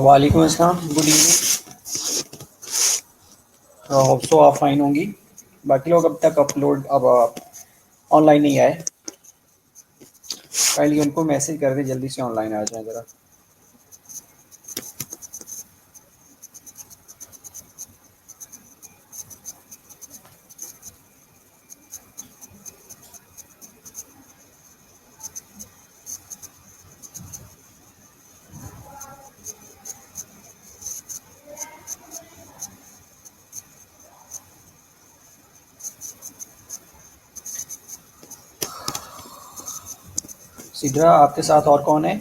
वालेकुम अस्सलाम, good evening. Hope so आप फाइन होंगी। बाकी लोग अब तक अपलोड अब ऑनलाइन नहीं आए। पहले उनको मैसेज कर दे जल्दी से ऑनलाइन आ जाए ज़रा। सिद्रा, आपके साथ और कौन है?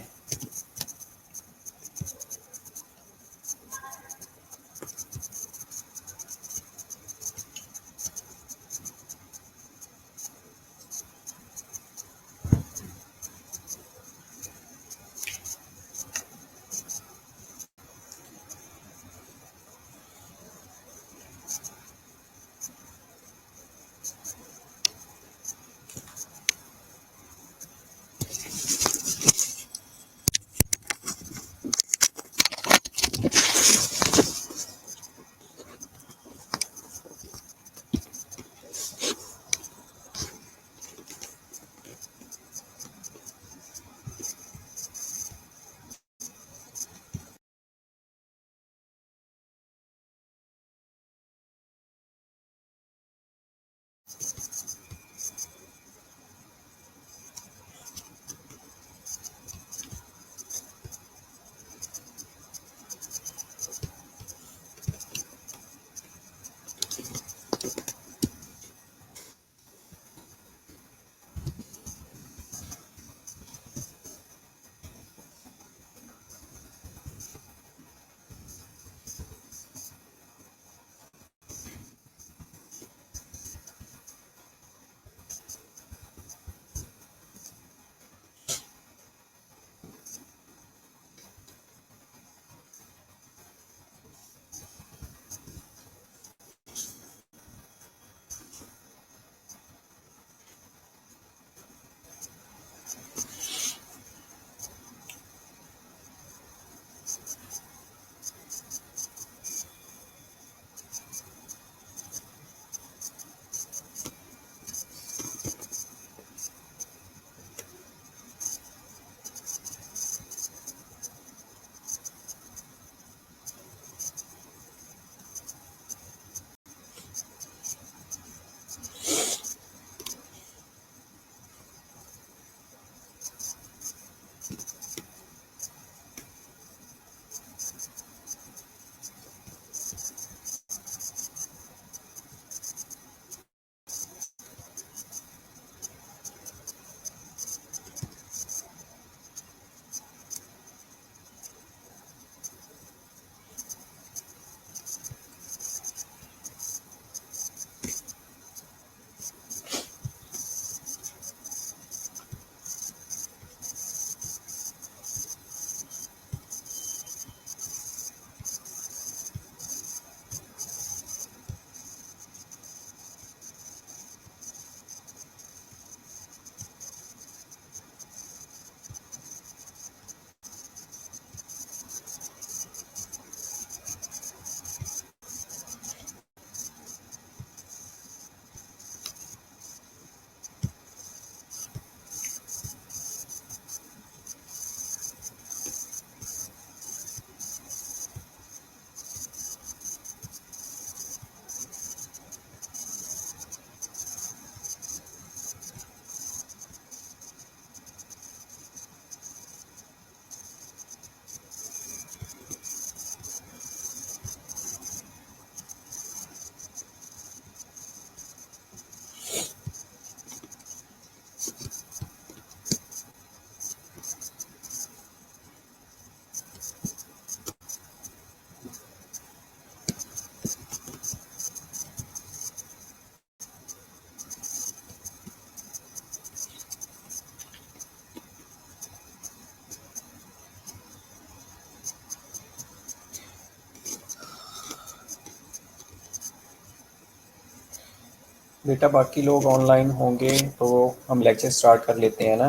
बेटा बाकी लोग ऑनलाइन होंगे तो हम लेक्चर स्टार्ट कर लेते हैं ना।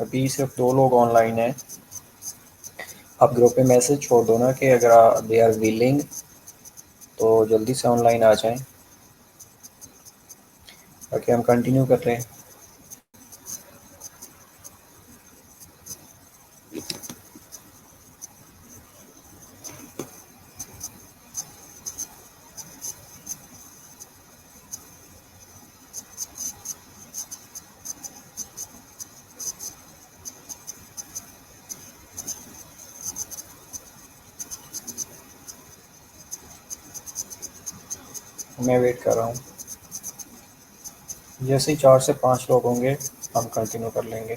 अभी सिर्फ 2 लोग ऑनलाइन हैं। आप ग्रुप पे मैसेज छोड़ दो ना कि अगर दे आर विलिंग तो जल्दी से ऑनलाइन आ जाएं, ताकि हम कंटिन्यू कर रहे हैं। मैं वेट कर रहा हूँ। जैसे ही 4 से 5 लोग होंगे हम कंटिन्यू कर लेंगे।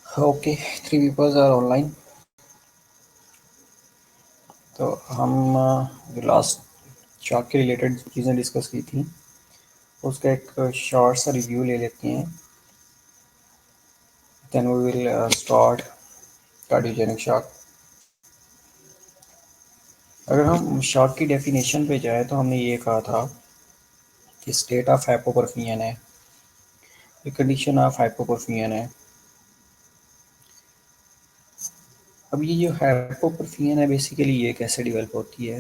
Okay, 3 peoples are online. तो हम जो लास्ट चार्ट के रिलेटेड चीज़ें डिस्कस की थी उसका एक शॉर्ट सा रिव्यू ले लेते हैं। Then we will start cardiogenic shock. अगर हम शॉक की डेफिनेशन पे जाए तो हमने ये कहा था कि स्टेट ऑफ हाइपोपरफियन है, ये कंडीशन ऑफ हाइपोपरफियन है। अब ये जो हाइपोपरफियन है बेसिकली ये कैसे डेवलप होती है,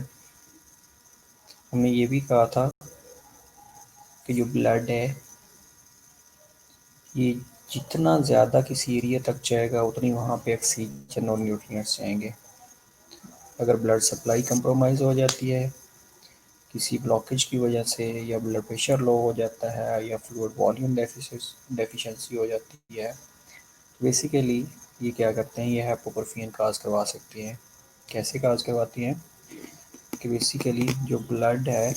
हमने ये भी कहा था कि जो ब्लड है ये जितना ज़्यादा किसी एरिया तक जाएगा उतनी वहाँ पे ऑक्सीजन और न्यूट्रिएंट्स जाएंगे। अगर ब्लड सप्लाई कंप्रोमाइज़ हो जाती है किसी ब्लॉकेज की वजह से, या ब्लड प्रेशर लो हो जाता है, या फ्लूइड वॉल्यूम डेफिशिएंसी हो जाती है, तो बेसिकली ये क्या करते हैं, ये हाइपोपरफियन काज करवा सकती हैं। कैसे काज करवाती हैं कि बेसिकली जो ब्लड है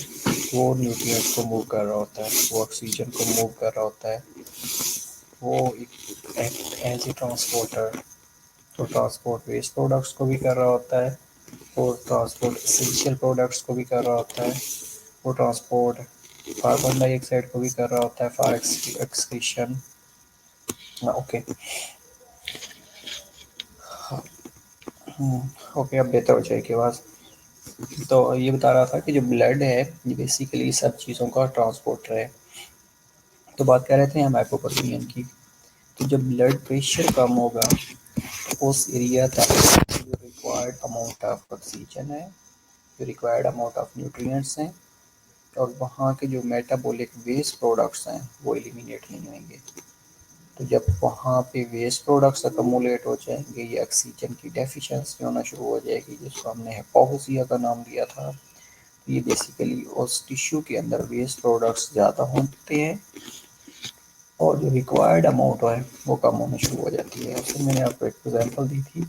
वो न्यूट्रिएंट्स को मूव कर रहा होता है, वो ऑक्सीजन को मूव कर रहा होता है, वो एक्ट एज ए ट्रांसपोर्टर। तो ट्रांसपोर्ट वेस्ट प्रोडक्ट्स को भी कर रहा होता है और ट्रांसपोर्ट एसेंशियल प्रोडक्ट्स को भी कर रहा होता है, वो ट्रांसपोर्ट कार्बन डाइऑक्साइड को भी कर रहा होता है फॉर एक्सक्रीशन। ओके। ओके, अब बेहतर हो जाएगी आवाज़। तो ये बता रहा था कि जो ब्लड है ये बेसिकली सब चीज़ों का ट्रांसपोर्टर है। तो बात कर रहे थे हम हाइपोपर्फियन की। तो जब ब्लड प्रेशर कम होगा तो उस एरिया तक जो रिक्वायर्ड अमाउंट ऑफ ऑक्सीजन है जो रिक्वायर्ड अमाउंट ऑफ न्यूट्रिएंट्स हैं, और वहाँ के जो मेटाबॉलिक वेस्ट प्रोडक्ट्स हैं वो एलिमिनेट नहीं होंगे। तो जब वहाँ पे वेस्ट प्रोडक्ट्स अकमुलेट हो जाएंगे, ये ऑक्सीजन की डेफिशिएंसी होना शुरू हो जाएगी, जिसको हमने हिपोक्सिया का नाम दिया था। तो ये बेसिकली उस टिश्यू के अंदर वेस्ट प्रोडक्ट्स ज़्यादा होते हैं और जो रिक्वायर्ड अमाउंट है वो कम होना शुरू हो जाती है। उसमें मैंने आपको एक एग्जांपल दी थी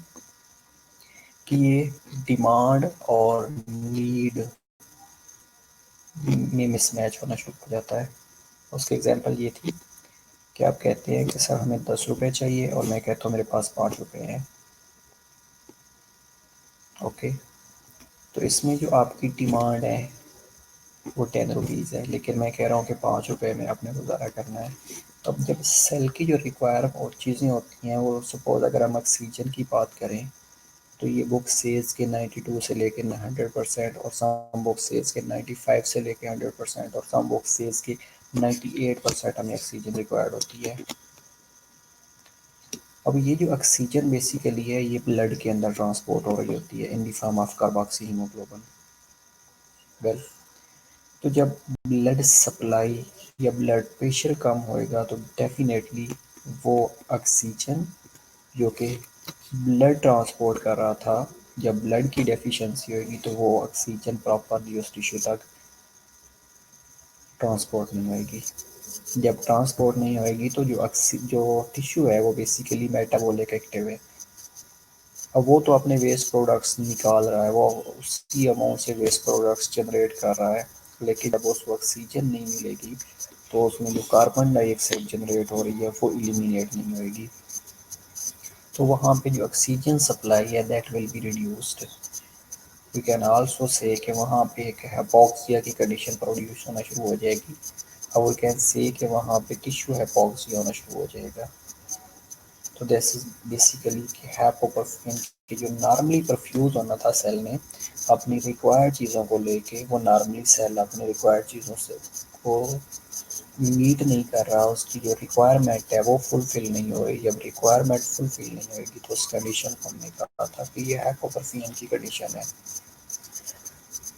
कि ये डिमांड और नीड में मिसमैच होना शुरू हो जाता है। उसकी एग्जांपल ये थी कि आप कहते हैं कि सर हमें 10 रुपये चाहिए और मैं कहता हूँ मेरे पास 5 रुपये हैं। ओके, तो इसमें जो आपकी डिमांड है वो 10 रुपीज़ है, लेकिन मैं कह रहा हूँ कि 5 रुपये में आपने गुजारा करना है। अब जब सेल की जो रिक्वायर और चीज़ें होती हैं, वो सपोज अगर हम ऑक्सीजन की बात करें तो ये बुक सेज के 92 से लेकर 100% और सम बुक सेज के 95 से लेकर 100% और सम बुक सेज के 98% हमें ऑक्सीजन रिक्वायर्ड होती है। अब ये जो ऑक्सीजन बेसिकली है ये ब्लड के अंदर ट्रांसपोर्ट हो रही होती है इन the form of carboxy haemoglobin. Well, तो जब ब्लड सप्लाई या ब्लड प्रेशर कम होएगा तो डेफिनेटली वो ऑक्सीजन जो कि ब्लड ट्रांसपोर्ट कर रहा था, जब ब्लड की डेफिशिएंसी होगी तो वो ऑक्सीजन प्रॉपरली उस टिश्यू तक ट्रांसपोर्ट नहीं होएगी। जब ट्रांसपोर्ट नहीं होएगी तो जो टिश्यू है वो बेसिकली मेटाबॉलिक एक्टिव है। अब वो तो अपने वेस्ट प्रोडक्ट्स निकाल रहा है, वो उसी अमाउंट से वेस्ट प्रोडक्ट्स जनरेट कर रहा है, लेकिन जब उसको ऑक्सीजन नहीं मिलेगी तो उसमें जो कार्बन डाइऑक्साइड जनरेट हो रही है वो एलिमिनेट नहीं होएगी। तो वहाँ पे जो ऑक्सीजन सप्लाई है that will be reduced. We can also say कि वहाँ पे एक हाइपोक्सिया की कंडीशन प्रोड्यूस होना शुरू हो जाएगी, और वी कैन से कि वहाँ पे टिश्यू हाइपोक्सिया होना शुरू हो जाएगा। तो दिस इज बेसिकली कि हाइपोपर्फ्यूजन कि जो नॉर्मली परफ्यूज होना था सेल ने अपनी रिक्वायर्ड चीज़ों को लेके, वो नॉर्मली सेल अपने रिक्वायर्ड चीज़ों से को मीट नहीं कर रहा, उसकी जो रिक्वायरमेंट है वो फुलफिल नहीं हो रही। जब रिक्वायरमेंट फुलफिल नहीं होगी तो उस कंडीशन को हमने कहा था कि ये हाइपोपर्फियन की कंडीशन है।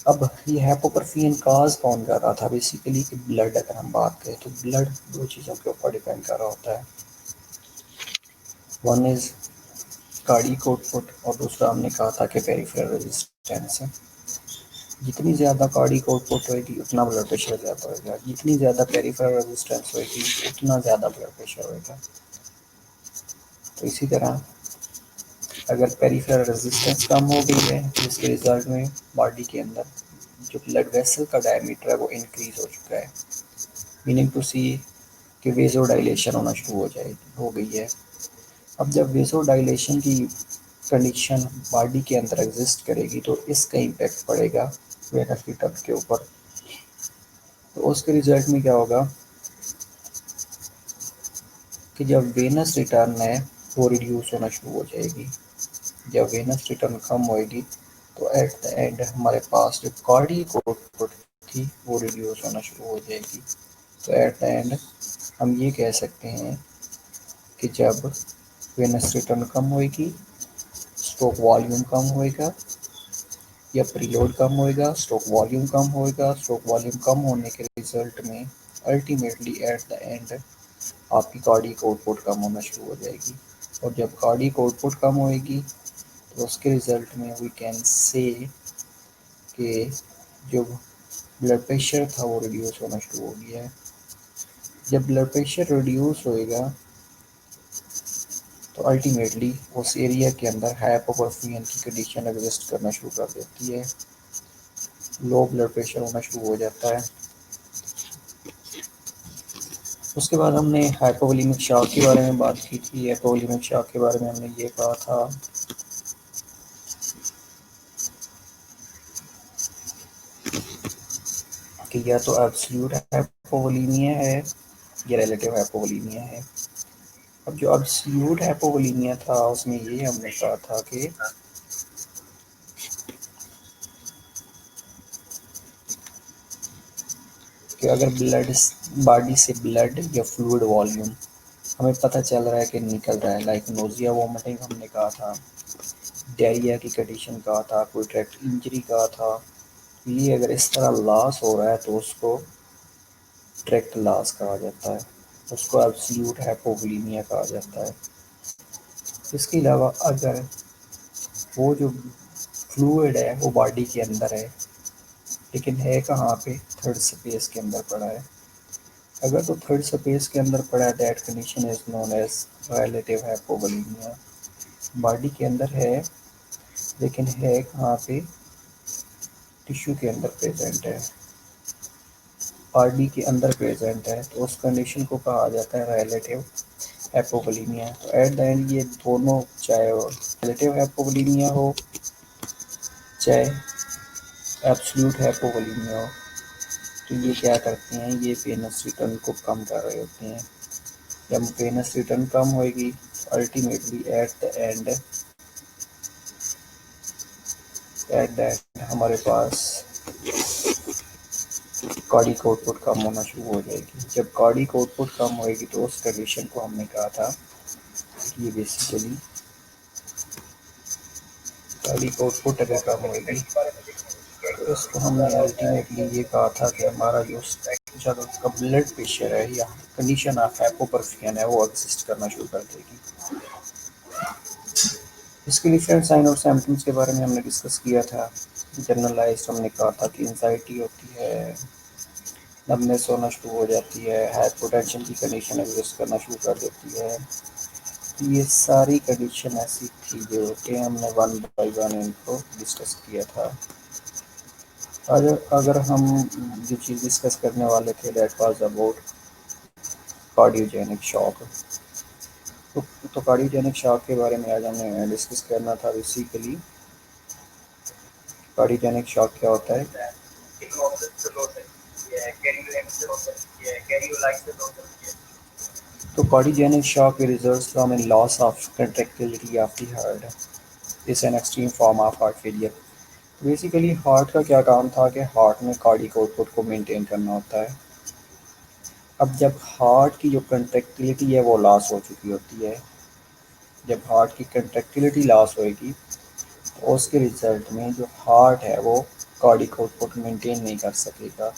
अब ये हाइपोपर्फियन काज कौन कर रहा था बेसिकली कि ब्लड, अगर हम बात करें तो ब्लड दो चीज़ों के ऊपर डिपेंड कर रहा होता है। वन इज़ कार्डियक आउटपुट और दूसरा हमने कहा था कि पेरिफेरल रेजिस्टेंस है। जितनी ज़्यादा कार्डियक आउटपुट होएगी उतना ब्लड प्रेशर ज़्यादा होएगा, जितनी ज़्यादा पेरिफेरल रेजिस्टेंस होएगी उतना ज़्यादा ब्लड प्रेशर होएगा। तो इसी तरह अगर पेरिफेरल रेजिस्टेंस कम हो गई है तो इसके रिजल्ट में बॉडी के अंदर जो ब्लड वेसल का डायमीटर है वो इंक्रीज हो चुका है, मीनिंग टू सी कि वेजो डायलेशन होना शुरू हो गई है। अब जब वेजो डायलेशन की कंडीशन बॉडी के अंदर एग्जिस्ट करेगी तो इसका इम्पैक्ट पड़ेगा वेनस रिटर्न के ऊपर। तो उसके रिजल्ट में क्या होगा कि जब वेनस रिटर्न है वो रिड्यूस होना शुरू हो जाएगी। जब वेनस रिटर्न कम होएगी तो एट द एंड हमारे पास जो कार्डियक आउटपुट थी वो रिड्यूस होना शुरू हो जाएगी। तो एट द एंड हम ये कह सकते हैं कि जब वेनस रिटर्न कम होएगी, स्ट्रोक वॉल्यूम कम होएगा या प्रीलोड कम होएगा, स्ट्रोक वॉल्यूम कम होएगा, स्ट्रोक वॉल्यूम कम होने के रिजल्ट में अल्टीमेटली एट द एंड आपकी कार्डियक आउटपुट कम होना शुरू हो जाएगी। और जब कार्डियक आउटपुट कम होएगी तो उसके रिजल्ट में वी कैन से कि जो ब्लड प्रेशर था वो रिड्यूस होना शुरू हो गया है। जब ब्लड प्रेशर रिड्यूस होएगा तो अल्टीमेटली उस एरिया के अंदर हाइपोपर्फियन की कंडीशन एग्जिस्ट करना शुरू कर देती है, लो ब्लड प्रेशर होना शुरू हो जाता है। उसके बाद हमने हाइपोवोलेमिक शॉक के बारे में बात की थी। हाइपोवोलेमिक शॉक के बारे में हमने ये कहा था कि या तो एब्सोल्यूट हाइपोवोलेमिया है या रिलेटिव हाइपोवोलेमिया है। अब जो एब्सोल्यूट हाइपोवोलेमिया था उसमें ये हमने कहा था कि अगर ब्लड बॉडी से ब्लड या फ्लूइड वॉल्यूम हमें पता चल रहा है कि निकल रहा है, लाइक नोजिया वोमिटिंग हमने कहा था, डायरिया की कंडीशन कहा था, कोई ट्रैक्ट इंजरी कहा था, ये अगर इस तरह लॉस हो रहा है तो उसको डायरेक्ट लॉस कहा जाता है, उसको एब्सोल्यूट हाइपोवोलेमिया कहा जाता है। इसके अलावा अगर वो जो फ्लूइड है वो बॉडी के अंदर है लेकिन है कहाँ पे, थर्ड स्पेस के अंदर पड़ा है। अगर तो थर्ड स्पेस के अंदर पड़ा है, that condition is known as relative hypovolemia. Body के अंदर है लेकिन है कहाँ पे, टिश्यू के अंदर प्रेजेंट है, बॉडी के अंदर प्रेजेंट है, तो उस कंडीशन को कहा जाता है रिलेटिव हाइपोवोलेमिया। तो एट द एंड ये दोनों, चाहे रिलेटिव हाइपोवोलेमिया हो चाहे एब्सोल्यूट हाइपोवोलेमिया हो, तो ये क्या करते हैं, ये पेनस रिटर्न को कम कर रहे होते हैं। जब पेनस रिटर्न कम होएगी अल्टीमेटली एट द एंड हमारे पास कार्डिक आउटपुट कम होना शुरू हो जाएगी। जब कार्डिक आउटपुट कम होएगी तो उस कंडीशन को हमने कहा था कि ये बेसिकली कार्डिक आउटपुट अगर कम होएगी तो इसको हमने अल्टीमेटली ये कहा था कि हमारा जो ज़्यादा का ब्लड प्रेशर है या कंडीशन ऑफ हाइपोपरफियन है वो एग्जिस्ट करना शुरू कर देगी। इसके डिफरेंट साइन और सिम्टम्स के बारे में हमने डिस्कस किया था। जनरलाइज हमने कहा था कि एंजाइटी होती है, नर्वनेस होना शुरू हो जाती है, हाइपोटेंशन की कंडीशन एग्जिस्ट करना शुरू कर देती है। ये सारी कंडीशन ऐसी थी जो कि हमने वन बाई वन इनको डिस्कस किया था। अगर हम जो चीज़ डिस्कस करने वाले थे that was about cardiogenic shock. तो कार्डियोजेनिक शॉक के बारे में आज हमें डिस्कस करना था। बेसिकली कार्डियोजेनिक शॉक क्या होता है? तो cardiogenic shock results from a loss of contractility of the heart is an extreme form of heart failure. Basically heart का क्या काम था कि हार्ट में कार्डिक आउटपुट को मेंटेन करना होता है। अब जब हार्ट की जो कंट्रैक्टिलिटी है वो लॉस हो चुकी होती है, जब हार्ट की कंट्रैक्टिलिटी लॉस होएगी तो उसके रिजल्ट में जो हार्ट है वो कार्डिक आउटपुट मेंटेन नहीं कर सकेगा।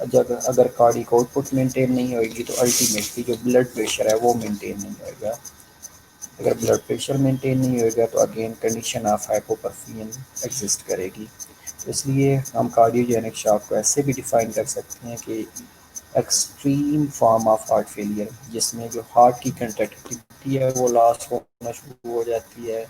जब अगर कार्डिक आउटपुट मेंटेन नहीं होएगी तो अल्टीमेटली जो ब्लड प्रेशर है वो मेंटेन नहीं होएगा। अगर ब्लड प्रेशर मेंटेन नहीं होएगा तो अगेन कंडीशन ऑफ हाइपोपरफियन एग्जिस्ट करेगी। इसलिए हम कार्डियोजेनिक शॉक को ऐसे भी डिफाइन कर सकते हैं कि extreme form of heart failure जिसमें जो हार्ट की कंट्रैक्टिलिटी है वो लॉस होना शुरू हो जाती है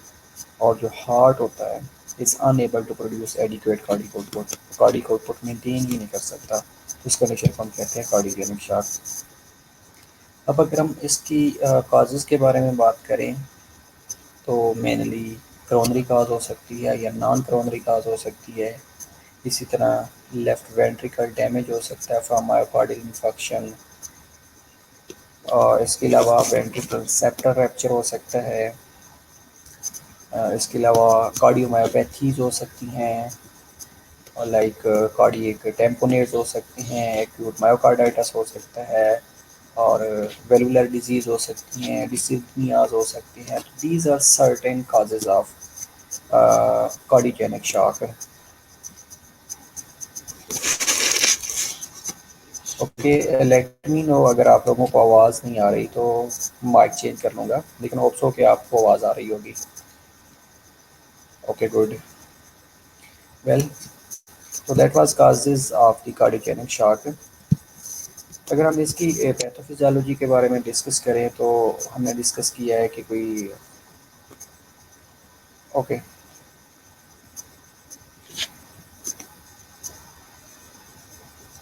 और जो हार्ट होता है is unable to produce adequate cardiac output, cardiac output maintain ही नहीं कर सकता। इस कंडीशन को हम कहते हैं कार्डियोजेनिक शॉक। अब अगर हम इसकी काजेज़ के बारे में बात करें तो मेनली क्रोनरी काज हो सकती है या नॉन क्रोनरी काज हो सकती है। इसी तरह लेफ्ट वेंट्रिकल डैमेज हो सकता है फ्रॉम मायोकार्डियल इन्फेक्शन, और इसके अलावा वेंट्रिकल सेप्टर रैप्चर हो सकता है। इसके अलावा कार्डियोमायोपैथीज हो सकती हैं और लाइक कार्डियक टेम्पोनेट्स हो सकते हैं, एक्यूट मायोकार्डाइटिस हो सकता है और वेलुलर डिजीज़ हो सकती हैं, डिसिथमियाज हो सकती हैं। तो these are certain causes of cardiogenic shock. Okay, let me know अगर आप लोगों को आवाज़ नहीं आ रही तो माइक चेंज कर लूँगा, लेकिन होप सो कि आपको आवाज़ आ रही होगी। ओके गुड, वेल तो that was causes of the cardiogenic shock. अगर हम इसकी पैथोफिजियोलॉजी के बारे में डिस्कस करें तो हमने डिस्कस किया है कि कोई ओके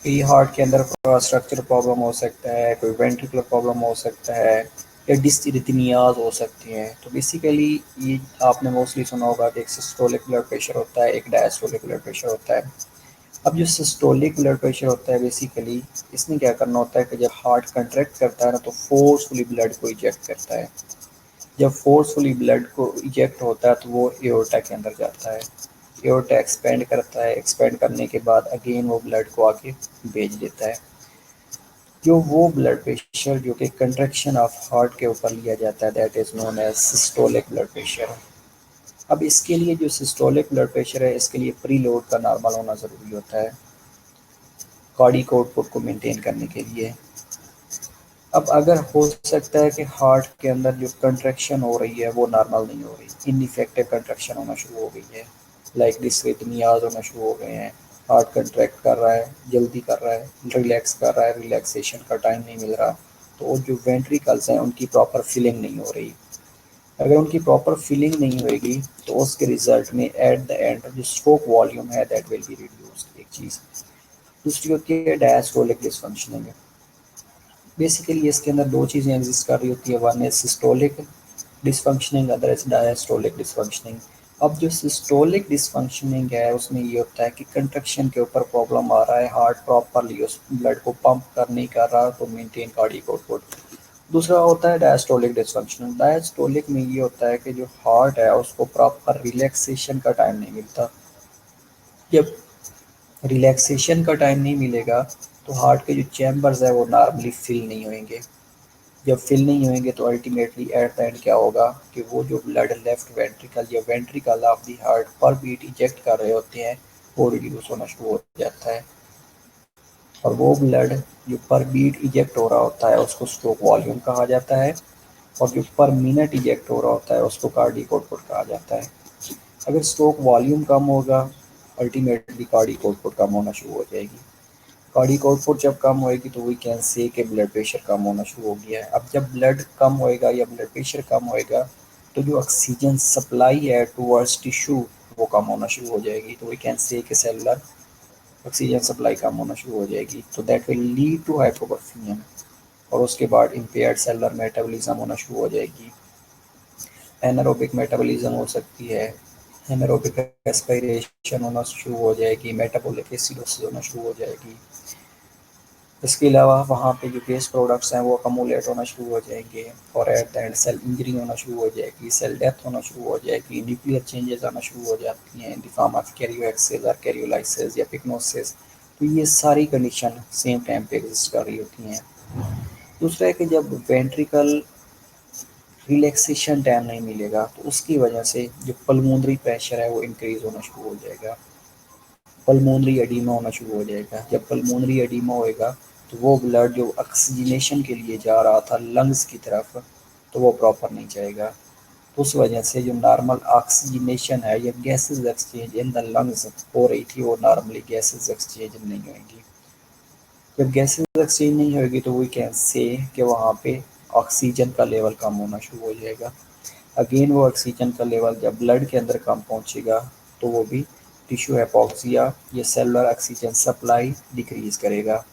ये हार्ट के अंदर स्ट्रक्चर प्रॉब्लम हो सकता है, कोई वेंट्रिकुलर प्रॉब्लम हो सकता है या डिसरिथमियाज हो सकती हैं। तो बेसिकली ये आपने मोस्टली सुना होगा कि एक सिस्टोलिक ब्लड प्रेशर होता है, एक डायस्टोलिक ब्लड प्रेशर होता है। अब जो सिस्टोलिक ब्लड प्रेशर होता है बेसिकली इसने क्या करना होता है कि जब हार्ट कंट्रैक्ट करता है ना तो फोर्सफुली ब्लड को इजेक्ट करता है। जब फोर्सफुली ब्लड को इजेक्ट होता है तो वो एओर्टा के अंदर जाता है, एओर्टा एक्सपेंड करता है, एक्सपेंड करने के बाद अगेन वो ब्लड को आगे भेज देता है। जो वो ब्लड प्रेशर जो कि कंट्रैक्शन ऑफ हार्ट के ऊपर लिया जाता है that is known as systolic blood pressure. अब इसके लिए जो सिस्टोलिक ब्लड प्रेशर है, इसके लिए प्री लोड का नॉर्मल होना ज़रूरी होता है कार्डियक आउटपुट को मेंटेन करने के लिए। अब अगर हो सकता है कि हार्ट के अंदर जो कंट्रैक्शन हो रही है वो नॉर्मल नहीं हो रही, इनइफेक्टिव कंट्रैक्शन होना शुरू हो गई है, लाइक डिस्रिथमियाज होना शुरू हो गए हैं, हार्ट कंट्रैक्ट कर रहा है, जल्दी कर रहा है, रिलैक्स कर रहा है, रिलैक्सेशन का टाइम नहीं मिल रहा, तो जो वेंट्रिकल्स हैं उनकी प्रॉपर फिलिंग नहीं हो रही। अगर उनकी प्रॉपर फिलिंग नहीं होगी तो उसके रिजल्ट में एट द एंड जो स्ट्रोक वॉल्यूम है दैट विल बी रिड्यूस्ड, एक चीज़। दूसरी होती है डायस्टोलिक डिसफंक्शनिंग। बेसिकली इसके अंदर दो चीज़ें एग्जिस्ट कर रही होती है, one is systolic dysfunctioning, other is diastolic dysfunctioning. अब जो सिस्टोलिक डिसफंक्शनिंग है उसमें ये होता है कि कंट्रक्शन के ऊपर प्रॉब्लम आ रहा है, हार्ट प्रॉपरली उस ब्लड को पंप कर नहीं कर रहा तो मेंटेन कार्डियक आउटपुट। दूसरा होता है डायस्टोलिक डिसफंक्शन। डायस्टोलिक में ये होता है कि जो हार्ट है उसको प्रॉपर रिलैक्सेशन का टाइम नहीं मिलता। जब रिलैक्सेशन का टाइम नहीं मिलेगा तो हार्ट के जो चैम्बर्स है वो नॉर्मली फिल नहीं होंगे। जब फिल नहीं होंगे तो अल्टीमेटली एट द एंड क्या होगा कि वो जो ब्लड लेफ्ट वेंट्रिकल या वेंट्रिकल ऑफ द हार्ट पर बीट इजेक्ट कर रहे होते हैं वो रिड्यूस होना शुरू हो जाता है, और वो ब्लड जो पर बीट इजेक्ट हो रहा होता है उसको स्ट्रोक वॉल्यूम कहा जाता है, और जो पर मिनट इजेक्ट हो रहा होता है उसको कार्डियक आउटपुट कहा जाता है। अगर स्ट्रोक वॉल्यूम कम होगा अल्टीमेटली कार्डियक आउटपुट कम होना शुरू हो जाएगी। कार्डियक आउटपुट जब कम होएगी तो वी कैन से कि ब्लड प्रेशर कम होना शुरू हो गया है। अब जब ब्लड कम होएगा या ब्लड प्रेशर कम होएगा तो जो ऑक्सीजन सप्लाई है टूवर्ड्स टिश्यू वो कम होना शुरू हो जाएगी, तो वी कैन से कि सेलुलर ऑक्सीजन सप्लाई कम होना शुरू हो जाएगी, तो दैट विल लीड टू हाइपोपर्फियन। और उसके बाद इम्पेयर्ड सेलुलर मेटाबॉलिज्म होना शुरू हो जाएगी, एनारोबिक मेटाबॉलिज्म हो सकती है, एनारोबिक रेस्पिरेशन होना शुरू हो जाएगी, मेटाबॉलिक एसिडोसिस होना शुरू हो जाएगी। इसके अलावा वहाँ पे जो वेस्ट प्रोडक्ट्स हैं वो अकमुलेट होना शुरू हो जाएंगे, और at the end cell injury होना शुरू हो जाएगी, सेल डेथ होना शुरू हो जाएगी, न्यूक्लियर चेंजेस आना शुरू हो जाती हैं इन द फॉर्म ऑफ कैरियोएक्सिस और कैरियोलाइसिस या पिग्नोसिस। तो ये सारी कंडीशन सेम टाइम पे एग्जिस्ट कर रही होती हैं। दूसरा है कि जब वेंट्रिकल रिलैक्सेशन टाइम नहीं मिलेगा तो उसकी वजह से जो पल्मोनरी प्रेशर है वो इंक्रीज होना शुरू हो जाएगा, पल्मोनरी एडीमा होना शुरू हो जाएगा। जब पल्मोनरी एडीमा होएगा तो वो ब्लड जो ऑक्सीजनेशन के लिए जा रहा था लंग्स की तरफ तो वो प्रॉपर नहीं जाएगा, तो उस वजह से जो नॉर्मल ऑक्सीजनेशन है या gases exchange in the lungs हो रही थी वो नॉर्मली गैसेस एक्सचेंज नहीं होगी। जब गैसेस एक्सचेंज नहीं होगी तो वी कैन से कि वहाँ पे ऑक्सीजन का लेवल कम होना शुरू हो जाएगा। अगेन वो ऑक्सीजन का लेवल जब ब्लड के अंदर कम पहुँचेगा तो वो भी टिश्यू हाइपोक्सिया या सेलुलर ऑक्सीजन सप्लाई डिक्रीज करेगा।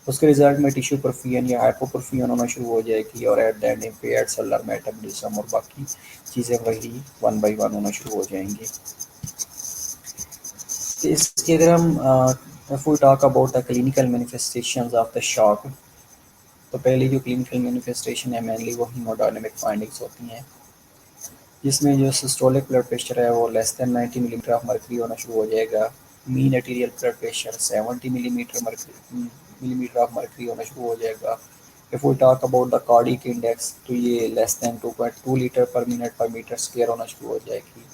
उसके रिजल्ट में टिश्यू परफियन या हाइपोपरफियन होना शुरू हो जाएगी, और at the and impaired cellular metabolism और बाकी चीज़ें वही वन बाई वन होना शुरू हो जाएंगी। तो इसके अगर हम if we talk about the clinical manifestations of the shock, तो पहली जो क्लिनिकल मैनिफेस्टेशन है मेनली वो हीमोडायनेमिक फाइंडिंग्स होती हैं, जिसमें जो सिस्टोलिक ब्लड प्रेशर है वो less than 90 millimetre of mercury होना शुरू हो जाएगा, mean arterial blood pressure 70 millimetre of mercury होना शुरू हो जाएगा। If we talk about the cardiac index तो ये less than 2.2 litre per minute per metre square होना शुरू हो जाएगी।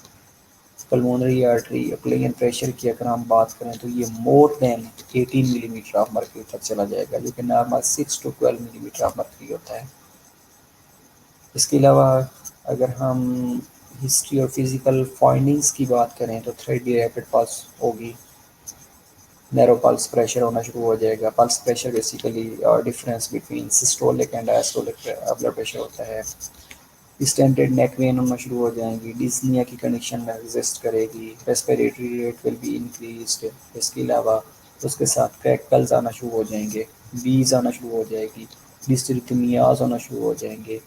पल्मोनरी आर्टरी प्लेन प्रेशर की अगर हम बात करें तो ये more than 18 millimetre of mercury तक चला जाएगा, जो कि normal 6 to 12 millimetre of mercury होता है। इसके अलावा अगर हम हिस्ट्री और फिजिकल फाइंडिंग्स की बात करें तो 3D रैपिड पल्स होगी, नैरो पल्स प्रेशर होना शुरू हो जाएगा। Pulse pressure basically difference between systolic and diastolic blood pressure होता है। डिस्टेंटेड नेक वेन होना शुरू हो जाएंगी, डिस्निया की कंडीशन एग्जिस्ट करेगी, respiratory rate will be increased. इसके अलावा उसके साथ क्रैकल्स आना शुरू हो जाएंगे, बीज आना शुरू हो जाएगी, डिस्ट्रिथमियाज होना शुरू हो जाएंगे,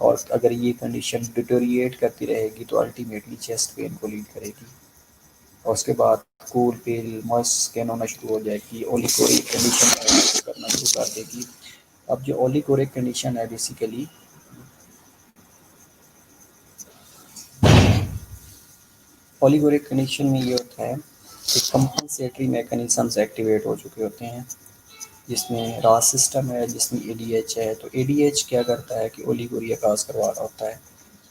और अगर ये कंडीशन डिटोरिएट करती रहेगी तो अल्टीमेटली चेस्ट पेन को लीड करेगी। और उसके बाद कूल पेल मॉइस्ट स्किन होना शुरू हो जाएगी, ओलिकोरिक कंडीशन करना शुरू कर देगी। अब जो ओलिकोरिक कंडीशन है बेसिकली ओलिगोरिक कंडीशन में ये होता है कि कंपनसेटरी मैकेनिज्म्स एक्टिवेट हो चुके होते हैं, जिसमें रास सिस्टम है, जिसमें एडीएच है। तो एडीएच क्या करता है कि ओलिगोरिया काज करवा रहा होता है,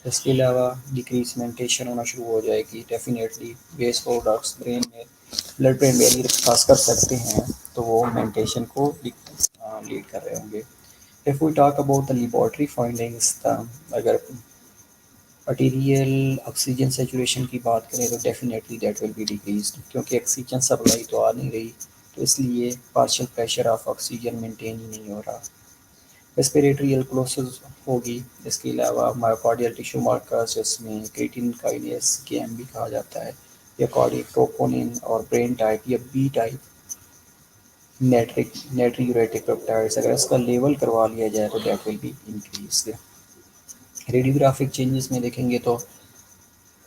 इसके अलावा डिक्रीजमेंटेशन होना शुरू हो जाएगी। डेफिनेटली वेस्ट प्रोडक्ट्स ब्रेन में ब्लड ब्रेन बैरियर क्रॉस कर सकते हैं, तो वो मेंटेशन को लीड कर रहे होंगे। If we talk about the laboratory findings, अगर आर्टीरियल ऑक्सीजन सेचुरेशन की बात करें तो definitely that will be decreased, क्योंकि ऑक्सीजन सप्लाई तो आ नहीं रही, तो इसलिए partial pressure of oxygen maintain ही नहीं हो रहा। रेस्पिरेटरी एल्कोलोसिस होगी। इसके अलावा मायोकार्डियल टिश्यू मार्कर्स जिसमें क्रिएटिनिन काइनेस केएम भी कहा जाता है, या कार्डियक ट्रोपोनिन और ब्रेन टाइप या बी टाइप नेट्रियूरेटिक पेप्टाइड्स, अगर इसका लेवल करवा लिया जाए तो that will be increase. Radiographic changes में देखेंगे तो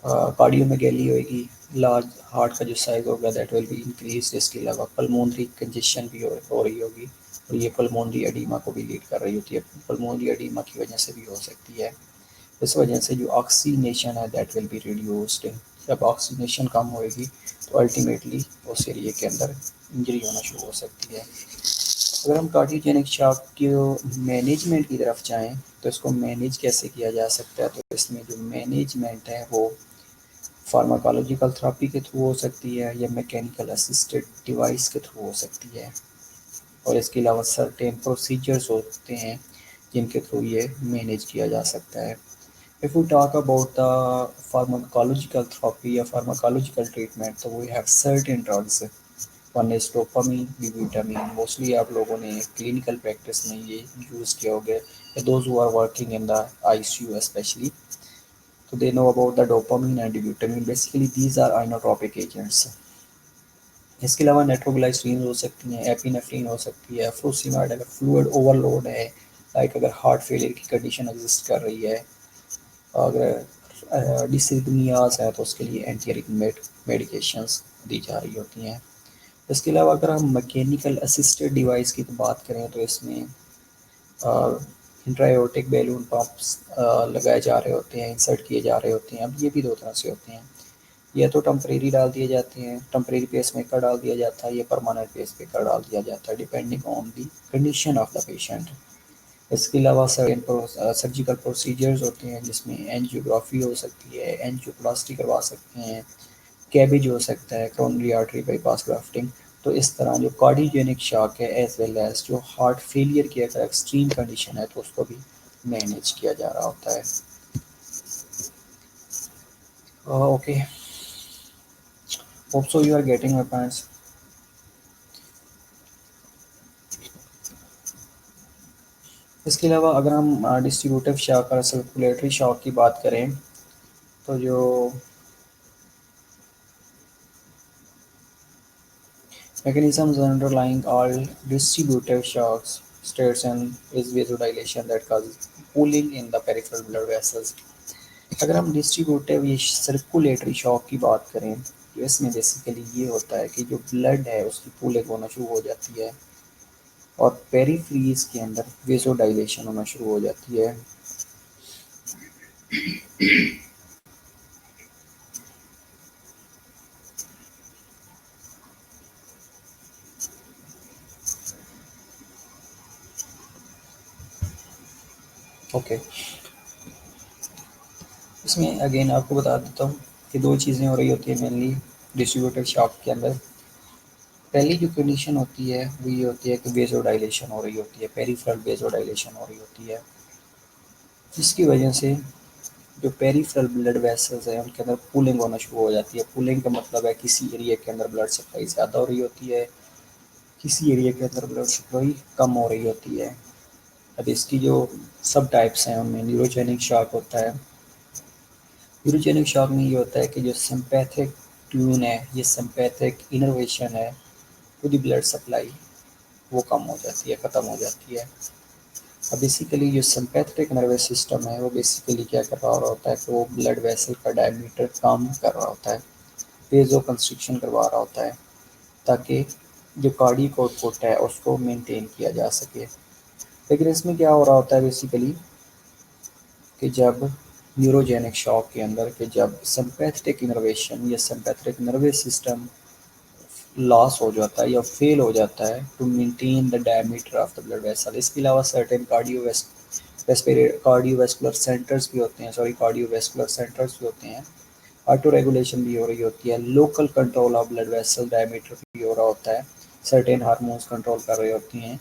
कार्डियोमेगैली होगी, लार्ज हार्ट का जो साइज होगा दैट विल बी इंक्रीज। इसके अलावा पल्मोनरी कंजेशन भी हो रही होगी, और ये पल्मोनरी एडीमा को भी लीड कर रही होती है। पल्मोनरी एडीमा की वजह से भी हो सकती है। इस वजह से जो ऑक्सीनेशन है दैट विल बी रिड्यूस्ड। जब ऑक्सीनेशन कम होएगी तो अल्टीमेटली उस एरिए के अंदर इंजरी होना शुरू हो सकती है। अगर हम कार्डियोजेनिक शॉक के मैनेजमेंट की तरफ जाएं तो इसको मैनेज कैसे किया जा सकता है, तो इसमें जो मैनेजमेंट है वो फार्माकोलॉजिकल थेरेपी के थ्रू हो सकती है, या मैकेनिकल असिस्टेड डिवाइस के थ्रू हो सकती है। और इसके अलावा सर्टेन प्रोसीजर्स होते हैं जिनके थ्रू ये मैनेज किया जा सकता है। If we talk about the pharmacological therapy या फार्माकोलॉजिकल ट्रीटमेंट, तो we have certain drugs. One is dopamine, vitamin, mostly आप लोगों ने क्लिनिकल प्रैक्टिस में ये यूज़ किया होगा, those who are working in the ICU specially, तो they know about the dopamine and butamine. Basically these are inotropic agents. इसके अलावा नाइट्रोग्लाइसरीन हो सकती हैं, एपिनेफ्रीन हो सकती है, फ्लोसीमाइड अगर फ्लूइड ओवरलोड है, लाइक अगर हार्ट फेलियर की कंडीशन एग्जिस्ट कर रही है, अगर डिसरिथमियास है तो उसके लिए एंटी अरिथमेटिक मेडिकेशंस दी जा रही होती हैं। इसके अलावा अगर हम मैकेनिकल असिस्टेड डिवाइस की तो बात करें तो इसमें इंट्रायोटिक बैलून पंप्स लगाए जा रहे होते हैं, इंसर्ट किए जा रहे होते हैं। अब ये भी दो तरह से होते हैं, या तो टेम्परेरी डाल दिए जाते हैं, टेम्परेरी पेस मेकर डाल दिया जाता है, या परमानेंट पेस मेकर डाल दिया जाता है, depending on the condition of the patient. इसके अलावा सर्जिकल प्रोसीजर्स होते हैं जिसमें एंजियोग्राफी हो सकती है, एंजियोप्लास्टी करवा सकते हैं, कैबेज हो सकता है, कोरोनरी आर्टरी बाईपास ग्राफ्टिंग। तो इस तरह जो कार्डियोजेनिक शॉक है एज वेल एज जो हार्ट फेलियर की अगर एक्सट्रीम कंडीशन है तो उसको भी मैनेज किया जा रहा होता है। Okay, hope so you are getting my points. इसके अलावा अगर हम डिस्ट्रीब्यूटिव शॉक और सर्कुलेटरी शॉक की बात करें, तो जो mechanisms underlying all distributive shocks states and is vasodilation that causes pooling in the peripheral blood vessels। अगर हम डिस्ट्रीब्यूटिव या सर्कुलेटरी शॉक की बात करें तो इसमें बेसिकली ये होता है कि जो ब्लड है उसकी पूलिंग होना शुरू हो जाती है, और पेरीफ्रीज के अंदर वेसोडाइलेशन होना शुरू हो जाती है। ओके, इसमें अगेन आपको बता देता हूँ कि दो चीज़ें हो रही होती है मेनली डिस्ट्रीब्यूटिव शॉक के अंदर। पहली जो कंडीशन होती है वो ये होती है कि वेसोडाइलेशन हो रही होती है, पेरिफेरल वेसोडाइलेशन हो रही होती है, जिसकी वजह से जो पेरिफेरल ब्लड वेसल्स हैं उनके अंदर पूलिंग होना शुरू हो जाती है। पूलिंग का मतलब है किसी एरिया के अंदर ब्लड सप्लाई ज़्यादा हो रही होती है, किसी एरिया के अंदर ब्लड सप्लाई कम हो रही होती है। अब इसकी जो सब टाइप्स हैं उनमें न्यूरोजेनिक शॉक होता है। न्यूरोजेनिक शॉक में ये होता है कि जो सिंपैथिक ट्यून है, ये सिंपैथिक इनर्वेशन है, पूरी ब्लड सप्लाई वो कम हो जाती है, ख़त्म हो जाती है। अब बेसिकली जो सिंपैथेटिक नर्वस सिस्टम है वो बेसिकली क्या कर रहा होता है कि वो ब्लड वेसल का डायमीटर कम कर रहा होता है, वेज़ो कंस्ट्रिक्शन करवा रहा होता है, ताकि जो कार्डियक आउटपुट है उसको मेंटेन किया जा सके। लेकिन इसमें क्या हो रहा होता है बेसिकली कि जब न्यूरोजेनिक शॉक के अंदर कि जब सिंपैथेटिक इनर्वेशन या सिंपैथेटिक नर्वस सिस्टम लॉस हो जाता है या फेल हो जाता है to maintain the diameter of the blood vessel. इसके अलावा सर्टेन कार्डियो कार्डियोवैस्कुलर सेंटर्स भी होते हैं, कार्डियोवैस्कुलर सेंटर्स भी होते हैं। ऑटो रेगुलेशन भी हो रही होती है, local control of blood vessel diameter भी हो रहा होता है, सर्टेन हार्मोन्स कंट्रोल कर रही होती हैं।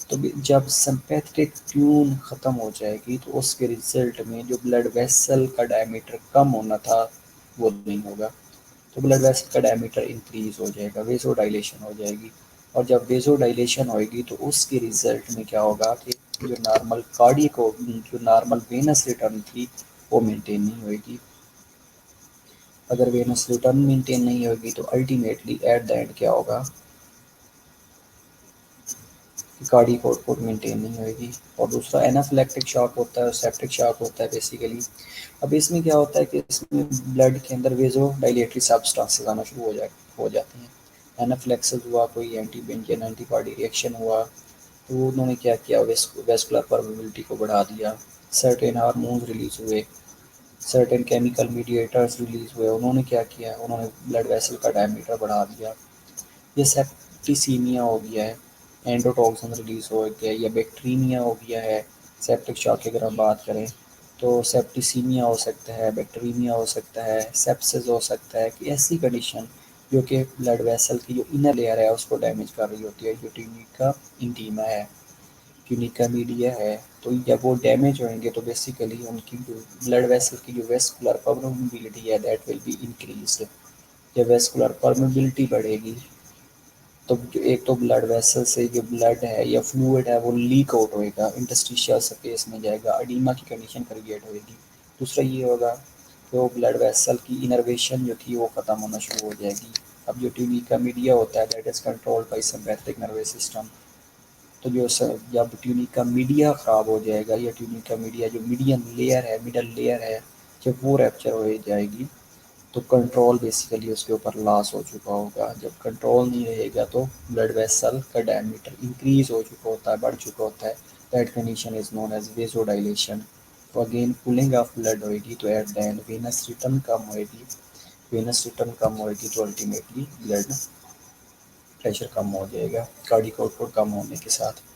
तो जब सिंपैथेटिक ट्यून ख़त्म हो जाएगी तो उसके रिजल्ट में जो ब्लड वेसल का डायमीटर कम होना था वो नहीं होगा, तो ब्लड वेसल का डायमीटर इंक्रीज हो जाएगा, वेसो डायलेशन हो जाएगी। और जब वेसो डायलेशन होएगी तो उसके रिजल्ट में क्या होगा कि जो नॉर्मल कार्डियक होगी, जो नॉर्मल वेनस रिटर्न थी वो मेंटेन नहीं होएगी। अगर वेनस रिटर्न मेंटेन नहीं होगी तो अल्टीमेटली एट द एंड क्या होगा कि कार्डियक आउटपुट मेंटेन नहीं होगी। और दूसरा एनाफिलेक्टिक शॉक होता है और सेप्टिक शॉक होता है बेसिकली। अब इसमें क्या होता है कि इसमें ब्लड के अंदर वेजो डायलेटरी सब्सटेंसेस आना शुरू हो जाती हैं। एनाफिलेक्सिस हुआ, कोई एंटीबेंजियन एंटीबॉडी रिएक्शन हुआ, तो उन्होंने क्या किया, वेस्कुलर परमेबिलिटी को बढ़ा दिया, सर्टेन हार्मोन्स रिलीज हुए, सर्टेन केमिकल मीडिएटर्स रिलीज हुए, उन्होंने क्या किया, उन्होंने ब्लड वेसल का डायमीटर बढ़ा दिया। ये सेप्टिसीमिया हो गया है, एंडोटॉक्सिन रिलीज हो गया, या बैक्टीरिया हो गया है। सेप्टिक शॉक की अगर हम बात करें तो सेप्टिसीमिया हो सकता है, बैक्टीरिया हो सकता है, सेप्सिस हो सकता है, कि ऐसी कंडीशन जो कि ब्लड वेसल की जो इनर लेयर है उसको डैमेज कर रही होती है, जो ट्यूनिका इंटीमा है, ट्यूनिका मीडिया है। तो जब वो डैमेज होंगे तो बेसिकली उनकी जो ब्लड वेसल की जो वेस्कुलर परमेबिलिटी है दैट विल बी इंक्रीज। जब वेस्कुलर परमेबिलिटी बढ़ेगी तो एक तो ब्लड वेसल से जो ब्लड है या फ्लूइड है वो लीक आउट होएगा, इंटरस्टिशियल स्पेस में जाएगा, अडीमा की कंडीशन क्रिएट होएगी। दूसरा ये होगा कि वो ब्लड वेसल की इनर्वेशन जो थी वो ख़त्म होना शुरू हो जाएगी। अब जो ट्यूनिका मीडिया होता है that is controlled by sympathetic nervous system. तो जब ट्यूनिका मीडिया ख़राब हो जाएगा, या ट्यूनिका मीडिया जो मीडियम लेयर है, मिडल लेयर है, जब वो रैप्चर हो जाएगी तो कंट्रोल बेसिकली उसके ऊपर लॉस हो चुका होगा। जब कंट्रोल नहीं रहेगा तो ब्लड वेसल का डायमीटर इंक्रीज हो चुका होता है, बढ़ चुका होता है। That condition is known as vasodilation. तो अगेन पुलिंग ऑफ ब्लड होएगी तो at the end venous return कम होएगी, वेनस रिटर्न कम होएगी तो अल्टीमेटली ब्लड प्रेशर कम हो जाएगा, कार्डियक आउटपुट कम होने के साथ।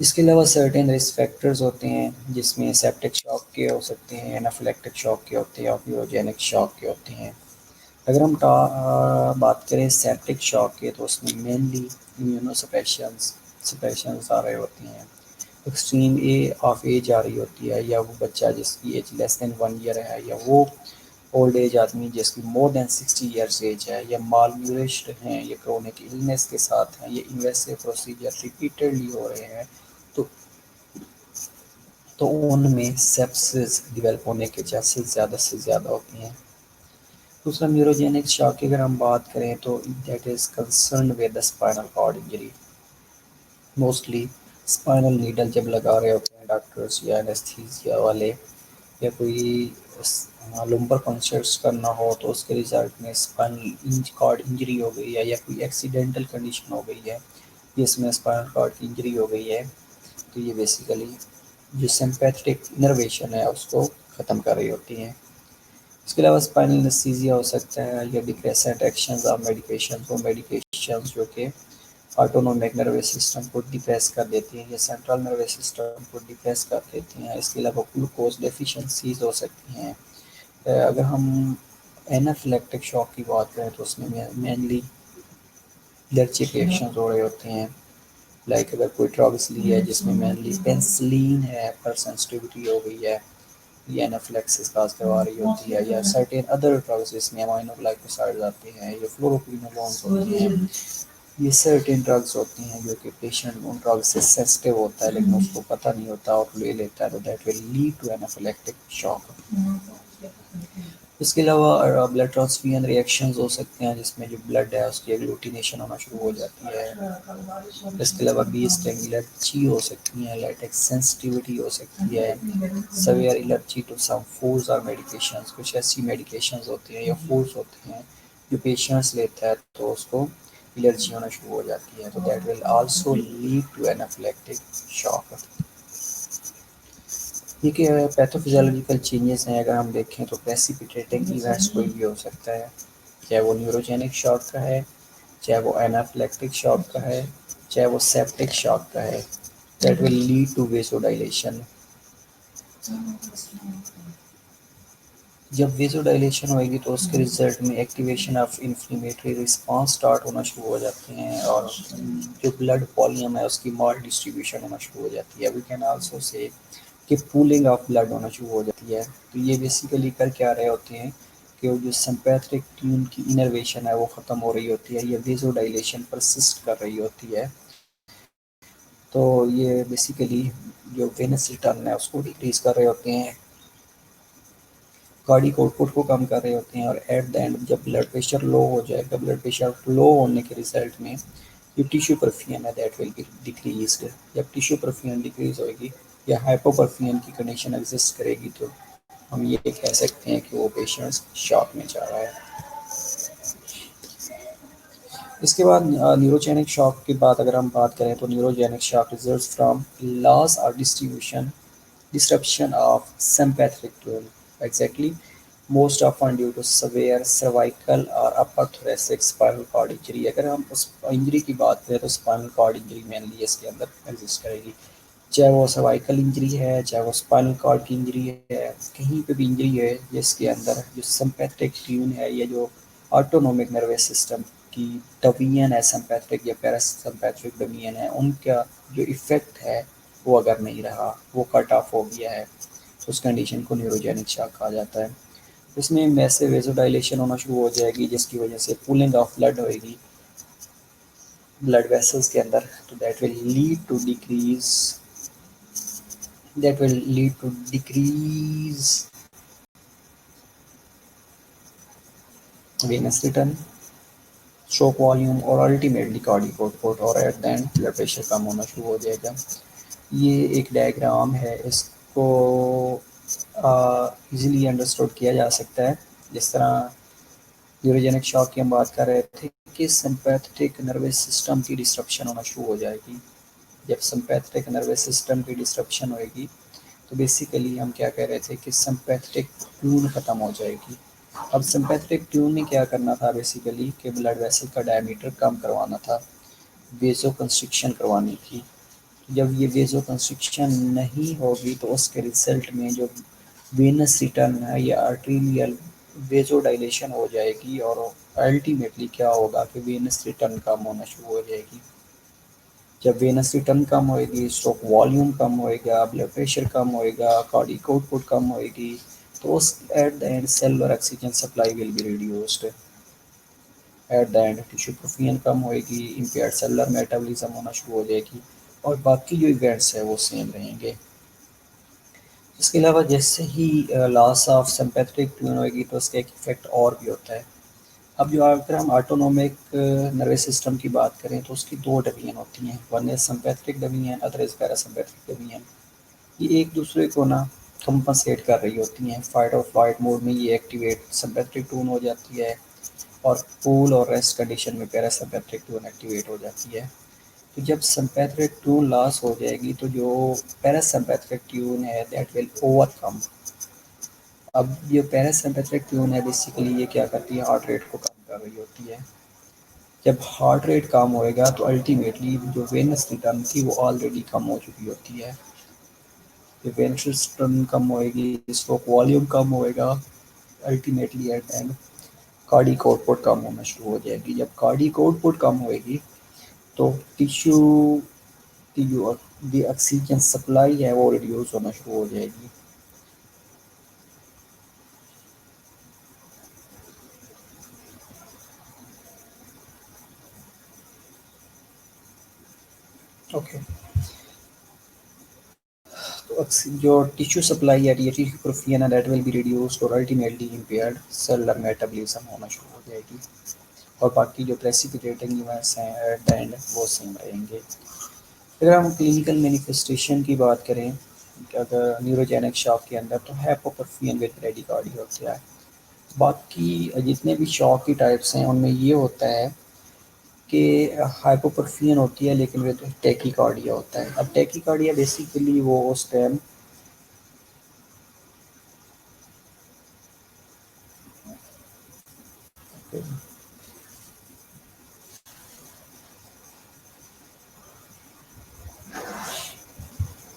इसके अलावा सर्टेन रिस्क फैक्टर्स होते हैं जिसमें सेप्टिक शॉक के हो सकते हैं, एनाफिलेक्टिक शॉक के होते हैं, ऑपियोजेनिक शॉक के होते हैं। अगर हम बात करें सेप्टिक शॉक के तो उसमें मेनली इम्यूनोसप्रेशंस सप्रेशंस आ रहे होते हैं, एक्सट्रीम ऑफ एज आ रही होती है, या वो बच्चा जिसकी एज लेस देन 1 ईयर है, या वो ओल्ड एज आदमी जिसकी मोर देन 60 ईयर्स एज है, या माल न्यूरिश्ड हैं, या क्रोनिक इलनेस के साथ हैं, या इन्वेसिव प्रोसीजर रिपीटेडली हो रहे हैं, तो उनमें सेप्सिस डिवेल्प होने के चांसेस ज़्यादा से ज़्यादा होते हैं। दूसरा न्यूरोजेनिक शॉक की अगर हम बात करें तो that is concern with the spinal cord injury. Mostly spinal needle जब लगा रहे होते हैं डॉक्टर्स या एनेस्थीसिया वाले, या कोई लुम्बर पंक्चर्स करना हो तो उसके रिजल्ट में स्पाइनल कॉर्ड इंजरी हो गई है, या कोई एक्सीडेंटल कंडीशन हो गई है जिसमें स्पाइनल कॉर्ड की इंजरी हो गई है, तो ये बेसिकली जो सिम्पैथेटिक इनर्वेशन है उसको ख़त्म कर रही होती हैं। इसके अलावा स्पाइनल एनेस्थीसिया हो सकता है, या डिप्रेसेंट एक्शंस ऑफ मेडिकेशन, वो मेडिकेशन जो कि ऑटोनोमिक नर्वस सिस्टम को डिप्रेस कर देती हैं या सेंट्रल नर्वस सिस्टम को डिप्रेस कर देती हैं। इसके अलावा ग्लूकोज डेफिशिएंसीज हो सकती हैं। अगर हम एनाफिलेक्टिक शॉक की बात करें तो उसमें मेनली एलर्जिक रिएक्शन हो रहे होते हैं। लाइक अगर कोई ड्रग्स ली है जिसमें मेनली पेंसिलिन है पर सेंसिटिविटी हो गई है, ये एनाफिलेक्सिस काज करवा रही होती है, या सर्टेन अदर ड्रग्स जिसमें अमाइनोग्लाइकोसाइड्स आते हैं, या फ्लोरोक्विनोलोन्स होते हैं, ये सर्टेन ड्रग्स होती हैं जो कि पेशेंट उन ड्रग्स से सेंसिटिव होता है लेकिन उसको पता नहीं होता और ले लेता है, तो that will lead to anaphylactic shock. इसके अलावा ब्लड ट्रांसफ्यूजन रिएक्शंस हो सकते हैं जिसमें जो ब्लड है उसकी एग्लूटिनेशन होना शुरू हो जाती है। इसके अलावा बी स्टिंग एलर्जी हो सकती है, लैटेक्स सेंसिटिविटी हो सकती है, severe allergy to some foods और मेडिकेशंस, कुछ ऐसी मेडिकेशंस होती हैं या फूड्स होते हैं जो पेशेंट्स लेता है तो उसको एलर्जी होना शुरू हो जाती है, तो that will also lead to anaphylactic shock. ये क्या है, पैथोफिजियोलॉजिकल चेंजेस हैं अगर हम देखें तो प्रेसिपिटेटिंग इवेंट्स कोई भी हो सकता है, चाहे वो न्यूरोजेनिक शॉक का है, चाहे वो एनाफिलेक्टिक शॉक का है, चाहे वो सेप्टिक शॉक का है, that will lead to vasodilation. जब वेज़ोडाइलेशन होएगी तो उसके रिजल्ट में activation of inflammatory response start होना शुरू हो जाते हैं और जो ब्लड वॉल्यूम है उसकी माल डिस्ट्रीब्यूशन होना शुरू हो जाती है। वी कैन आल्सो से कि पूलिंग ऑफ ब्लड होना शुरू हो जाती है। तो ये बेसिकली कर क्या रहे होते हैं कि वो जो सिम्पैथेटिक ट्यून की इनर्वेशन है वो ख़त्म हो रही होती है, ये वेज़ोडाइलेशन परसिस्ट कर रही होती है। तो ये बेसिकली जो वेनस रिटर्न है उसको डिक्रीज़ कर रहे होते हैं, कार्डिक आउटपुट को कम कर रहे होते हैं और एट द एंड जब ब्लड प्रेशर लो हो जाएगा, ब्लड प्रेशर लो होने के रिजल्ट में जो टिश्यू परफ्यूजन है दैट विल बी डिक्रीज्ड। जब टिश्यू परफ्यूजन डिक्रीज होएगी या हाइपोपरफ्यूजन की कंडीशन एग्जिस्ट करेगी तो हम ये कह सकते हैं कि वो पेशेंट शॉक में जा रहा है। इसके बाद न्यूरोजेनिक शॉक की बात अगर हम बात करें तो neurogenic shock results from loss और distribution disruption of sympathetic tone. Exactly, most often due to severe cervical or upper thoracic spinal cord injury। अगर हम उस इंजरी की बात करें तो स्पाइनल कॉर्ड इंजरी मेनली इसके अंदर एग्जिस्ट करेगी, चाहे वो सर्वाइकल इंजरी है, चाहे वो स्पाइनल कॉर्ड की इंजरी है, कहीं पे भी इंजरी है जिसके अंदर जो सिम्पैथेटिक ट्यून है या जो ऑटोनोमिक नर्वस सिस्टम की डोमेन है, सिम्पैथेटिक या पैरासिम्पैथेटिक डोमेन है, उनका जो इफेक्ट है वो अगर नहीं रहा, वो कट ऑफ हो गया है, तो उस कंडीशन को न्यूरोजेनिक शॉक कहा जाता है। इसमें मैसिव वेसोडाइलेशन होना शुरू हो जाएगी जिसकी वजह से पुलिंग ऑफ ब्लड होएगी ब्लड वेसल्स के अंदर, तो that will lead to decrease venous return, stroke volume और अल्टीमेटली कार्डिक आउटपुट और at the end blood pressure कम होना शुरू हो जाएगा। ये एक डायग्राम है, इसको इजीली अंडरस्टूड किया जा सकता है। जिस तरह न्यूरोजेनिक शॉक की हम बात कर रहे थे कि सिम्पैथेटिक नर्वस सिस्टम की डिस्ट्रप्शन होना शुरू हो जाएगी। जब सिम्पैथेटिक नर्वस सिस्टम की डिस्ट्रप्शन होएगी तो बेसिकली हम क्या कह रहे थे कि सिम्पैथेटिक ट्यून ख़त्म हो जाएगी। अब सिम्पैथेटिक ट्यून ने क्या करना था बेसिकली कि ब्लड वेसल का डायमीटर कम करवाना था, वेजो कंस्ट्रिक्शन करवानी थी। जब ये वेजो कंस्ट्रिक्शन नहीं होगी तो उसके रिजल्ट में जो वेनस रिटर्न है या आर्टेरियल वेजो डायलेशन हो जाएगी और अल्टीमेटली क्या होगा कि वेनस रिटर्न कम होना शुरू हो जाएगी। जब वेनस रिटर्न कम होएगी, स्ट्रोक वॉल्यूम कम होएगा, ब्लड प्रेशर कम होएगा, कार्डिक आउटपुट कम होएगी, तो उस at the end cellular oxygen supply will be reduced. At the end tissue perfusion कम होएगी, इम्पेयर्ड सेलुलर मेटाबॉलिज्म होना शुरू हो जाएगी और बाकी जो इवेंट्स है वो सेम रहेंगे। इसके अलावा जैसे ही लॉस ऑफ सिम्पैथेटिक ट्यून होएगी तो उसका एक इफेक्ट और भी होता है। अब जो अगर हम ऑटोनोमिक नर्वस सिस्टम की बात करें तो उसकी दो डिवीजन होती हैं, one is sympathetic division, other is parasympathetic division. ये एक दूसरे को ना कंपनसेट कर रही होती हैं, फाइट और फ्लाइट मोड में ये एक्टिवेट सिम्पैथेटिक टून हो जाती है और कूल और रेस्ट कंडीशन में पैरासिम्पैथेटिक टून एक्टिवेट हो जाती है। तो जब सिम्पैथेटिक ट्यून लॉस हो जाएगी तो जो पैरासिम्पैथेटिक ट्यून है दैट विल ओवरकम। अब ये पैरासिम्पैथेटिक ट्यून है बेसिकली ये क्या करती है, हार्ट रेट को कम कर रही होती है। जब हार्ट रेट कम होएगा तो अल्टीमेटली जो वेनस रिटर्न थी वो ऑलरेडी कम हो चुकी होती है। जब वेनस रिटर्न कम होएगी, स्ट्रोक वॉल्यूम कम होएगा, ultimately at end cardiac output कम होना शुरू हो जाएगी। जब कार्डिक आउटपुट कम होएगी तो टिश्यू की जो दी ऑक्सीजन सप्लाई है वो रिड्यूस होना शुरू हो जाएगी। ओके, तो जो टिश्यू सप्लाई है या टिश्यू परफ्यूजन है दैट विल बी रिड्यूस्ड और अल्टीमेटली इम्पेयर्ड सेलुलर मेटाबॉलिज्म होना शुरू हो जाएगी और बाकी जो प्रेसिपिटेटिंग इवेंट्स हैं एट द एंड वो सेम रहेंगे। अगर हम क्लिनिकल मैनिफेस्टेशन की बात करें अगर न्यूरोजेनिक शॉक के अंदर तो हाइपोपरफ्यूजन विद ब्रेडिकार्डिया होता है। बाकी जितने भी शॉक की टाइप्स हैं उनमें ये होता है कि हाइपोपरफ्यूजन होती है लेकिन विद टैकीकार्डिया होता है। अब टैकीकार्डिया बेसिकली वो उस टाइम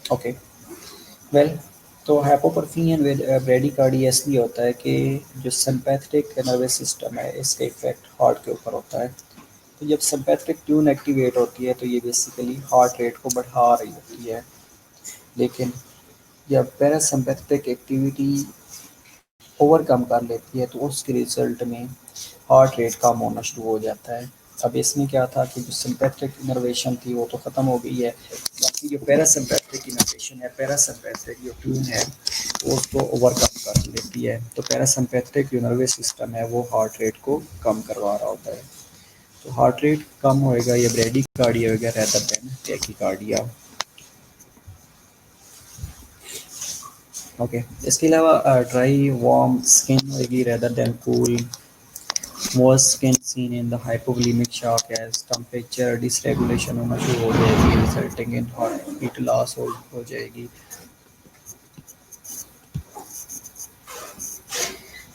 ओके, वेल तो हाइपोपरफिन एंड ब्रेडिकार्डिया इसलिए होता है कि जो सिंपैथेटिक नर्वस सिस्टम है इसका इफेक्ट हार्ट के ऊपर होता है। तो जब सिंपैथेटिक ट्यून एक्टिवेट होती है तो ये बेसिकली हार्ट रेट को बढ़ा रही होती है। लेकिन जब पैरासिम्पैथेटिक एक्टिविटी ओवरकम कर लेती है तो उसके रिजल्ट में हार्ट रेट कम होना शुरू हो जाता है। अब इसमें क्या था कि जो सिंपैथेटिक इनर्वेशन थी वो तो ख़त्म हो गई है, बाकी जो पैरासिम्पैथेटिक इनर्वेशन है, पैरासिम्पैथेटिक जो ट्यून है वो उसको ओवरकम कर लेती है। तो पैरासिम्पैथेटिक जो नर्वस सिस्टम है वो हार्ट रेट को कम करवा रहा होता है। तो हार्ट रेट कम होएगा या ब्रेडिकार्डिया वगैरह रेदर देन टैकीकार्डिया। ओके, इसके अलावा ड्राई वार्म स्किन होगी rather than cool. Most can seen in the hypovolemic shock as temperature dysregulation होना शुरू हो जाएगी resulting in heat loss हो जाएगी।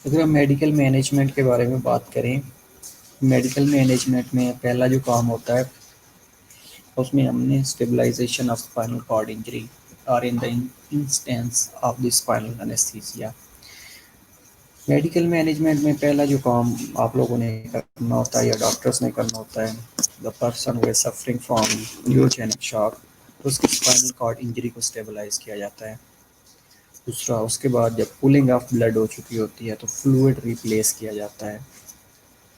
अगर हम मेडिकल मैनेजमेंट के बारे में बात करें, मेडिकल मैनेजमेंट में पहला जो काम होता है उसमें हमने stabilization of spinal cord injury और in the instance of the spinal anaesthesia. Medical management में पहला जो काम आप लोगों ने करना होता है या डॉक्टर्स ने करना होता है, the person who is suffering from neurogenic shock, तो उसकी स्पाइनल कॉर्ड इंजरी को स्टेबलाइज किया जाता है। दूसरा, उसके बाद जब पुलिंग ऑफ ब्लड हो चुकी होती है तो फ्लूइड रिप्लेस किया जाता है।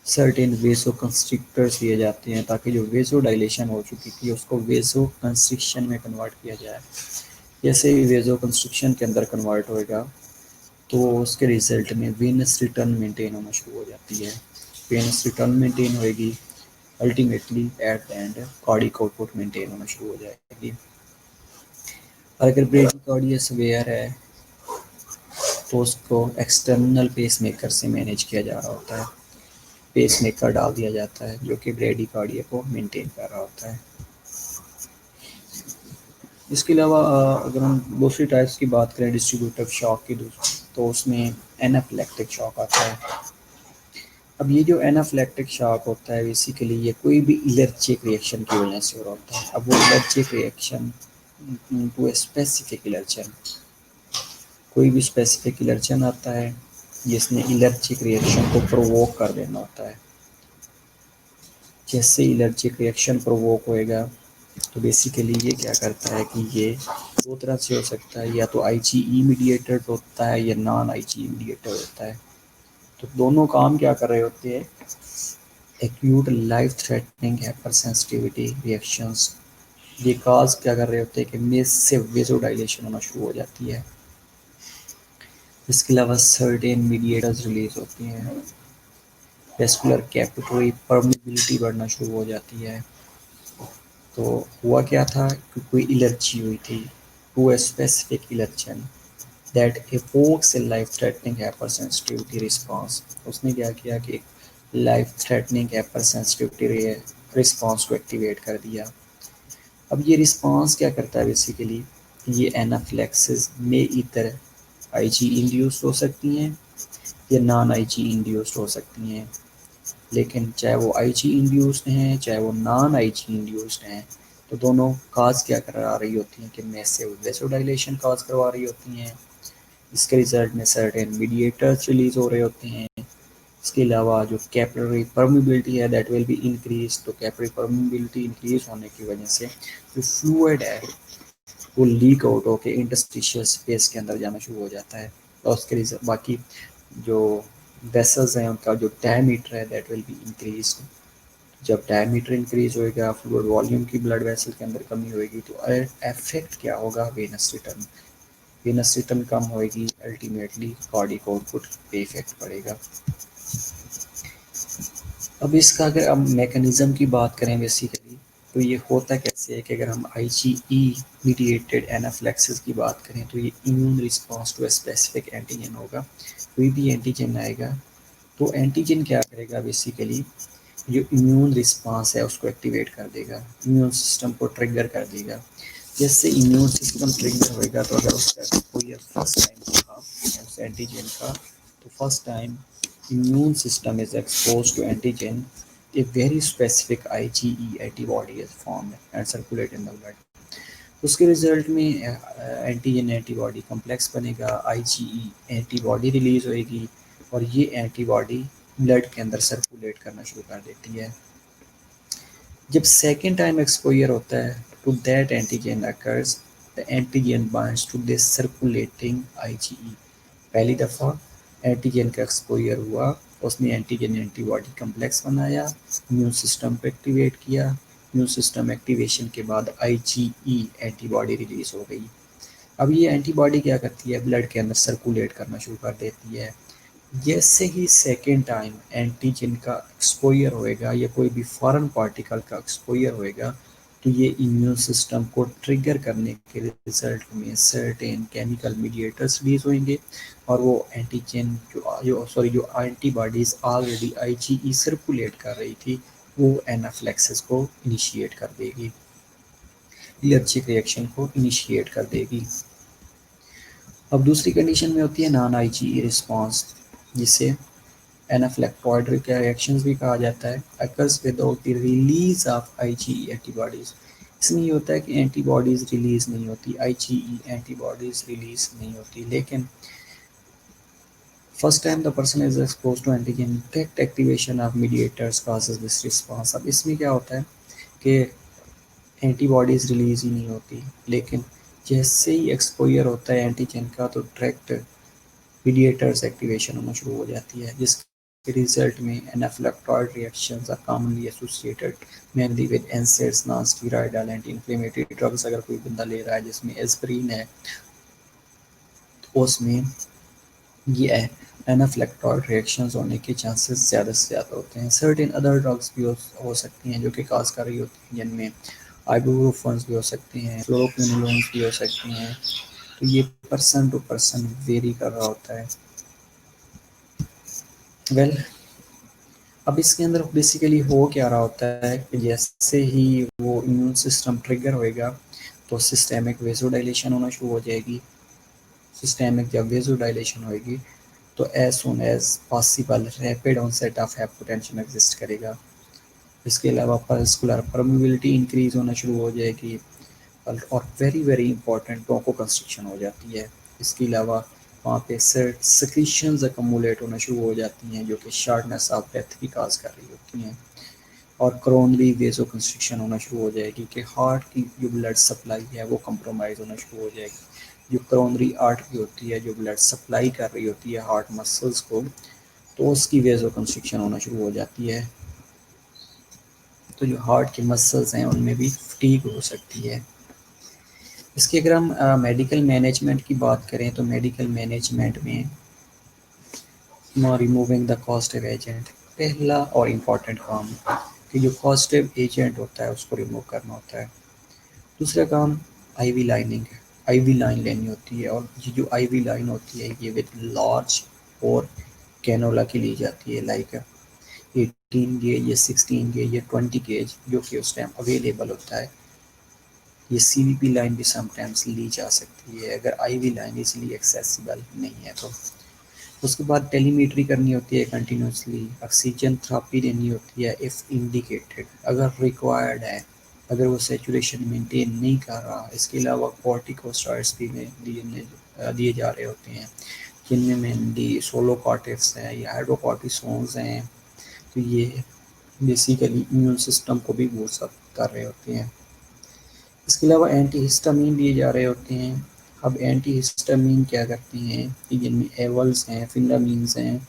सर्टेन वेसो कंस्ट्रिक्टर्स लिए जाते हैं ताकि जो वेसो डायलेशन हो चुकी थी उसको वेसो कंस्ट्रिक्शन में कन्वर्ट किया जाए। जैसे ही वेसो कंस्ट्रिक्शन के अंदर कन्वर्ट होएगा तो उसके रिजल्ट में वेनस रिटर्न मेंटेन होना शुरू हो जाती है। वेनस रिटर्न मेंटेन होएगी, ultimately at the and cardiac output maintain होना शुरू हो जाएगी। और अगर ब्रेडिकार्डिया सेवियर है तो उसको एक्सटर्नल पेस मेकर से मैनेज किया जा रहा होता है। पेस मेकर डाल दिया जाता है जो कि ब्रेडिकार्डिया को मेंटेन कर रहा होता है। इसके अलावा अगर हम दूसरी टाइप्स की बात करें डिस्ट्रीब्यूटिव शॉक की, तो उसमें एनाफिलेक्टिक शॉक आता है। अब ये जो एनाफिलेक्टिक शॉक होता है बेसिकली ये कोई भी एलर्जिक रिएक्शन की वजह से हो रहा होता है। अब वो allergic reaction to a specific allergen, कोई भी स्पेसिफिक एलर्जन आता है जिसने एलर्जिक रिएक्शन को प्रोवोक कर देना होता है। जैसे एलर्जिक रिएक्शन प्रोवोक होएगा तो बेसिकली ये क्या करता है कि ये दो तरह से हो सकता है, या तो आईजीई मीडिएटेड होता है या नॉन आईजीई मीडिएटेड होता है। तो दोनों काम क्या कर रहे होते हैं, acute life threatening hyper sensitivity reactions, ये काज क्या कर रहे होते हैं कि मेस से वेजोडाइलेशन होना शुरू हो जाती है। इसके अलावा सर्टेन मीडिएटर्स रिलीज होती हैं, वेस्कुलर कैपिलरी परमिबिलिटी बढ़ना शुरू हो जाती है। तो हुआ क्या था कि कोई एलर्जी हुई थी to a specific allergen that evokes a life threatening hypersensitivity response। उसने क्या किया कि लाइफ थ्रेटनिंग hypersensitivity रिस्पॉन्स को एक्टिवेट कर दिया। अब ये रिस्पॉन्स क्या करता है बेसिकली, ये एनाफ्लेक्सिस में इधर आईजी इंड्यूस्ड हो सकती हैं या नॉन आईजी इंड्यूस्ड हो सकती हैं। लेकिन चाहे वो आईजी इंड्यूस्ड हैं चाहे वो नॉन आईजी इंड्यूस्ड हैं, तो दोनों काज क्या करा रही होती हैं कि मैसिव वेसोडाइलेशन काज करवा रही होती हैं। इसके रिजल्ट में सर्टेन मीडिएटर्स रिलीज हो रहे होते हैं। इसके अलावा जो कैपिलरी परमिबिलिटी है दैट विल बी इंक्रीज, तो कैपिलरी परमिबिलिटी इंक्रीज होने की वजह से जो फ्लूइड है वो लीक आउट होकर इंटरस्टिशियल स्पेस के अंदर जाना शुरू हो जाता है। और उसके रिजल्ट बाकी जो वेसल्स हैं उनका जो डायमीटर है दैट विल बी इंक्रीज। जब डायमीटर इंक्रीज होएगा, फ्लूइड वॉल्यूम की ब्लड वेसल के अंदर कमी होएगी, तो इफेक्ट क्या होगा, वेनस रिटर्न, वेनस रिटर्न कम होएगी, अल्टीमेटली कार्डिक आउटपुट पे इफेक्ट पड़ेगा। अब इसका अगर हम मैकेनिज्म की बात करें बेसिकली, तो ये होता कैसे है कि अगर हम आईजीई मीडिएटेड एनाफ्लेक्सिस की बात करें तो ये immune response to a specific antigen होगा। कोई भी एंटीजन आएगा तो एंटीजन क्या करेगा बेसिकली, जो इम्यून रिस्पॉन्स है उसको एक्टिवेट कर देगा, इम्यून सिस्टम को ट्रिगर कर देगा। जैसे इम्यून सिस्टम ट्रिगर होएगा तो अगर उसका कोई फर्स्ट टाइम था उस एंटीजन का, तो first time immune system is exposed to antigen, a very specific IgE antibody is formed and circulate in the blood. उसके रिजल्ट में एंटीजन एंटीबॉडी कम्प्लेक्स बनेगा, आईजीई एंटीबॉडी रिलीज होएगी और ये एंटीबॉडी ब्लड के अंदर सर्कुलेट करना शुरू कर देती है। जब सेकेंड टाइम एक्सपोजर होता है to that antigen occurs the antigen binds to this circulating IgE. पहली दफ़ा एंटीजन का एक्सपोजर हुआ, उसने एंटीजन एंटीबॉडी कम्प्लेक्स बनाया, इम्यून सिस्टम को एक्टिवेट किया, इम्यून सिस्टम एक्टिवेशन के बाद आईजीई एंटीबॉडी रिलीज हो गई। अब ये एंटीबॉडी क्या करती है, ब्लड के अंदर सर्कुलेट करना शुरू कर देती है। जैसे ही सेकेंड टाइम एंटीजन का एक्सपोजर होएगा या कोई भी फॉरेन पार्टिकल का एक्सपोजर होएगा, तो ये इम्यून सिस्टम को ट्रिगर करने के रिजल्ट में सर्टेन केमिकल मीडिएटर्स रिलीज होंगे और वो एंटीजन जो एंटीबॉडीज ऑलरेडी आईजीई सर्कुलेट कर रही थी वो एनाफ्लेक्सिस को इनिशिएट कर देगी, एलर्जिक रिएक्शन को इनिशिएट कर देगी। अब दूसरी कंडीशन में होती है नॉन आईजीई रिस्पॉन्स, जिसे एनाफ्लेक्टॉइड रिएक्शंस भी कहा जाता है, occurs without the release of IgE antibodies. इसमें ये होता है कि एंटीबॉडीज रिलीज नहीं होती, आईजीई एंटीबॉडीज रिलीज नहीं होती, लेकिन first time the person is expose to antigen that activation of mediators causes this response. अब इसमें क्या होता है कि एंटीबॉडीज रिलीज ही नहीं होती, लेकिन जैसे ही एक्सपोजर होता है एंटीजन का तो डायरेक्ट मीडिएटर्स एक्टिवेशन होना शुरू हो जाती है, जिसके रिजल्ट में anaphylactoid reactions are commonly associated mainly with NSAIDs, non steroidal anti inflammatory drugs. अगर कोई बंदा ले रहा है जिसमें एस्पिरिन है तो उसमें ये एनाफ्लेक्टॉइड रिएक्शंस होने के चांसेस ज़्यादा से ज़्यादा होते हैं। सर्टेन अदर ड्रग्स भी हो सकती हैं जो कि काज कर रही होती हैं, जिनमें आइबुप्रोफेन भी हो सकती हैं, फ्लोरोक्विनोलोन्स भी हो सकती हैं। तो ये पर्सन टू पर्सन वेरी कर रहा होता है। वेल अब इसके अंदर बेसिकली हो क्या रहा होता है कि जैसे ही वो इम्यून सिस्टम ट्रिगर होएगा तो सिस्टेमिक वेसोडाइलेशन होना शुरू हो जाएगी। सिस्टेमिक जब वेसोडाइलेशन होएगी तो as soon as possible rapid onset of hypotension exist करेगा। इसके अलावा पल्सकुलर परमेबिलिटी इंक्रीज होना शुरू हो जाएगी और वेरी वेरी इंपॉर्टेंट टोको कंस्ट्रक्शन हो जाती है। इसके अलावा वहाँ पे सेक्रीशंस अकमुलेट होना शुरू हो जाती हैं जो कि शार्टनेस ऑफ डेथ भी काज कर रही होती हैं और कोरोनरी वेजो कंस्ट्रक्शन होना शुरू हो जाएगी कि हार्ट की जो ब्लड सप्लाई है वो कंप्रोमाइज़ होना शुरू हो जाएगी। जो कोरोनरी आर्टरी होती है जो ब्लड सप्लाई कर रही होती है हार्ट मसल्स को, तो उसकी वेजो कंस्ट्रक्शन होना शुरू हो जाती है। तो जो हार्ट के मसल्स हैं उनमें भी फटीग हो सकती है। इसके अगर हम मेडिकल मैनेजमेंट की बात करें तो मेडिकल मैनेजमेंट में रिमूविंग द कॉस्टिव एजेंट पहला और इम्पॉर्टेंट काम कि जो कॉस्टिव एजेंट होता है उसको रिमूव करना होता है। दूसरा काम आईवी लाइनिंग है, आईवी लाइन लेनी होती है और ये जो आईवी लाइन होती है ये विद लार्ज और कैनोला की ली जाती है, लाइक 18 गेज या 16 गेज या 20 गेज जो कि उस टाइम अवेलेबल होता है। ये सीवीपी लाइन भी समटाइम्स ली जा सकती है अगर आईवी लाइन इसलिए एक्सेसिबल नहीं है तो। उसके बाद टेलीमेट्री करनी होती है कंटिन्यूसली, ऑक्सीजन थेरेपी देनी होती है इफ़ इंडिकेटेड अगर रिक्वायर्ड है, अगर वो सेचुरेशन मेंटेन नहीं कर रहा। इसके अलावा कॉर्टिकोस्टेरॉइड्स भी दिए जा रहे होते हैं जिनमें मेनली सोलोकॉर्टिव्स हैं या हाइड्रोकॉर्टिसोन्स हैं। तो ये बेसिकली इम्यून सिस्टम को भी बूस्ट अप कर रहे होते हैं। इसके अलावा एंटी हिस्टामीन दिए जा रहे होते हैं। अब एंटी हिस्टामीन क्या करती हैं कि जिनमें एवल्स हैं, फिंडामीन्स हैं,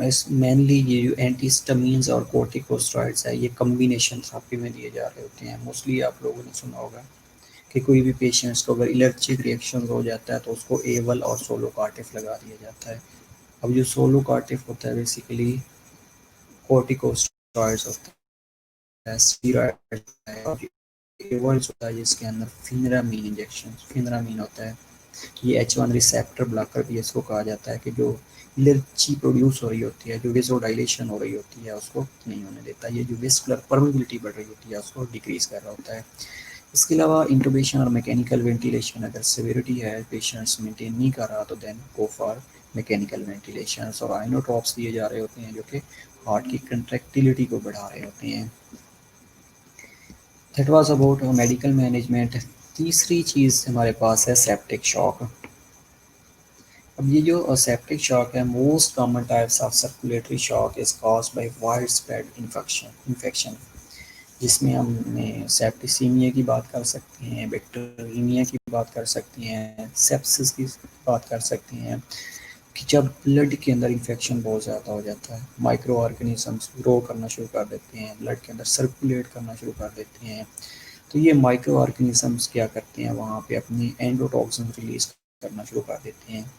इस मेनली ये जो एंटी हिस्टामीन्स और कोर्टिकोस्टेरॉइड्स है ये कम्बिनेशन थेरेपी में दिए जा रहे होते हैं। मोस्टली आप लोगों ने सुना होगा कि कोई भी पेशेंट्स को अगर एलर्जिक रिएक्शन हो जाता है तो उसको एवल और सोलोकार्टिफ लगा दिया जाता है। अब जो सोलोकार्टिफ होता है बेसिकली कोर्टिकोस्टेरॉइड्स होता है, स्टीरॉइड है और एवल्स होता है जिसके अंदर फिनरामीन इंजेक्शन फिनरामीन होता है। ये H1 रिसेप्टर ब्लॉकर भी इसको कहा जाता है कि जो एलर्जी प्रोड्यूस हो रही होती है, जो वेसोडाइलेशन हो रही होती है उसको नहीं होने देता। ये जो वेस्कुलर परमेबिलिटी बढ़ रही होती है उसको डिक्रीज कर रहा होता है। इसके अलावा इंटुबेशन और मैकेनिकल वेंटिलेशन, अगर सिविरिटी है पेशेंट्स मेंटेन नहीं कर रहा तो then go for mechanical ventilation. और आइनोट्रॉप्स दिए जा रहे होते हैं जो कि हार्ट की कंट्रैक्टिलिटी को बढ़ा रहे होते हैं। That was about medical management. तीसरी चीज़ हमारे पास है सेप्टिक शॉक। अब ये जो सेप्टिक शॉक है, most common types of circulatory shock is caused by wide spread infection, जिसमें हमने सेप्टिसीमिया की बात कर सकते हैं, बैक्टीरियमिया की बात कर सकते हैं, सेप्सिस की बात कर सकते हैं, कि जब ब्लड के अंदर इन्फेक्शन बहुत ज़्यादा हो जाता है, माइक्रो ऑर्गेनिजम्स ग्रो करना शुरू कर देते हैं, ब्लड के अंदर सर्कुलेट करना शुरू कर देते हैं। तो ये माइक्रो ऑर्गेनिजम्स क्या करते हैं, वहाँ पे अपनी एंडोटॉक्सिन रिलीज करना शुरू कर देते हैं।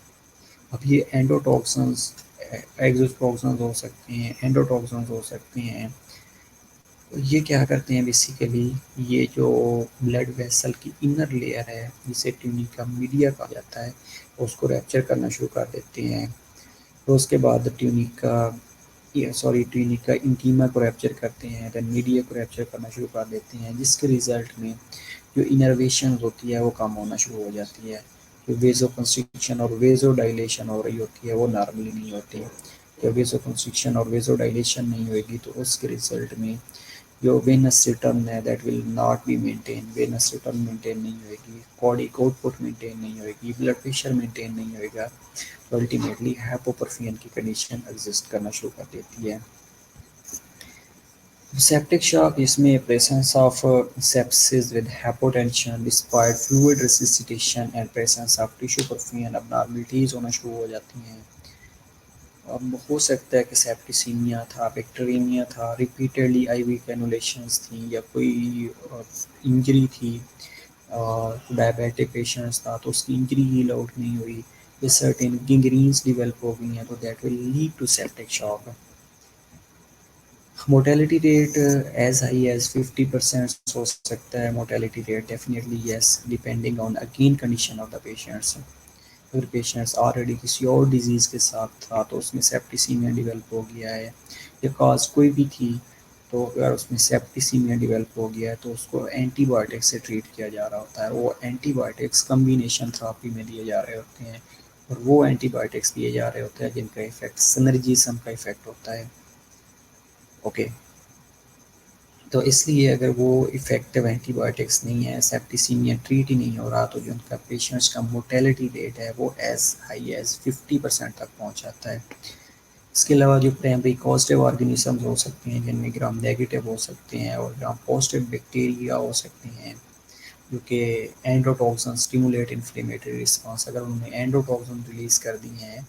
अब ये एंडोटॉक्सिन्स एक्सोटॉक्सिन्स हो सकते हैं, एंडोटॉक्सिन्स हो सकते हैं। तो ये क्या करते हैं बेसिकली, ये जो ब्लड वेसल की इनर लेयर है जिसे ट्यूनिका मीडिया कहा जाता है, उसको रैप्चर करना शुरू कर देते हैं। तो उसके बाद ट्यूनिका इंटीमा को रैप्चर करते हैं, देन मीडिया को रैप्चर करना शुरू कर देते हैं, जिसके रिजल्ट में जो इनर्वेशन होती है वो कम होना शुरू हो जाती है। जो वेजो कंस्ट्रिक्शन और वेजो डायलेशन हो रही होती है वो नॉर्मली नहीं होती। जब वेजो कंस्ट्रिक्शन और वेजो डायलेशन नहीं होगी तो उसके रिजल्ट में जो वेनस रिटर्न है that will not be maintain, Venus return maintain नहीं होगी, कार्डिक आउटपुट मेंटेन नहीं होगी, ब्लड प्रेशर मेंटेन नहीं होगा, तो अल्टीमेटली हाइपोपरफियन की कंडीशन एग्जिस्ट करना शुरू कर देती है। Septic shock इसमें presence of sepsis with hypotension despite fluid resuscitation and presence of tissue perfusion abnormalities होना शुरू हो जाती हैं। अब हो सकता है कि सेप्टिसीमिया था, बैक्टीरियमिया था, रिपीटेडली आईवी कैनुलेशंस थी, या कोई इंजरी थी, डायबिटिक पेशेंट्स था तो उसकी इंजरी हील आउट नहीं हुई, या सर्टेन गिंग्रीन्स डेवलप हो गई हैं, तो that will lead to septic shock. Mortality rate as high as 50% हो सकता है। Mortality rate definitely yes, depending on again condition of the patients. अगर पेशेंट्स ऑलरेडी किसी और डिजीज़ के साथ था तो उसमें सेप्टिसीमिया डेवलप हो गया है, या कॉज कोई भी थी, तो अगर उसमें सेप्टिसीमिया डेवलप हो गया है तो उसको एंटीबायोटिक से ट्रीट किया जा रहा होता है। वो एंटीबायोटिक्स कम्बिनेशन थेरेपी में दिए जा रहे होते हैं, और वो एंटीबायोटिक्स दिए जा रहे होते हैं जिनका इफेक्ट सिनर्जिज्म का इफेक्ट होता है। ओके, तो इसलिए अगर वो इफ़ेक्टिव एंटीबायोटिक्स नहीं है, सेप्टिसीमिया ट्रीट ही नहीं हो रहा, तो जो उनका पेशेंट्स का मोर्टेलिटी रेट है वो एज हाई एज 50% तक पहुंच जाता है। इसके अलावा जो प्राइमरी कॉजेटिव ऑर्गेनिजम्स हो सकते हैं जिनमें ग्राम नेगेटिव हो सकते हैं और ग्राम पॉजिटिव बैक्टीरिया हो सकते हैं, जो कि एंडोटॉक्सिन स्टिमुलेट इन्फ्लेमेटरी रिस्पांस, अगर उन्होंने एंडोटॉक्सिन रिलीज़ कर दी हैं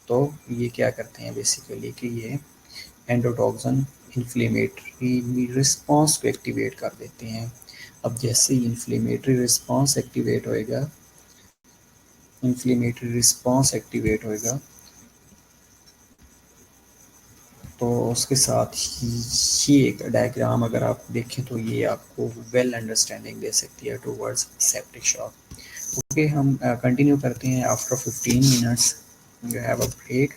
तो ये क्या करते हैं बेसिकली कि ये एंडोटॉक्सिन इन्फ्लेमेटरी रिस्पांस को एक्टिवेट कर देते हैं। अब जैसे ही इन्फ्लेमेटरी रिस्पांस एक्टिवेट होएगा तो उसके साथ ही ये एक डायग्राम अगर आप देखें तो ये आपको वेल अंडरस्टैंडिंग दे सकती है टूवर्ड्स सेप्टिक शॉक। ओके, हम कंटिन्यू करते हैं after 15 minutes. You have a break.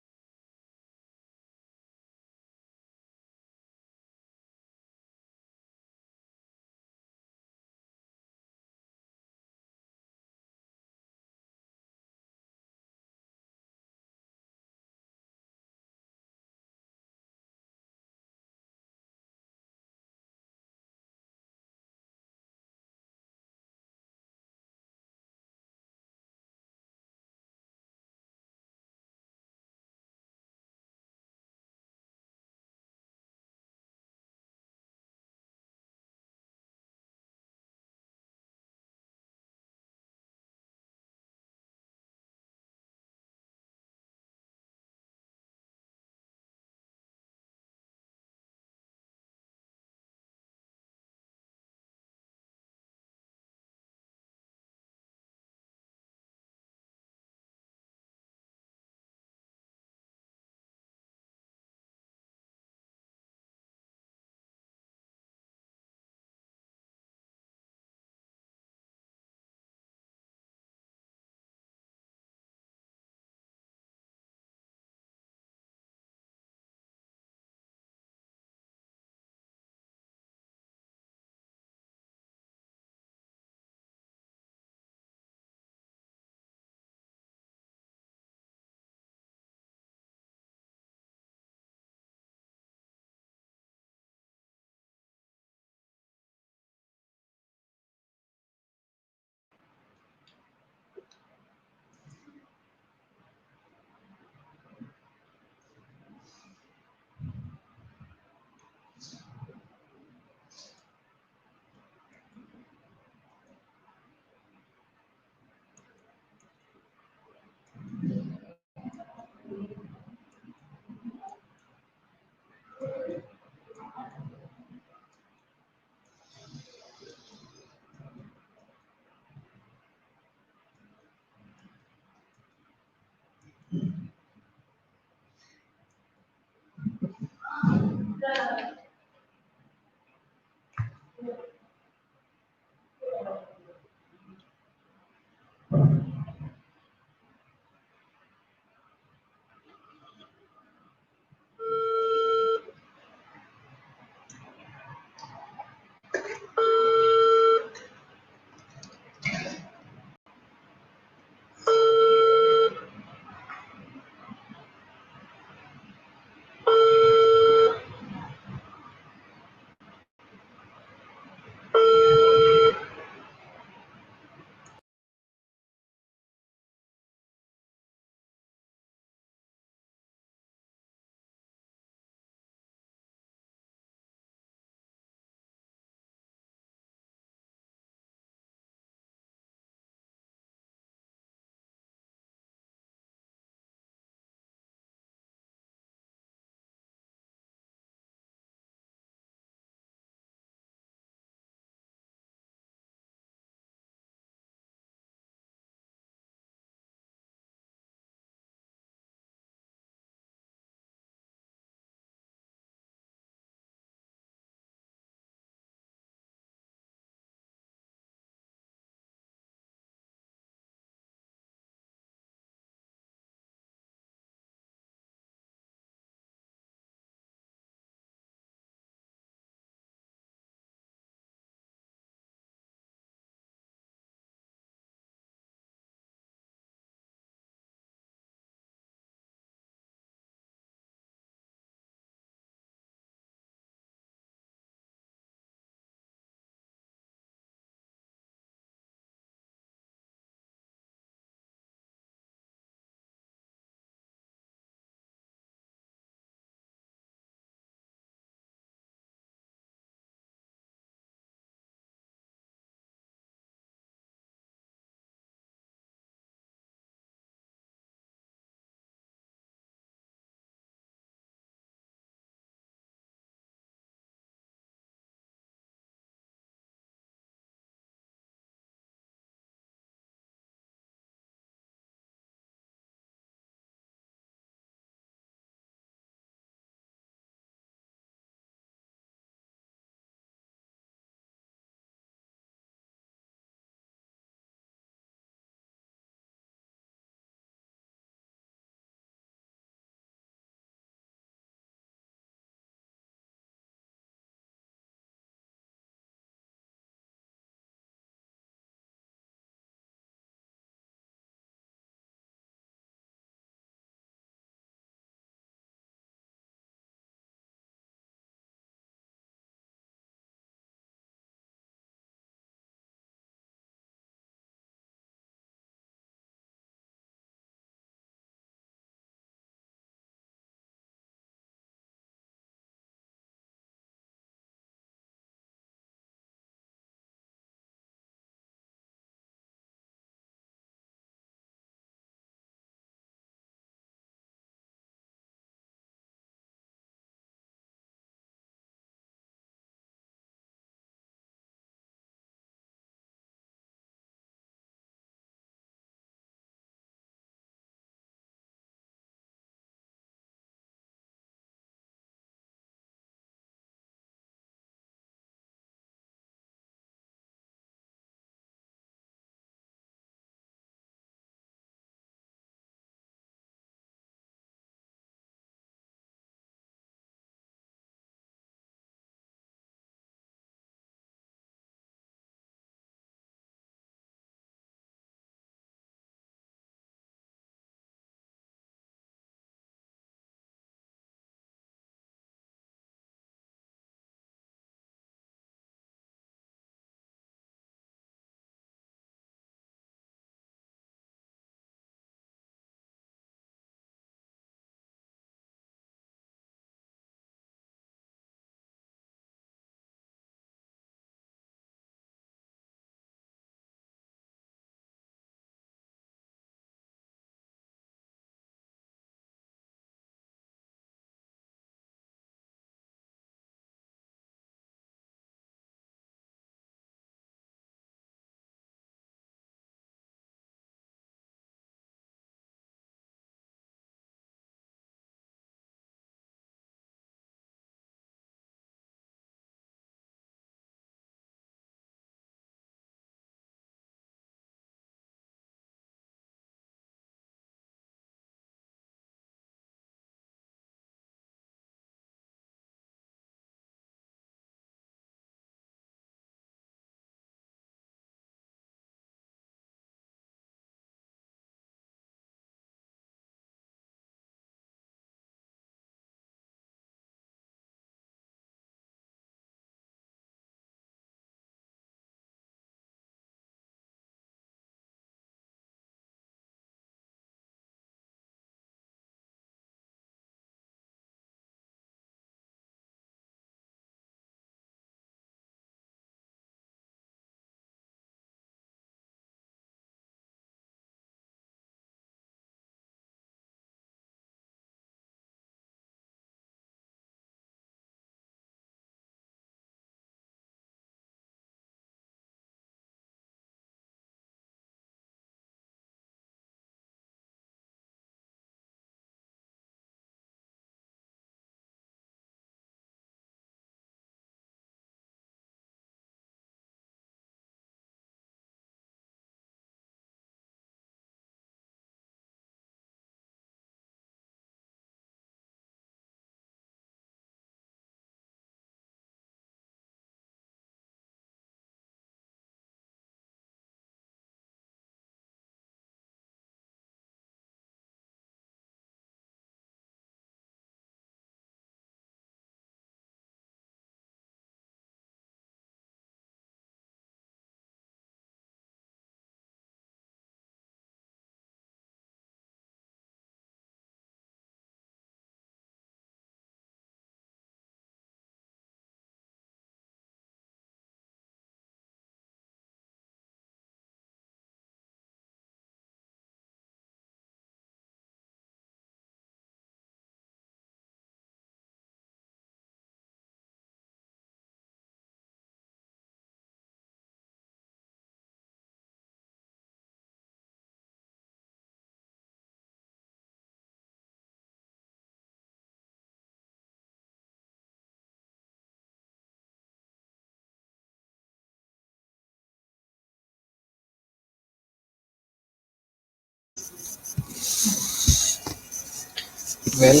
Well,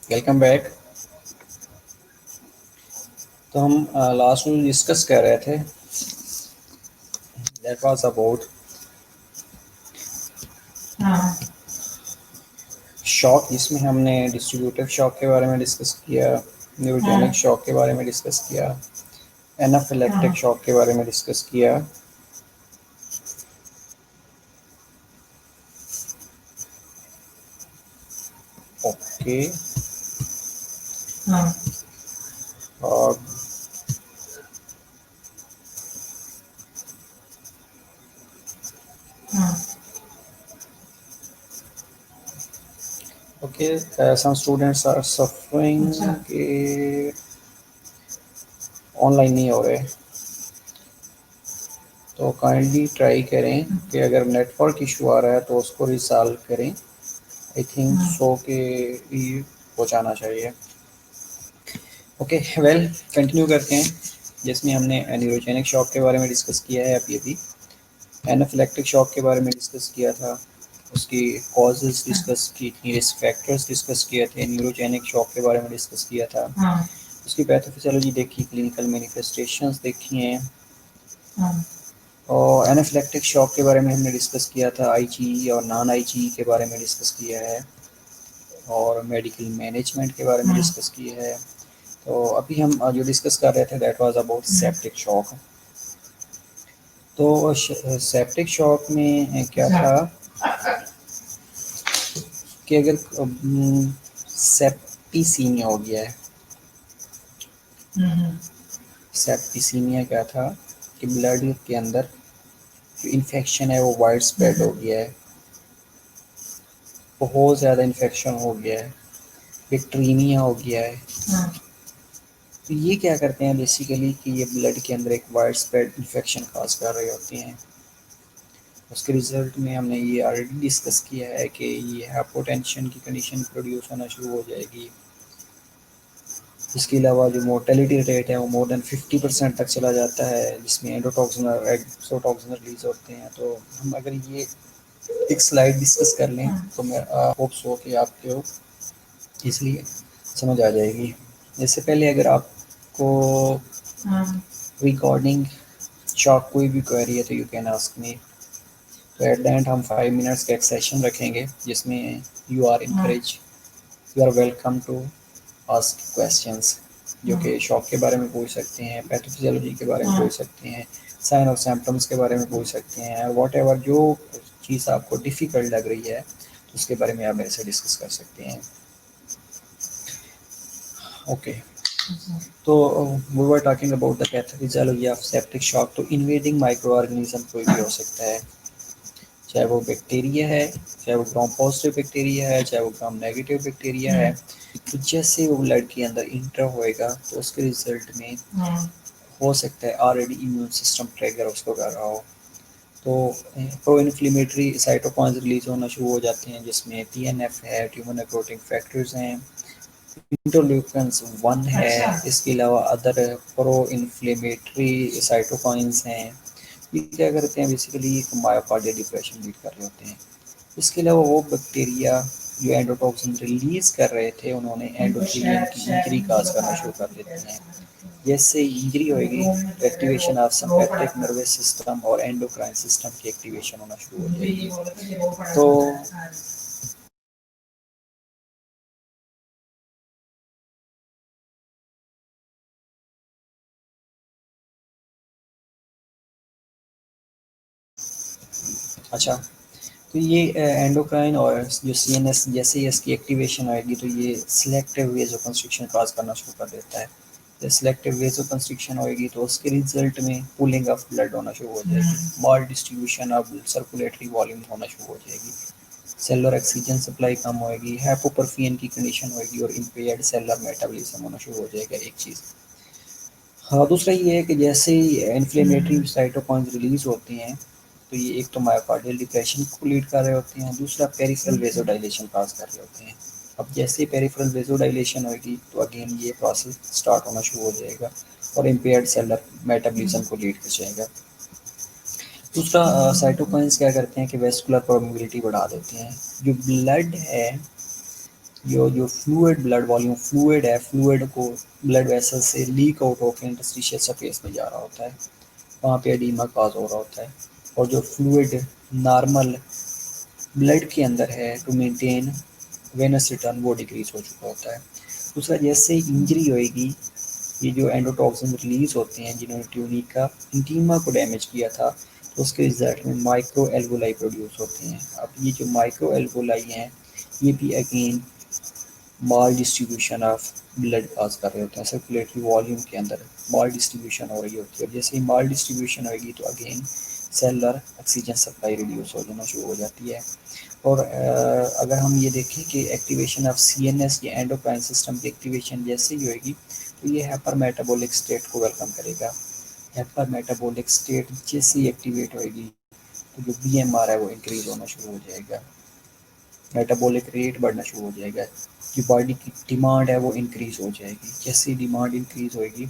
welcome back. तो हम लास्ट में डिस्कस कर रहे थे, दैट वाज अबाउट शॉक, जिसमें हमने डिस्ट्रीब्यूटिव शॉक के बारे में डिस्कस किया, न्यूरोजेनिक शॉक के बारे में डिस्कस किया, एनाफिलेक्टिक शॉक के बारे में डिस्कस किया। ओके, और okay, some students are suffering के ऑनलाइन नहीं हो रहे, तो काइंडली ट्राई करें कि अगर नेटवर्क इशू आ रहा है तो उसको रिसॉल्व करें। आई थिंक सो के ये हो जाना चाहिए। ओके, वेल, कंटिन्यू करते हैं, जिसमें हमने न्यूरोजेनिक शॉक के बारे में डिस्कस किया है अभी एनाफिलेक्टिक शॉक के बारे में डिस्कस किया था, उसकी कॉजेज डिस्कस की थी, रिस्क फैक्टर्स डिस्कस किए थे, न्यूरोजेनिक शॉक के बारे में डिस्कस किया था, उसकी पैथोफिजियोलॉजी देखी, क्लिनिकल मैनिफेस्टेशंस देखी हैं, और एनाफिलेक्टिक शॉक के बारे में हमने डिस्कस किया था, आईजी और नॉन आईजी के बारे में डिस्कस किया है, और मेडिकल मैनेजमेंट के बारे में डिस्कस किया है। तो अभी हम जो डिस्कस कर रहे थे that was about septic shock. तो सेप्टिक शॉक में क्या था कि अगर सेप्टिसीमिया हो गया है, सेप्टिसीमिया क्या था कि ब्लड के अंदर जो इन्फेक्शन है वो वाइड स्प्रेड हो गया है, बहुत ज़्यादा इन्फेक्शन हो गया है, बैक्टीरिया हो गया है। तो ये क्या करते हैं बेसिकली कि ये ब्लड के अंदर एक वाइड स्प्रेड इन्फेक्शन काज कर रही होती हैं। उसके रिजल्ट में हमने ये ऑलरेडी डिस्कस किया है कि ये हाइपोटेंशन की कंडीशन प्रोड्यूस होना शुरू हो जाएगी। इसके अलावा जो मोर्टेलिटी रेट है वो मोर देन 50% तक चला जाता है, जिसमें एंडोटॉक्सिन और एक्सोटॉक्सिन रिलीज होते हैं। तो हम अगर ये एक स्लाइड डिस्कस कर लें तो मैं होप सो कि आपको इसलिए समझ आ जाएगी। इससे पहले अगर आपको रिकॉर्डिंग शॉक कोई भी क्वेरी है तो यू कैन आस्क मी। तो एट द एंड हम 5 मिनट्स का एक सेशन रखेंगे जिसमें you are encourage, you are welcome to ask questions, जो कि शॉक के बारे में पूछ सकते हैं, पैथोफिजियोलॉजी के बारे में पूछ सकते हैं, साइन और सिम्टम्स के बारे में पूछ सकते हैं, वॉट एवर जो चीज़ आपको डिफ़िकल्ट लग रही है उसके बारे में आप मेरे से डिस्कस कर सकते हैं। ओके, तो we were talking about the pathophysiology of septic shock. तो इन्वेडिंग माइक्रो ऑर्गेनिज्म कोई भी हो सकता है, चाहे वो बैक्टीरिया है, चाहे वो ग्राम पॉजिटिव बैक्टीरिया है, चाहे वो ग्राम नेगेटिव बैक्टीरिया है। तो जैसे वो ब्लड के अंदर इंटर होएगा तो उसके रिजल्ट में हो सकता है ऑलरेडी इम्यून सिस्टम ट्रिगर उसको कर रहा हो, तो प्रो इन्फ्लेमेटरी साइटोकाइंस रिलीज होना शुरू हो जाते हैं, जिसमें टीएनएफ है, ट्यूमर नेक्रोटिक फैक्टर्स हैं, इंटरल्यूकन्स 1 है, इसके अलावा अदर प्रो इन्फ्लेमेटरी साइटोकाइंस हैं। ये क्या करते हैं बेसिकली एक मायोकार्डियल डिप्रेशन लीड कर रहे होते हैं। इसके अलावा वो बैक्टीरिया जो एंडोटॉक्सिन रिलीज कर रहे थे उन्होंने एंडोथेलियम की इंजरी काज करना शुरू कर देते हैं। जैसे इंजरी होएगी तो activation of sympathetic nervous system और एंडोक्राइन सिस्टम की एक्टिवेशन होना शुरू हो जाएगी। तो अच्छा, तो ये एंडोक्राइन और जो सीएनएस जैसे ही इसकी एक्टिवेशन आएगी तो ये सिलेक्टिव वेजो कंस्ट्रिक्शन काज करना शुरू कर देता है। जब सिलेक्टिव वेजो कंस्ट्रिक्शन होएगी तो उसके रिजल्ट में पुलिंग ऑफ ब्लड होना शुरू हो जाएगी, माल डिस्ट्रीब्यूशन ऑफ सर्कुलेटरी वॉल्यूम होना शुरू हो जाएगी, सेलुलर ऑक्सीजन सप्लाई कम होएगी, हाइपोपरफियन की कंडीशन होएगी और इम्पेयर्ड सेलुलर मेटाबॉलिज्म होना शुरू हो जाएगा। एक चीज़, हाँ, दूसरा ये है कि जैसे ही इन्फ्लेमेटरी साइटोकाइंस रिलीज होते हैं तो ये एक तो मायोकार्डियल डिप्रेशन को लीड कर रहे होते हैं, दूसरा पेरिफेरल वेजोडाइलेशन काज कर रहे होते हैं। अब जैसे पेरिफेरल वेजोडाइलेशन होगी तो अगेन ये प्रोसेस स्टार्ट होना शुरू हो जाएगा और इम्पेयर्ड सेलुलर मेटाबॉलिज्म को लीड कर जाएगा। दूसरा, साइटोकाइंस क्या करते हैं कि वेस्कुलर परमेबिलिटी बढ़ा देते हैं। जो ब्लड है जो फ्लूइड ब्लड वॉल्यूम फ्लूइड है, फ्लूइड को ब्लड वेसल से लीक आउट होकर इंटरस्टिशियल स्पेस में जा रहा होता है, वहाँ पे एडीमा काज हो रहा होता है। और जो फ्लूइड नॉर्मल ब्लड के अंदर है टू मेंटेन वेनस रिटर्न वो डिक्रीज हो चुका होता है। दूसरा, जैसे इंजरी होएगी, ये जो एंडोटॉक्सिन रिलीज होते हैं जिन्होंने ट्यूनिका इंटीमा को डैमेज किया था, तो उसके रिजल्ट में माइक्रो एल्वोलाई प्रोड्यूस होते हैं। अब ये जो माइक्रो एल्वोलाई हैं, ये भी again mall distribution of blood pass कर रहे होते हैं, सर्कुलेटरी वॉल्यूम के अंदर माल डिस्ट्रीब्यूशन हो रही होती है। और जैसे ही माल डिस्ट्रीब्यूशन होगी तो again seller oxygen supply reduce हो जाना शुरू हो जाती है। और अगर हम ये देखें कि एक्टिवेशन ऑफ सीएनएस या एंडोक्राइन सिस्टम की एक्टिवेशन जैसे ही होगी, तो ये हाइपर मेटाबॉलिक स्टेट को वेलकम करेगा। हाइपर मेटाबॉलिक स्टेट जैसे ही एक्टिवेट होएगी, तो जो बीएमआर है वो इंक्रीज होना शुरू हो जाएगा, मेटाबॉलिक रेट बढ़ना शुरू हो जाएगा, जो बॉडी की डिमांड है वो इंक्रीज हो जाएगी। जैसे डिमांड इंक्रीज होएगी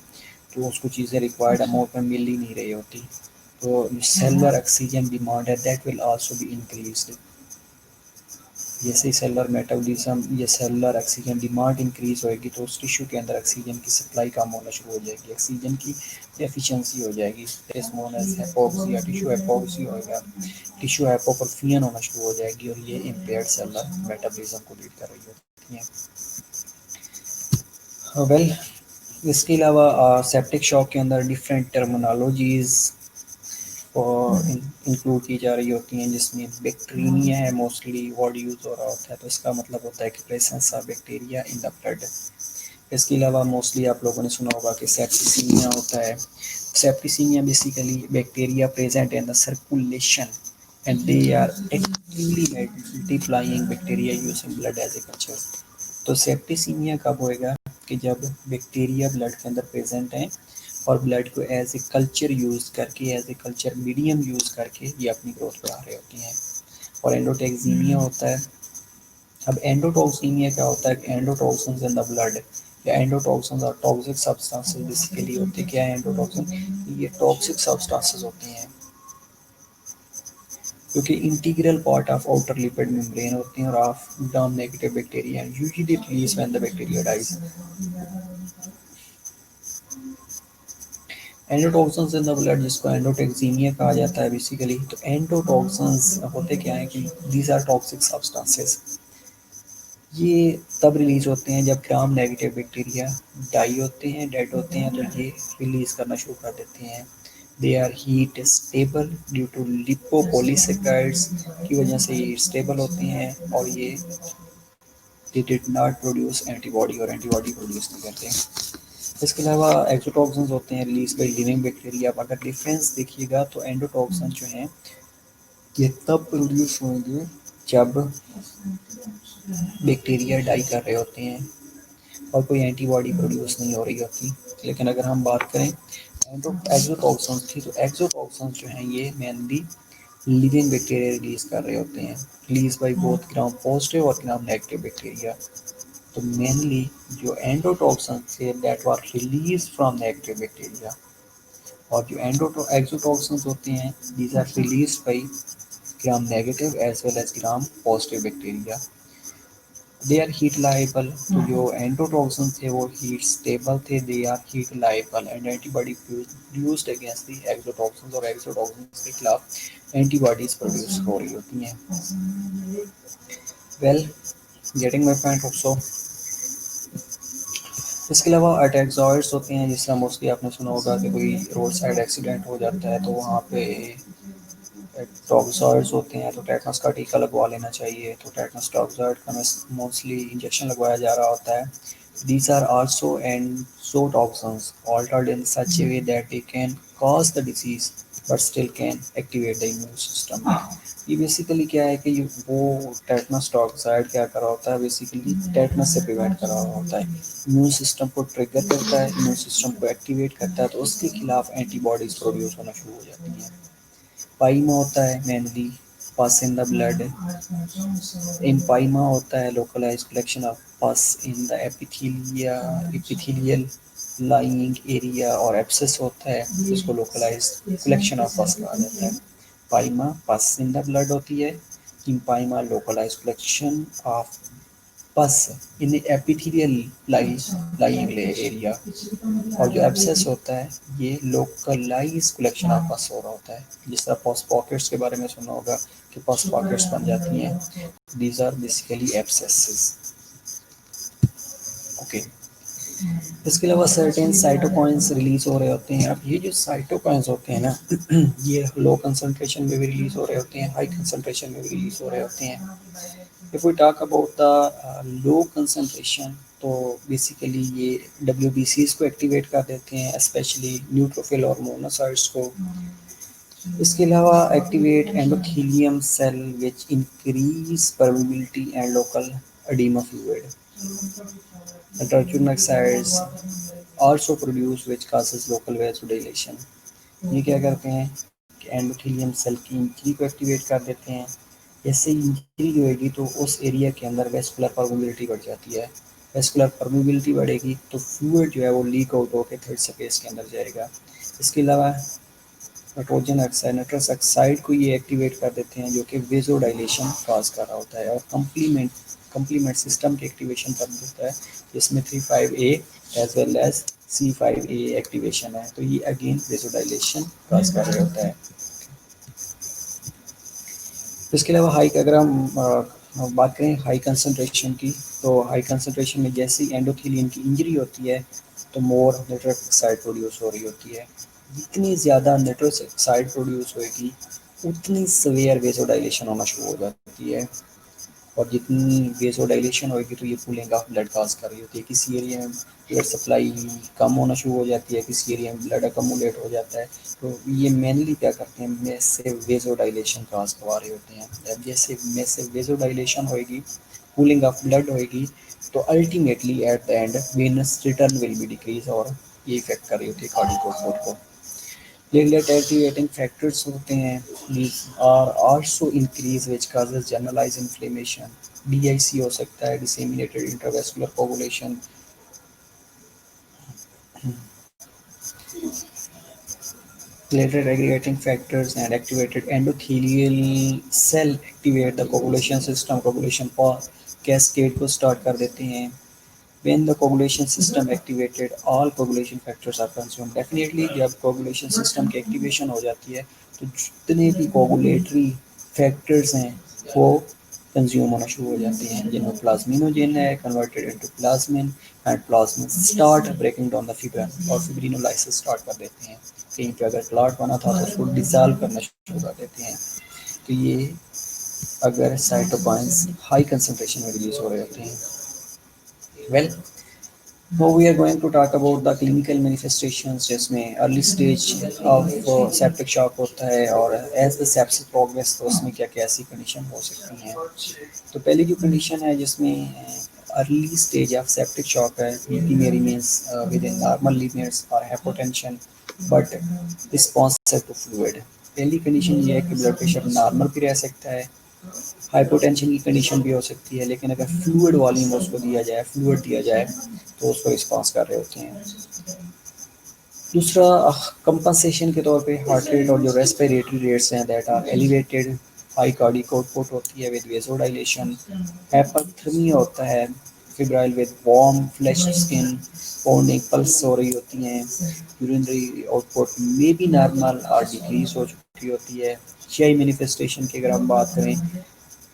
तो उसको चीज़ें रिक्वायर्ड अमाउंट में मिल ही नहीं रही होती, तो सेलुलर ऑक्सीजन डिमांड है that will also be increased. जैसे ही सेलुलर मेटाबॉलिज्म या सेलुलर ऑक्सीजन डिमांड इंक्रीज होएगी तो उस टिश्यू के अंदर ऑक्सीजन की सप्लाई कम होना शुरू हो जाएगी, ऑक्सीजन की एफिशिएंसी हो जाएगी, is known as hypoxia, tissue hypoxia होएगा, टिश्यू हाइपोपरफियन होना शुरू हो जाएगी, और ये इम्पेयर्ड सेलुलर मेटाबॉलिज्म को लीड कर रही होती है। वेल, इसके अलावा सेप्टिक शॉक के अंदर डिफरेंट टर्मिनोलॉजीज और इंक्लूड की जा रही होती हैं, जिसमें बैक्टीरिया है मोस्टली वर्ड यूज़ हो रहा होता है, तो इसका मतलब होता है कि presence of bacteria in the blood. इसके अलावा मोस्टली आप लोगों ने सुना होगा कि सेप्टिसीमिया होता है। Septicemia basically bacteria present in the circulation and they are actively multiplying bacteria using blood as a culture. तो सेप्टिसीमिया कब होएगा कि जब बैक्टीरिया ब्लड के अंदर प्रेजेंट हैं और ब्लड को एज ए कल्चर यूज़ करके, as a culture medium use करके ये अपनी ग्रोथ बढ़ा रहे होती हैं। और एंडोटैक्सीमिया होता है। अब एंडोटॉक्सीमिया क्या होता है कि एंडोटॉक्सिन्स इन द ब्लड या एंडोटॉक्सिन्स और टॉक्सिक सब्सटेंसेस बेसिकली होते हैं। क्या है एंडोटॉक्सिन? ये टॉक्सिक सब्सटेंसेस होते हैं क्योंकि integral part of outer lipid membrane होते हैं और of gram negative bacteria and usually release when the bacteria dies. Endotoxins in the blood जिसको एंडोटैक्सीमिया कहा जाता है बेसिकली, तो एंडोटॉक्सिन्स होते क्या है कि दीज आर टॉक्सिक सब्सटेंसेस। ये तब रिलीज होते हैं जब ग्राम नेगेटिव बैक्टीरिया डाई होते हैं, डेड होते हैं, तो ये रिलीज करना शुरू कर देते हैं। They are heat stable due to lipopolysaccharides की वजह से ये स्टेबल होते हैं, और ये they did not produce antibody और एंटीबॉडी प्रोड्यूस नहीं करते हैं। इसके अलावा एक्सोटॉक्सिन्स होते हैं रिलीज बाई लिविंग बैक्टीरिया। अगर डिफरेंस देखिएगा तो एंडोटॉक्सिन जो हैं ये तब प्रोड्यूस होंगे जब बैक्टीरिया डाई कर रहे होते हैं और कोई एंटीबॉडी प्रोड्यूस नहीं हो रही होती। लेकिन अगर हम बात करें एक्सोटॉक्सिन्स की, तो एक्सोटॉक्सिन्स जो हैं ये मेनली लिविंग बैक्टीरिया रिलीज कर रहे होते हैं, release by both gram positive और ग्राम नेगेटिव बैक्टीरिया। तो मेनली जो एंडोटॉक्सिन थे that were release from negative bacteria, और जो एक्सोटॉक्सिन्स होते हैं these are release by gram negative as well as gram positive bacteria. They are heat labile, तो जो एंडोटॉक्सिन थे वो हीट स्टेबल थे, they are heat labile and antibody produced against the exotoxins, और एक्सोटॉक्सिन्स के खिलाफ एंटीबॉडीज प्रोड्यूस हो रही होती हैं। Well, getting my point also. इसके अलावा अटैक्सॉइड्स होते हैं, जिस तरह मोस्टली आपने सुना होगा कि कोई रोड साइड एक्सीडेंट हो जाता है तो वहाँ पे टॉक्सॉइड्स होते हैं, तो टेटनस का टीका लगवा लेना चाहिए। तो टेटनस टॉक्सॉइड का मोस्टली इंजेक्शन लगवाया जा रहा होता है। These are also endotoxins altered in such a way that they can cause the disease but still can activate the immune system। ये बेसिकली क्या है कि वो टेटनस टॉक्साइड क्या कर रहा होता है, बेसिकली टेटनस से प्रिवेंट कर रहा होता है, इम्यून सिस्टम को ट्रिगर करता है, इम्यून सिस्टम को एक्टिवेट करता है, तो उसके खिलाफ एंटीबॉडीज प्रोड्यूस होना शुरू हो जाती हैं। पाइमा होता है मेनली पस इन द ब्लड। इम्पाइमा होता है लोकलाइज कलेक्शन ऑफ पस in the epithelial lying area, और एब्सेस होता है जिसको लोकलाइज कलेक्शन ऑफ पस कहा जाता है। पाइमा पस इन द ब्लड होती है, इम्पाइमा लोकलाइज कलेक्शन ऑफ पस इन एपिथेलियल लाइंग एरिया, और जो एब्सेस होता है ये लोकलाइज कलेक्शन ऑफ पस हो रहा होता है। जिस तरह पस पॉकेट्स के बारे में सुना होगा कि पस पॉकेट्स बन जाती हैं, these are basically abscesses. Okay, इसके अलावा सर्टेन साइटोकाइंस रिलीज हो रहे होते हैं। अब ये जो साइटोकाइंस होते हैं ना ये लो कंसंट्रेशन में भी रिलीज हो रहे होते हैं, हाई कंसंट्रेशन में भी रिलीज हो रहे होते हैं। If we talk about the low concentration, तो बेसिकली ये डब्ल्यूबीसीज को एक्टिवेट कर देते हैं, स्पेशली न्यूट्रोफिल और मोनोसाइट्स को। इसके अलावा activate endothelium cell which increase permeability and local edema fluid. Nitrogen oxides also produce which causes local vasodilation। ये क्या करते हैं कि एंडोथेलियम सेल की इंजरी को एक्टिवेट कर देते हैं। जैसे इंजरी होगी तो उस एरिया के अंदर वेस्कुलर परमिबिलिटी बढ़ जाती है। वेस्कुलर परमिबिलिटी बढ़ेगी तो फ्लूइड जो है वो लीक आउट होकर थर्ड स्पेस के अंदर जाएगा। इसके अलावा नाइट्रस ऑक्साइड को ये एक्टिवेट कर देते हैं जो कि वेजोडाइलेशन काज कर रहा होता है, और कंप्लीमेंट सिस्टम की एक्टिवेशन कर देता है, जिसमें 3,5A as well as C5A activation है। तो ये अगेन वेजोडाइलेशन काज कर रहा होता है। इसके अलावा हाई, अगर हम बात करें हाई कंसनट्रेशन की, तो हाई कंसनट्रेशन में जैसे ही एंडोथेलियन की इंजरी होती है तो मोर नाइट्रस ऑक्साइड प्रोड्यूस हो रही होती है। जितनी ज़्यादा नाइट्रस ऑक्साइड प्रोड्यूस होगी उतनी सवेयर वेजोडाइलेशन होना शुरू हो जाती है, और जितनी वेजोडाइलेशन होगी तो ये कूलिंग ऑफ ब्लड काज कर रही होती है। किसी एरिया में ब्लड सप्लाई कम होना शुरू हो जाती है, किसी एरिया में ब्लड अकमुलेट हो जाता है। तो ये मेनली क्या करते हैं, मैसिव वेजोडाइलेशन काज करवा रहे होते हैं। अब जैसे मैसिव वेजोडाइलेशन होगी, कूलिंग ऑफ ब्लड होगी, तो ultimately at the end venous return will be decrease, और ये इफेक्ट कर रही होती है कार्डियक आउटपुट को। प्लेटलेट एक्टिवेटिंग फैक्टर्स होते हैं, these are also increase which causes generalized inflammation। DIC हो सकता है, disseminated intravascular coagulation। Platelet aggregating factors and activated endothelial cell activate the coagulation system, coagulation cascade को start कर देते हैं। When the coagulation system activated, all coagulation factors are consumed। Definitely जब coagulation system की activation हो जाती है तो जितने भी coagulatory factors हैं वो कंज्यूम होना शुरू हो जाते हैं, जिनमें प्लाज्मिनोजेन है converted into plasmin, and plasmin start breaking down the fibrin, और फिब्रिनोलाइसिस स्टार्ट कर देते हैं। कहीं पे अगर क्लॉट बना था तो उसको डिसॉल्व करना शुरू कर देते हैं। तो ये अगर साइटोकाइंस हाई कंसंट्रेशन में रिलीज हो रहे होते हैं। Well, now we are going to talk about the clinical manifestations, जिसमें early stage of septic shock होता है, और एज द सेप्सिस प्रोग्रेस तो उसमें क्या क्या ऐसी कंडीशन हो सकती हैं। तो पहली जो कंडीशन है जिसमें early stage of septic shock है, बीपी में remains within normal limits और hypotension but responsive to fluid. पहली कंडीशन ये है कि ब्लड प्रेशर नॉर्मल भी रह सकता है, हाइपोटेंशन की कंडीशन भी हो सकती है, लेकिन अगर फ्लूइड वॉल्यूम उसको दिया जाए, फ्लूइड दिया जाए तो उसको रिस्पॉन्स कर रहे होते हैं। दूसरा कंपनसेशन के तौर पे हार्ट रेट और जो रेस्पिरेटरी रेट्स हैं that are elevated, high cardiac output होती है विद वेजोडाइलेशन, हाइपरथर्मिया होता है, febrile with warm flush skin, pounding pulse हो रही होती हैं, यूरिनरी आउटपुट में भी नॉर्मल और डिक्रीज हो चुकी होती है। GI मैनिफेस्टेशन की अगर हम बात करें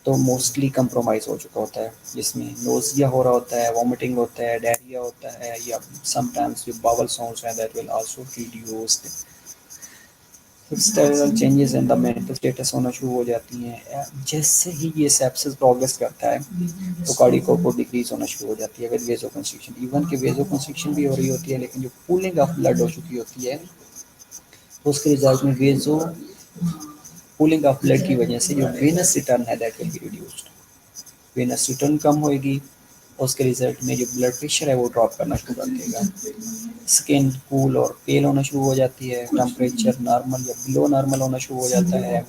तो मोस्टली कंप्रोमाइज़ हो चुका होता है, जिसमें नोज़िया हो रहा होता है, वॉमिटिंग होता है, डायरिया होता है, या समटाइम्स जो बावल साउंड्स हैं that will also reduced. External changes in the mental status होना शुरू हो जाती हैं। जैसे ही ये सेप्सिस प्रोग्रेस करता है तो कार्डियक आउटपुट डिक्रीज होना शुरू हो जाती है विद वेजो कंस्ट्रिक्शन। इवन कि वेजो कंस्ट्रिक्शन भी हो रही होती है, लेकिन जो कूलिंग ऑफ ब्लड हो चुकी होती है तो उसके रिजल्ट में वेजो कूलिंग ऑफ ब्लड की वजह से जो वेनस रिटर्न है that will be reduced. Venous return कम होएगी, उसके रिजल्ट में जो ब्लड प्रेशर है वो ड्रॉप करना शुरू कर देगा। स्किन कूल और पेल होना शुरू हो जाती है, टेम्परेचर नॉर्मल या बिलो नॉर्मल होना शुरू हो जाता है।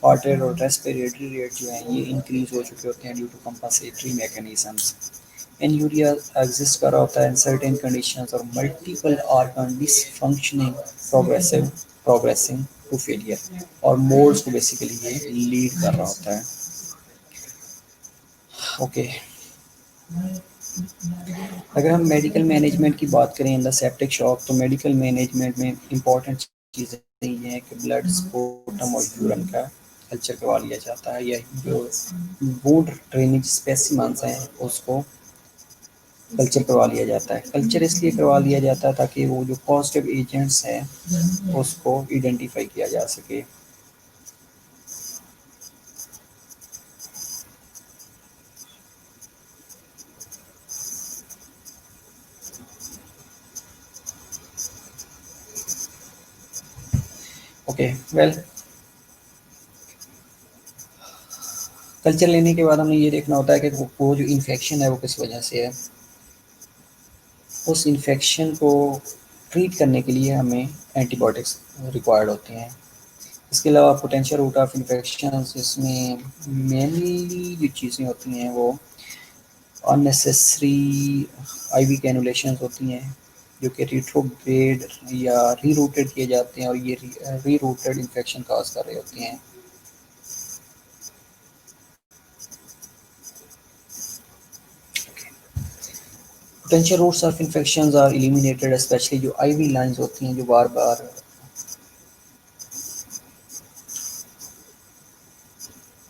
हार्ट रेट और रेस्पिरेटरी रेट जो है ये इंक्रीज हो चुके होते हैं due to compensatory mechanisms. Anuria exist कर रहा होता है इन सर्टेन कंडीशंस, और multiple organ dysfunctioning progressing to failure, और मोड्स को बेसिकली ये लीड कर रहा होता है। ओके, अगर हम मेडिकल मैनेजमेंट की बात करें इन द सेप्टिक शॉक, तो मेडिकल मैनेजमेंट में इंपॉर्टेंट चीज़ें ये हैं कि ब्लड स्पुटम और यूरिन का कल्चर करवा लिया जाता है, या जो वुंड ड्रेनेज स्पेसिमेंस हैं उसको कल्चर करवा लिया जाता है। कल्चर इसलिए करवा लिया जाता है ताकि वो जो पॉजिटिव एजेंट्स हैं उसको आइडेंटिफाई किया जा सके। ओके, वेल, कल्चर लेने के बाद हमें ये देखना होता है कि वो जो इन्फेक्शन है वो किस वजह से है। उस इन्फेक्शन को ट्रीट करने के लिए हमें एंटीबायोटिक्स रिक्वायर्ड होते हैं। इसके अलावा पोटेंशियल रूट ऑफ इन्फेक्शन, इसमें मेनली जो चीज़ें होती हैं वो अननेसेसरी आईवी कैनुलेशंस होती हैं, जो कि रिट्रोग्रेड या रीरूटेड किए जाते हैं, और ये रीरूटेड इन्फेक्शन काज कर रहे होते हैं। Potential routes of infection are eliminated, specially जो आईवी लाइंस होती हैं जो बार बार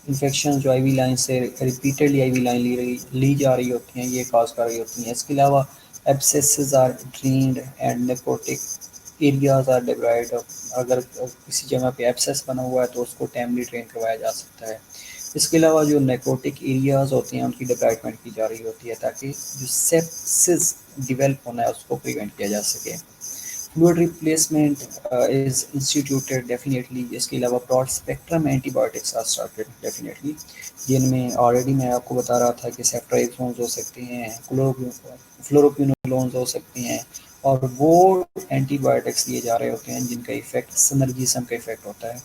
इन्फेक्शन जो आईवी लाइन से रिपीटेडली आईवी लाइन ली जा रही होती हैं, ये काज कर रही होती हैं। इसके अलावा abscesses are drained and necrotic areas are divide. अगर किसी जगह पे एब्सेस बना हुआ है तो उसको टाइमली ड्रेन करवाया जा सकता है। इसके अलावा जो नेक्रोटिक एरियाज होते हैं उनकी डिप्राइटमेंट की जा रही होती है ताकि जो सेप्सिस डिवेल्प होना है उसको प्रिवेंट किया जा सके। Fluid replacement is instituted definitely. इसके अलावा broad spectrum antibiotics are started definitely, जिनमें ऑलरेडी मैं आपको बता रहा था कि सेफ्ट्राइजोन्स हो सकते हैं, फ्लोरोक्विनोलोन्स हो सकते हैं, और वो एंटीबायोटिक्स लिए जा रहे होते हैं जिनका इफेक्ट सिनर्जिज्म का इफेक्ट होता है।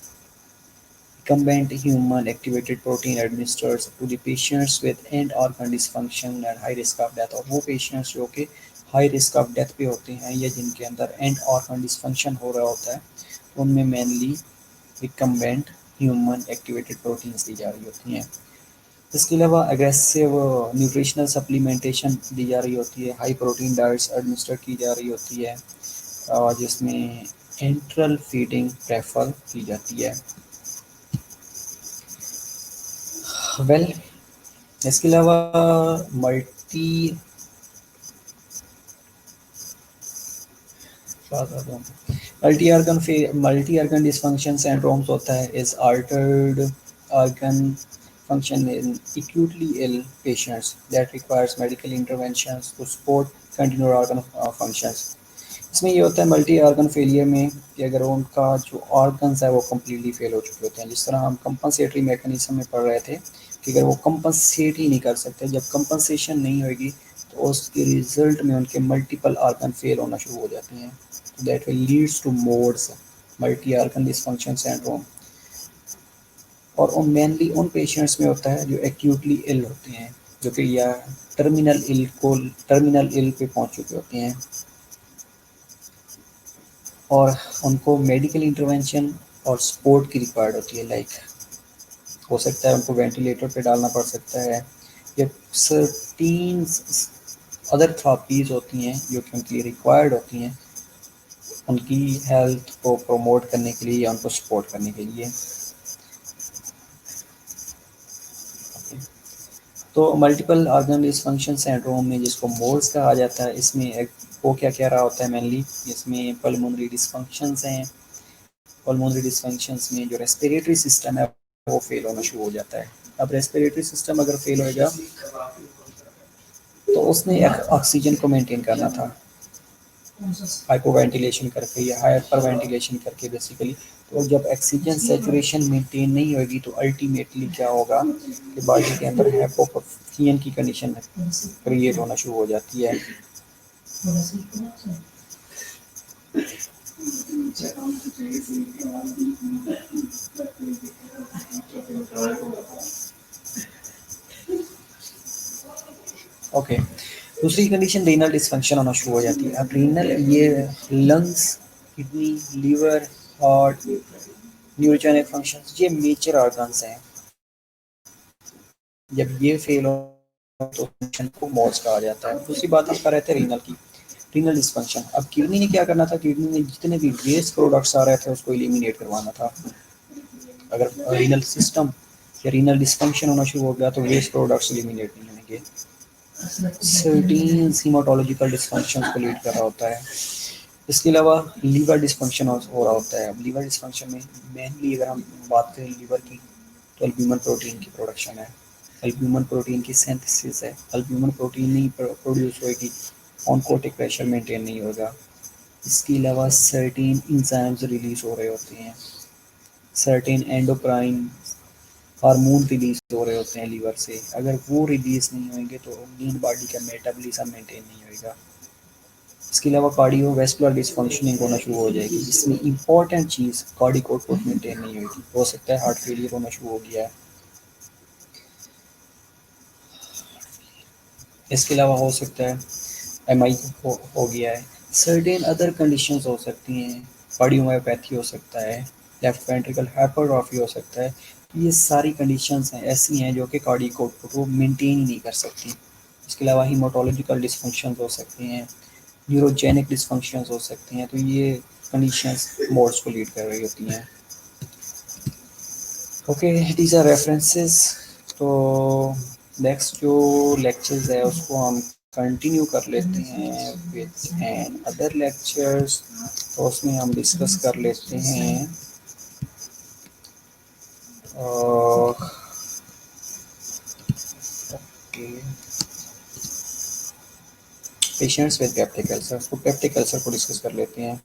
Recombinant human activated protein administered to the patients with end organ dysfunction and high risk of death। और वो पेशेंट्स जो कि हाई रिस्क ऑफ डेथ पे होते हैं या जिनके अंदर एंड ऑर्गन डिसफंक्शन हो रहा होता है, तो उनमें mainly recombinant human activated proteins दी जा रही होती हैं। इसके अलावा एग्रेसिव न्यूट्रिशनल सप्लीमेंटेशन दी जा रही होती है, हाई प्रोटीन डाइट्स एडमिनिस्टर की जा रही होती है, और जिसमें एंट्रल फीडिंग प्रेफर की जाती है। वेल, इसके अलावा multi multi organ dysfunction syndromes होता है, is Altered organ function in acutely ill patients that requires medical interventions to support continued organ functions। इसमें ये होता है मल्टी ऑर्गन फेलियर में कि अगर उनका जो ऑर्गन्स है वो कम्प्लीटली फेल हो चुके होते हैं। जिस तरह हम कंपनसेटरी मैकेनिज्म में पढ़ रहे थे कि अगर वो कंपनसेट ही नहीं कर सकते, जब कंपनसेशन नहीं होगी तो उसके रिजल्ट में उनके मल्टीपल ऑर्गन फेल होना शुरू हो जाते हैं। That will leads two modes multi organ dysfunction syndrome. और उन मेनली उन पेशेंट्स में होता है जो एक्यूटली इल होते हैं, जो कि या टर्मिनल इल पे पहुंच चुके होते हैं, और उनको मेडिकल इंटरवेंशन और सपोर्ट की रिक्वायर्ड होती है। लाइक हो सकता है उनको वेंटिलेटर पे डालना पड़ सकता है, या सर्टीन अदर थेरापीज होती हैं जो कि उनके लिए रिक्वायर्ड होती हैं उनकी हेल्थ को प्रमोट करने के लिए या उनको सपोर्ट करने के लिए। तो मल्टीपल ऑर्गन डिसफंक्शन सिंड्रोम में जिसको मोर्स कहा जाता है, इसमें वो क्या क्या रहा होता है मेनली, इसमें पल्मोनरी डिसफंक्शंस हैं। पल्मोनरी डिसफंक्शंस में जो रेस्पिरेटरी सिस्टम है वो फेल होना शुरू हो जाता है। अब रेस्पिरेटरी सिस्टम अगर फेल होएगा तो उसने ऑक्सीजन को मेंटेन करना था हाइपो वेंटिलेशन करके या हाइपर वेंटिलेशन करके बेसिकली। तो जब ऑक्सीजन सेचुरेशन मेंटेन नहीं होगी तो अल्टीमेटली क्या होगा कि बॉडी के अंदर हाइपोक्सियन की कंडीशन क्रिएट होना शुरू हो जाती है। ओके, दूसरी कंडीशन रीनल डिसफंक्शन होना शुरू हो जाती है। अब रीनल ये lungs, kidney, liver, heart, neurogenic functions, ये मेजर ऑर्गन्स हैं। जब ये फेल तो फंक्शन को मोड्स कहा जाता है। दूसरी बात हम कर रहे थे रीनल की, रीनल डिस्फंक्शन। अब किडनी ने क्या करना था, किडनी ने जितने भी वेस्ट प्रोडक्ट्स आ रहे थे उसको एलिमिनेट करवाना था। अगर रीनल सिस्टम या रीनल डिस्फंक्शन होना शुरू हो गया तो वेस्ट प्रोडक्ट्स एलिमिनेट नहीं होंगे। सर्टीन हीमाटोलॉजिकल डिस्फंक्शन को लीड कर रहा होता है। इसके अलावा लीवर डिस्फंक्शन हो रहा होता है। अब लीवर डिस्फंक्शन में मेनली अगर हम बात करें लीवर की, तो अल्ब्यूमिन प्रोटीन की प्रोडक्शन है, अल्ब्यूमिन प्रोटीन की सिंथेसिस है। अल्ब्यूमिन प्रोटीन नहीं प्रोड्यूस होएगी, ऑनकोटिक प्रेशर मेंटेन नहीं होगा। इसके अलावा सर्टेन इंजाइम्स रिलीज हो रहे होते हैं, सर्टेन एंडोक्राइन हार्मोन रिलीज हो रहे होते हैं लीवर से। अगर वो रिलीज नहीं होंगे तो लीन बॉडी का मेटाबॉलिज्म मेंटेन नहीं होएगा। इसके अलावा कार्डियोवैस्कुलर डिसफंक्शनिंग होना शुरू हो जाएगी, जिसमें इंपॉर्टेंट चीज़ कार्डिक आउटपुट मेंटेन नहीं होगी। हो सकता है हार्ट फेलियर होना शुरू हो गया है। इसके अलावा हो सकता है एम आई हो गया है। सर्टेन अदर कंडीशंस हो सकती हैं, कार्डियोमायोपैथी हो सकता है, लेफ्ट वेंट्रिकल हाइपरट्रॉफी हो सकता है। ये सारी कंडीशंस हैं ऐसी हैं जो कि कार्डिक आउटपुट को मेंटेन ही नहीं कर सकती। इसके अलावा हीमाटोलॉजिकल डिसफंक्शंस हो सकते हैं, न्यूरोजेनिक डिसफंक्शंस हो सकते हैं। तो ये कंडीशंस मोड्स को लीड कर रही होती हैं। Okay, these are references. तो नेक्स्ट जो लेक्चर्स है उसको हम कंटिन्यू कर लेते हैं विद एन अदर लेक्चर्स। तो उसमें हम डिस्कस कर लेते हैं पेशेंट्स विद पेप्टिक अल्सर। तो पेप्टिक अल्सर को डिस्कस कर लेते हैं।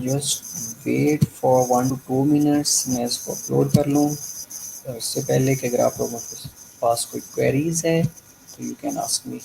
Just wait for 1 to 2 minutes, मैं इसको अपलोड कर लूँ। उससे पहले कि अगर आप लोगों के पास कोई क्वेरीज है तो you can ask me.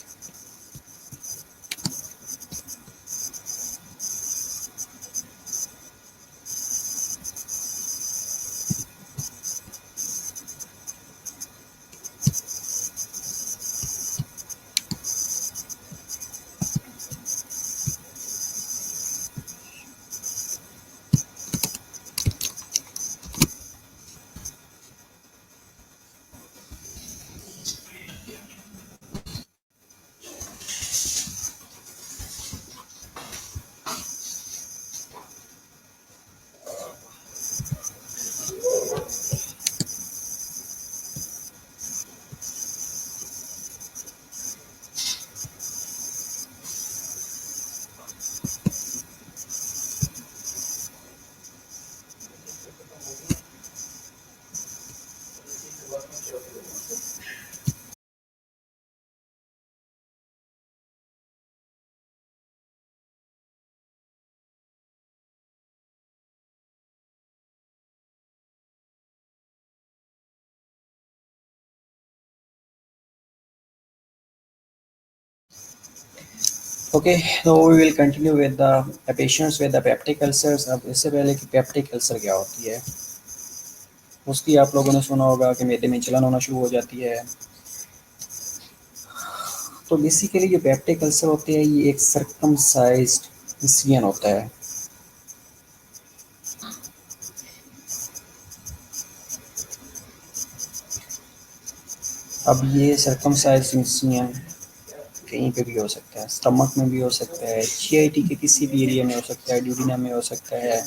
Okay, तो we will continue with the patients with the peptic ulcers. अब इससे पहले कि पेप्टिक अल्सर क्या होती है, उसकी आप लोगों ने सुना होगा कि मैदे में जलन होना शुरू हो जाती है। तो बेसिकली जो पेप्टिक अल्सर होते हैं ये एक सर्कमसाइज्ड इंसिजन होता है। अब ये सर्कमसाइज्ड इंसिजन कहीं पे भी हो सकता है, स्टमक में भी हो सकता है, जीआईटी के किसी भी एरिया में हो सकता है, ड्यूडिनम में हो सकता है।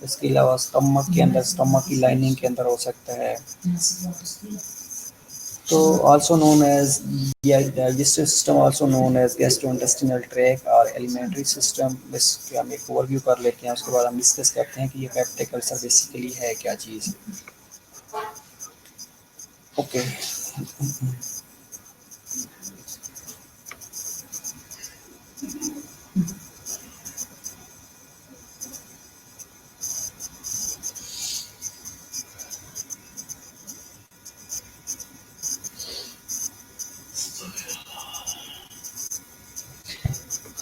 इसके अलावा स्टमक के अंदर, स्टमक की लाइनिंग के अंदर हो सकता है। तो also known as, yeah, digestive system also known as gastrointestinal tract और alimentary system। इसके हम एक ओवरव्यू कर लेते हैं, उसके बाद हम डिस्कस करते हैं कि ये पेप्टिक अल्सर बेसिकली है क्या चीज़। Okay,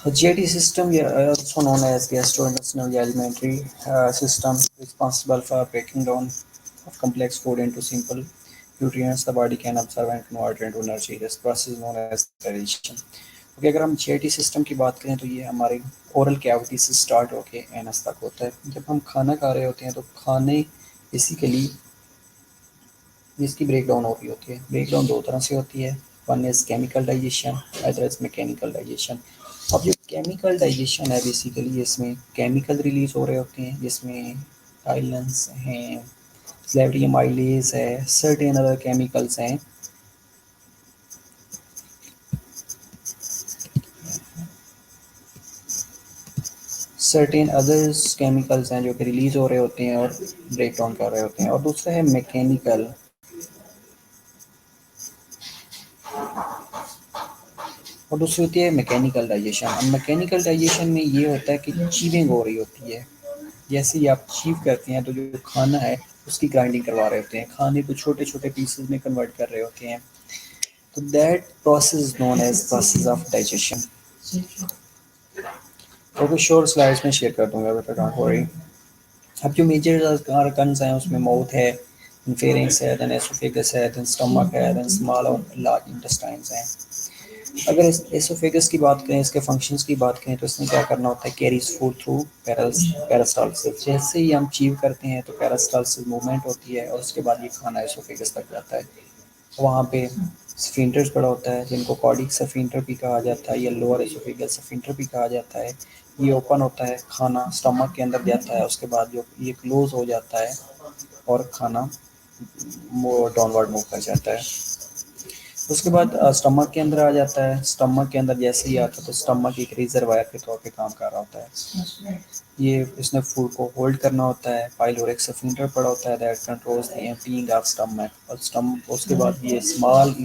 GIT system, yeah, also known as gastrointestinal alimentary system, responsible for breaking down of complex food into simple nutrients the body can absorb and convert into energy. This process is known as digestion. Okay, अगर हम JIT system की बात करें तो ये हमारे oral cavity से start होके एनस तक होता है। जब हम खाना खा रहे होते हैं तो खाने बेसिकली जिसकी ब्रेक डाउन हो रही होती है। ब्रेक डाउन दो तरह से होती है, one is chemical digestion, other is mechanical digestion. अब जो केमिकल डाइजेशन है बेसिकली इसमें केमिकल रिलीज हो रहे होते हैं, जिसमें आइलेंस हैं, स्लेवरियम आइलेज है, सर्टेन अदर केमिकल्स हैं। सर्टेन अदर्स केमिकल्स हैं जो कि रिलीज हो रहे होते हैं और ब्रेक डाउन कर रहे होते हैं। और दूसरा है मैकेनिकल। और दूसरी होती है मैकेनिकल डाइजेशन। अब मैकेनिकल डाइजेशन में ये होता है कि चीविंग हो रही होती है। जैसे ही आप चीव करते हैं तो जो खाना है उसकी ग्राइंडिंग करवा रहे होते हैं, खाने को छोटे छोटे पीसेस में कन्वर्ट कर रहे होते हैं। तो that process known as process of digestion. Okay, sure, slides में शेयर कर दूंगा, बट डोंट वरी। अब जो मेजर ऑर्गन्स हैं उसमें माउथ है, फेरिंग्स है, देन एसोफेगस है, देन स्टमक है, देन स्मॉल और लार्ज इंटेस्टाइन्स हैं। अगर इस एसोफेगस की बात करें, इसके फंक्शंस की बात करें, तो इसने क्या करना होता है, कैरीज फूड थ्रू पेरिस्टालसिस। जैसे ही हम चीव करते हैं तो पेरिस्टालसिस मूवमेंट होती है और उसके बाद ये खाना एसोफेगस तक जाता है। वहाँ पे स्फिंक्टर्स पड़ा होता है जिनको कॉर्डिक स्फिंक्टर भी कहा जाता है या लोअर एसोफेगल स्फिंक्टर भी कहा जाता है। ये ओपन होता है, खाना स्टमक के अंदर जाता है, उसके बाद जो ये क्लोज हो जाता है और खाना डाउनवर्ड मूव कर जाता है। उसके बाद स्टमक के अंदर आ जाता है। स्टमक के अंदर जैसे ही आता है तो स्टमक एक रिजर्वायर के तौर पे काम कर रहा होता है। ये इसने फूड को होल्ड करना होता है। पाइलोरिक स्फिंक्टर पड़ा होता है that controls the emptying of stomach. और स्टमक उसके बाद ये स्मॉल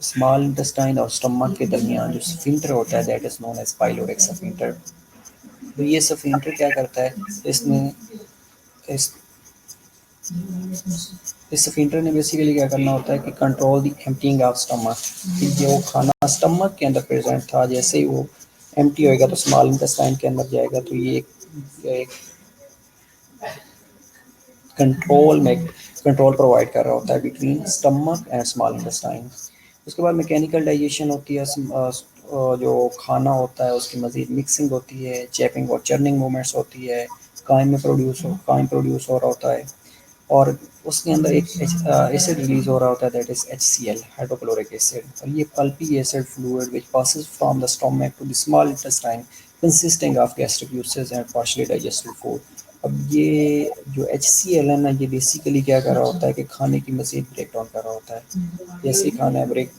स्मॉल इंटेस्टाइन और स्टमक के दरमियान जो स्फिंक्टर होता है that is known as pyloric sphincter. तो ये स्फिंक्टर क्या करता है, इसमें इस इस स्फिंक्टर ने बेसिकली क्या करना होता है कि control the emptying of stomach. कि जो खाना स्टमक के अंदर प्रेजेंट था जैसे ही वो एम्प्टी होएगा तो स्मॉल इंटेस्टाइन के अंदर जाएगा। तो ये एक कंट्रोल में कंट्रोल प्रोवाइड कर रहा होता है between stomach and small intestine. उसके बाद मैकेनिकल डाइजेशन होती है। जो खाना होता है उसकी मज़ीद मिक्सिंग होती है, चैपिंग और चर्निंग मूवमेंट्स होती है, काइम प्रोड्यूस हो रहा होता है। और उसके अंदर एक एसिड रिलीज हो रहा होता है that is HCl, hydrochloric acid. और ये pulpy acid fluid which passes from the stomach to the small intestine consisting of gastric juices and partially digested food. अब ये जो HCl है ना, ये बेसिकली क्या कर रहा होता है कि खाने की मज़ीद ब्रेक डाउन कर रहा होता है। जैसे ही खाना ब्रेक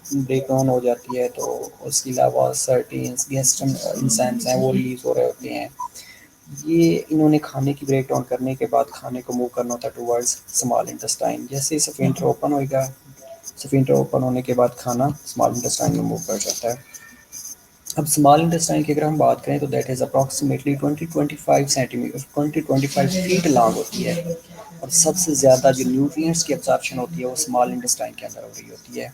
डाउन हो जाती है तो उसके अलावा सर्टेन गैस्ट्रम इंजाइम्स हैं वो रिलीज हो रहे होते हैं। ये इन्होंने खाने की ब्रेक डाउन करने के बाद खाने को मूव करना होता है टुवर्ड्स स्मॉल इंटेस्टाइन। जैसे ही स्फिंक्टर ओपन होएगा, स्फिंक्टर ओपन होने के बाद खाना स्मॉल इंटेस्टाइन में मूव कर जाता है। अब स्मॉल इंटेस्टाइन की अगर हम बात करें तो that is approximately 20-25 feet long होती है। और सबसे ज़्यादा जो न्यूट्रिएंट्स की एब्जॉर्प्शन होती है वो स्मॉल इंटेस्टाइन के अंदर हो रही होती है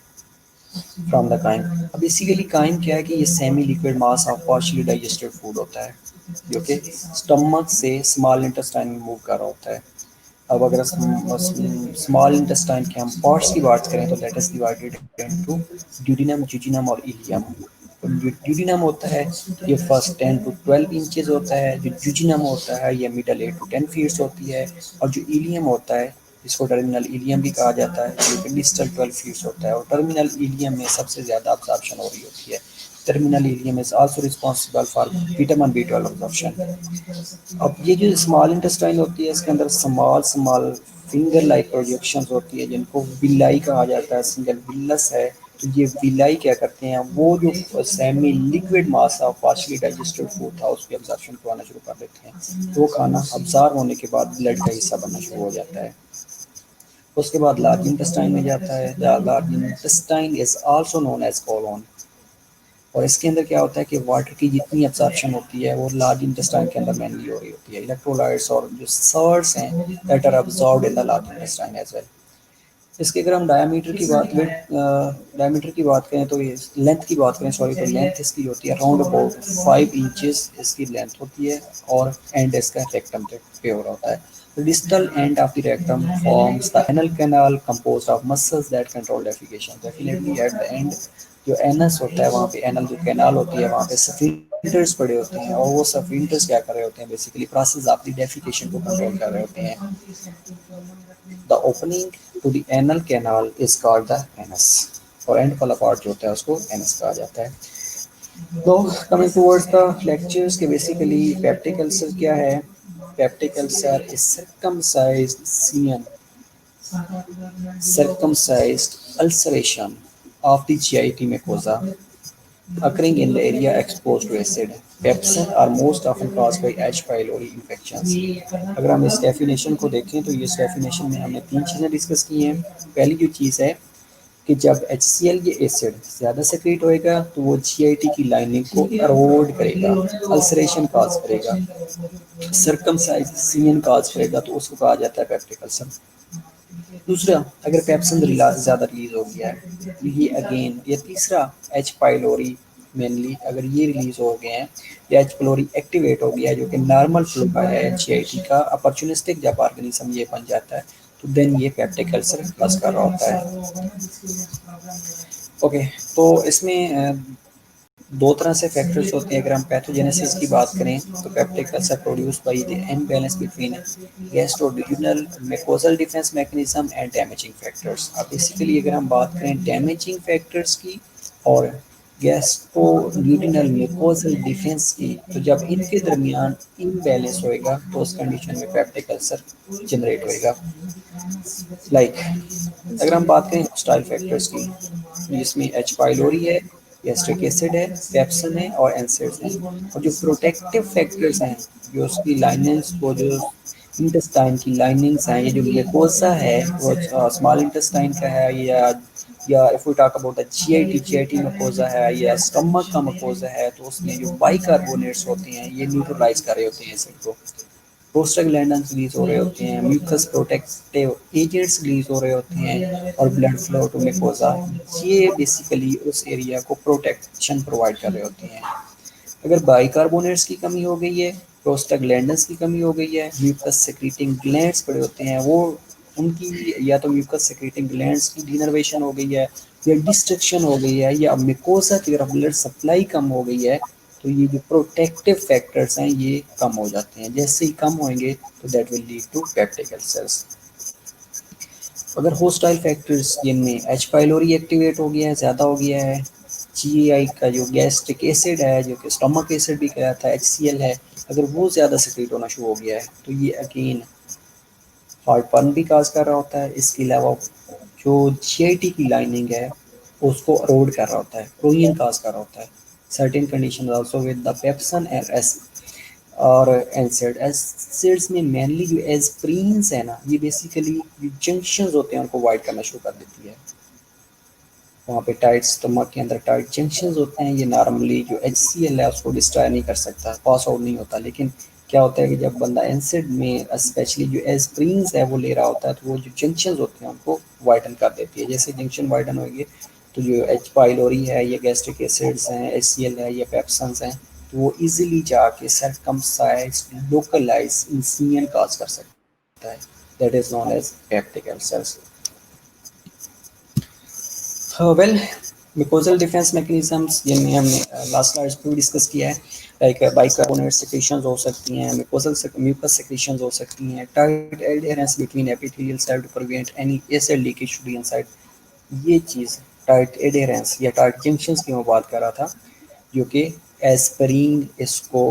फ्रॉम द काइम। अब बेसिकली काइम क्या है कि ये semi liquid mass of partially digested food होता है जो कि स्टमक से स्मॉल इंटेस्टाइन में मूव कर रहा होता है। अब अगर स्मॉल इंटेस्टाइन के हम पार्ट्स की बात करें तो that is divided into duodenum, jejunum और इलियम। तो जो ड्यूडिनम होता है ये फर्स्ट 10 to 12 इंचेस होता है। जो जिजिनम होता है ये मिडल 8 to 10 फीट्स होती है। और जो इलियम होता है जिसको टर्मिनल इलियम भी कहा जाता है जो कि डिस्टल 12 फीट्स होता है। और टर्मिनल इलियम में सबसे ज़्यादा अब्जॉर्प्शन हो रही होती है। Terminal ileum is also responsible for vitamin B12 absorption. अब ये जो स्मॉल इंटेस्टाइन होती है इसके अंदर small small finger like projections होती है जिनको विलाई कहा जाता है, सिंगल विलस है। तो ये विलाई क्या करते हैं, वो जो semi liquid mass of partially digested food था उसकी अब्जॉर्प्शन को आना शुरू कर देते हैं। तो वो खाना अब्जॉर्ब होने के बाद ब्लड का हिस्सा बनना शुरू हो जाता है। उसके बाद लार्ज इंटेस्टाइन में जाता है। Large intestine is also known as colon. और इसके अंदर क्या होता है कि वाटर की जितनी एब्जॉर्प्शन होती है वो लार्ज इंटेस्टाइन के अंदर मेनली हो रही होती है। इलेक्ट्रोलाइट्स और जो सॉल्ट्स हैं that are absorbed in the large intestine as well. इसके अगर हम डायमीटर की बात करें तो ये लेंथ की बात करें, सॉरी, तो लेंथ इसकी होती है अराउंड अबाउट 5 इंचेस इसकी लेंथ होती है। और एंड इसका रेक्टम पे हो रहा होता है। The distal end of the rectum forms the anal canal composed of muscles that control defecation. Definitely at the end जो एनस होता है वहाँ पे एनल जो कैनाल होती है वहाँ पे सफिंक्टर्स पड़े होते हैं, और वो सफिंक्टर्स क्या कर रहे होते हैं, basically process of the defecation को कंट्रोल कर रहे होते हैं। The opening to the anal canal is called the anus, और एंड वाला पार्ट जो होता है उसको एनस कहा जाता है। तो कमिंग टुवर्ड्स द लेक्चर्स के बेसिकली पेप्टिक अल्सर क्या है। Peptic ulcer is circumcised CN circumcised ulceration of the GIT mucosa occurring in the area exposed to acid. Pepsin are most often caused by H. pylori infections. अगर हम इस definition को देखें तो इस definition में हमने तीन चीज़ें डिस्कस की हैं। पहली जो चीज़ है कि जब HCl ये एसिड ज़्यादा सेक्रेट होएगा तो वो GIT की लाइनिंग को अरोड करेगा, अल्सरेशन काज करेगा, सर्कमसाइज CN काज करेगा, तो उसको कहा जाता है पेप्टिक अल्सर। दूसरा, अगर पेप्सिन ज़्यादा रिलीज हो गया है, ये अगेन ये तीसरा एच पाइलोरी मेनली अगर ये रिलीज हो गए हैं या एच पाइलोरी एक्टिवेट हो गया है जो कि नॉर्मल फ्लो का है GIT का, अपॉर्चुनिस्टिक जब ऑर्गेनिज्म ये बन जाता है तो देन ये पेप्टिक अल्सर प्लस कर रहा होता है। ओके, तो इसमें दो तरह से फैक्टर्स होते हैं। अगर हम पैथोजेनेसिस की बात करें तो peptic ulcer produce by the imbalance between gastroduodenal mucosal defence mechanism and damaging factors. अब बेसिकली अगर हम बात करें डैमेजिंग फैक्टर्स की और गैस्ट्रोड्यूडेनल म्यूकोजल डिफेंस की, तो जब इनके दरमियान इम्बैलेंस होएगा तो उस कंडीशन में पेप्टिक अल्सर जनरेट होएगा। लाइक अगर हम बात करें हॉस्टाइल फैक्टर्स की, जिसमें एच पाइलोरी है, गैस्ट्रिक एसिड है, पेप्सिन है और एनसेड्स हैं। और जो प्रोटेक्टिव फैक्टर्स हैं जो उसकी लाइनिंग्स को जो इंटेस्टाइन की लाइनिंग्स हैं, ये जो ग्लूकोजा है वो स्मॉल इंटेस्टाइन का है या if we talk about the GIT mucosa है या स्टमक का मकोजा है, तो उसमें जो बाइकार्बोनेट्स होते हैं ये न्यूट्रलाइज कर रहे होते हैं एसिड को। प्रोस्टाग्लैंडिन्स रिलीज हो रहे होते हैं, म्यूकस प्रोटेक्टिव एजेंट्स रिलीज हो रहे होते हैं और ब्लड फ्लो टू म्यूकोसा, ये बेसिकली उस एरिया को प्रोटेक्शन प्रोवाइड कर रहे होते हैं। अगर बाइकार्बोनेट्स की कमी हो गई है, प्रोस्टाग्लैंडिन्स की कमी हो गई है, म्यूकस सेक्रेटिंग ग्लैंड्स पड़े होते हैं वो उनकी या तो म्यूकस सेक्रेटिंग ग्लैंड्स की डिनर्वेशन हो गई है या डिस्ट्रक्शन हो गई है या म्यूकोसा की तरफ ब्लड सप्लाई कम हो गई है, तो ये जो प्रोटेक्टिव फैक्टर्स हैं ये कम हो जाते हैं। जैसे ही कम होंगे तो that will lead to peptic ulcers. अगर होस्टाइल फैक्टर्स जिनमें एच पाइलोरी एक्टिवेट हो गया है, ज़्यादा हो गया है, GI का जो गैस्ट्रिक एसिड है जो कि स्टमक एसिड भी कहलाता है HCl है, अगर वो ज़्यादा सिक्रीट होना शुरू हो गया है तो ये अगेन हार्टबर्न भी काज कर रहा होता है। इसके अलावा जो GIT की लाइनिंग है उसको अरोड कर रहा होता है, प्रोइन काज कर रहा होता है। Certain condition also with the pepsin and S और एनसेड एसिड्स में मेनली जो एस्प्रीन्स है ना, ये बेसिकली जो जंक्शंस होते हैं उनको वाइड करना शुरू कर देती है। वहाँ पे टाइट स्टमक के अंदर टाइट जंक्शंस होते हैं, ये नॉर्मली जो HCl है उसको डिस्ट्रॉय नहीं कर सकता, पास आउट नहीं होता। लेकिन क्या होता है कि जब बंदा एनसेड में स्पेशली जो एस्प्रीन्स है वो ले रहा होता है तो वो जो जंक्शंस होते हैं उनको वाइडन कर देती है। जैसे जंक्शन वाइडन होंगे तो जो एच पाइलोरी है या गैस्ट्रिक एसिड्स हैं, HCl है या पेप्सन्स हैं, तो वो इजीली जाके सर्कमसाइज्ड लोकलाइज इंसियन काज कर सकता है। That is known as peptic ulcers. Well, mucosal defence mechanisms जिनमें हमने लास्ट क्लास में भी डिस्कस किया है, लाइक बाइकार्बोनेट सेक्रेशंस हो सकती हैं, म्यूकोजल म्यूकस सेक्रेशंस हो सकती हैं, tight adherence between epithelial cell to prevent any acid leakage to the inside. ये चीज़ टाइट एडहेरेंस या टाइट जंक्शंस की मैं बात कर रहा था, जो कि एस्पिरिन इसको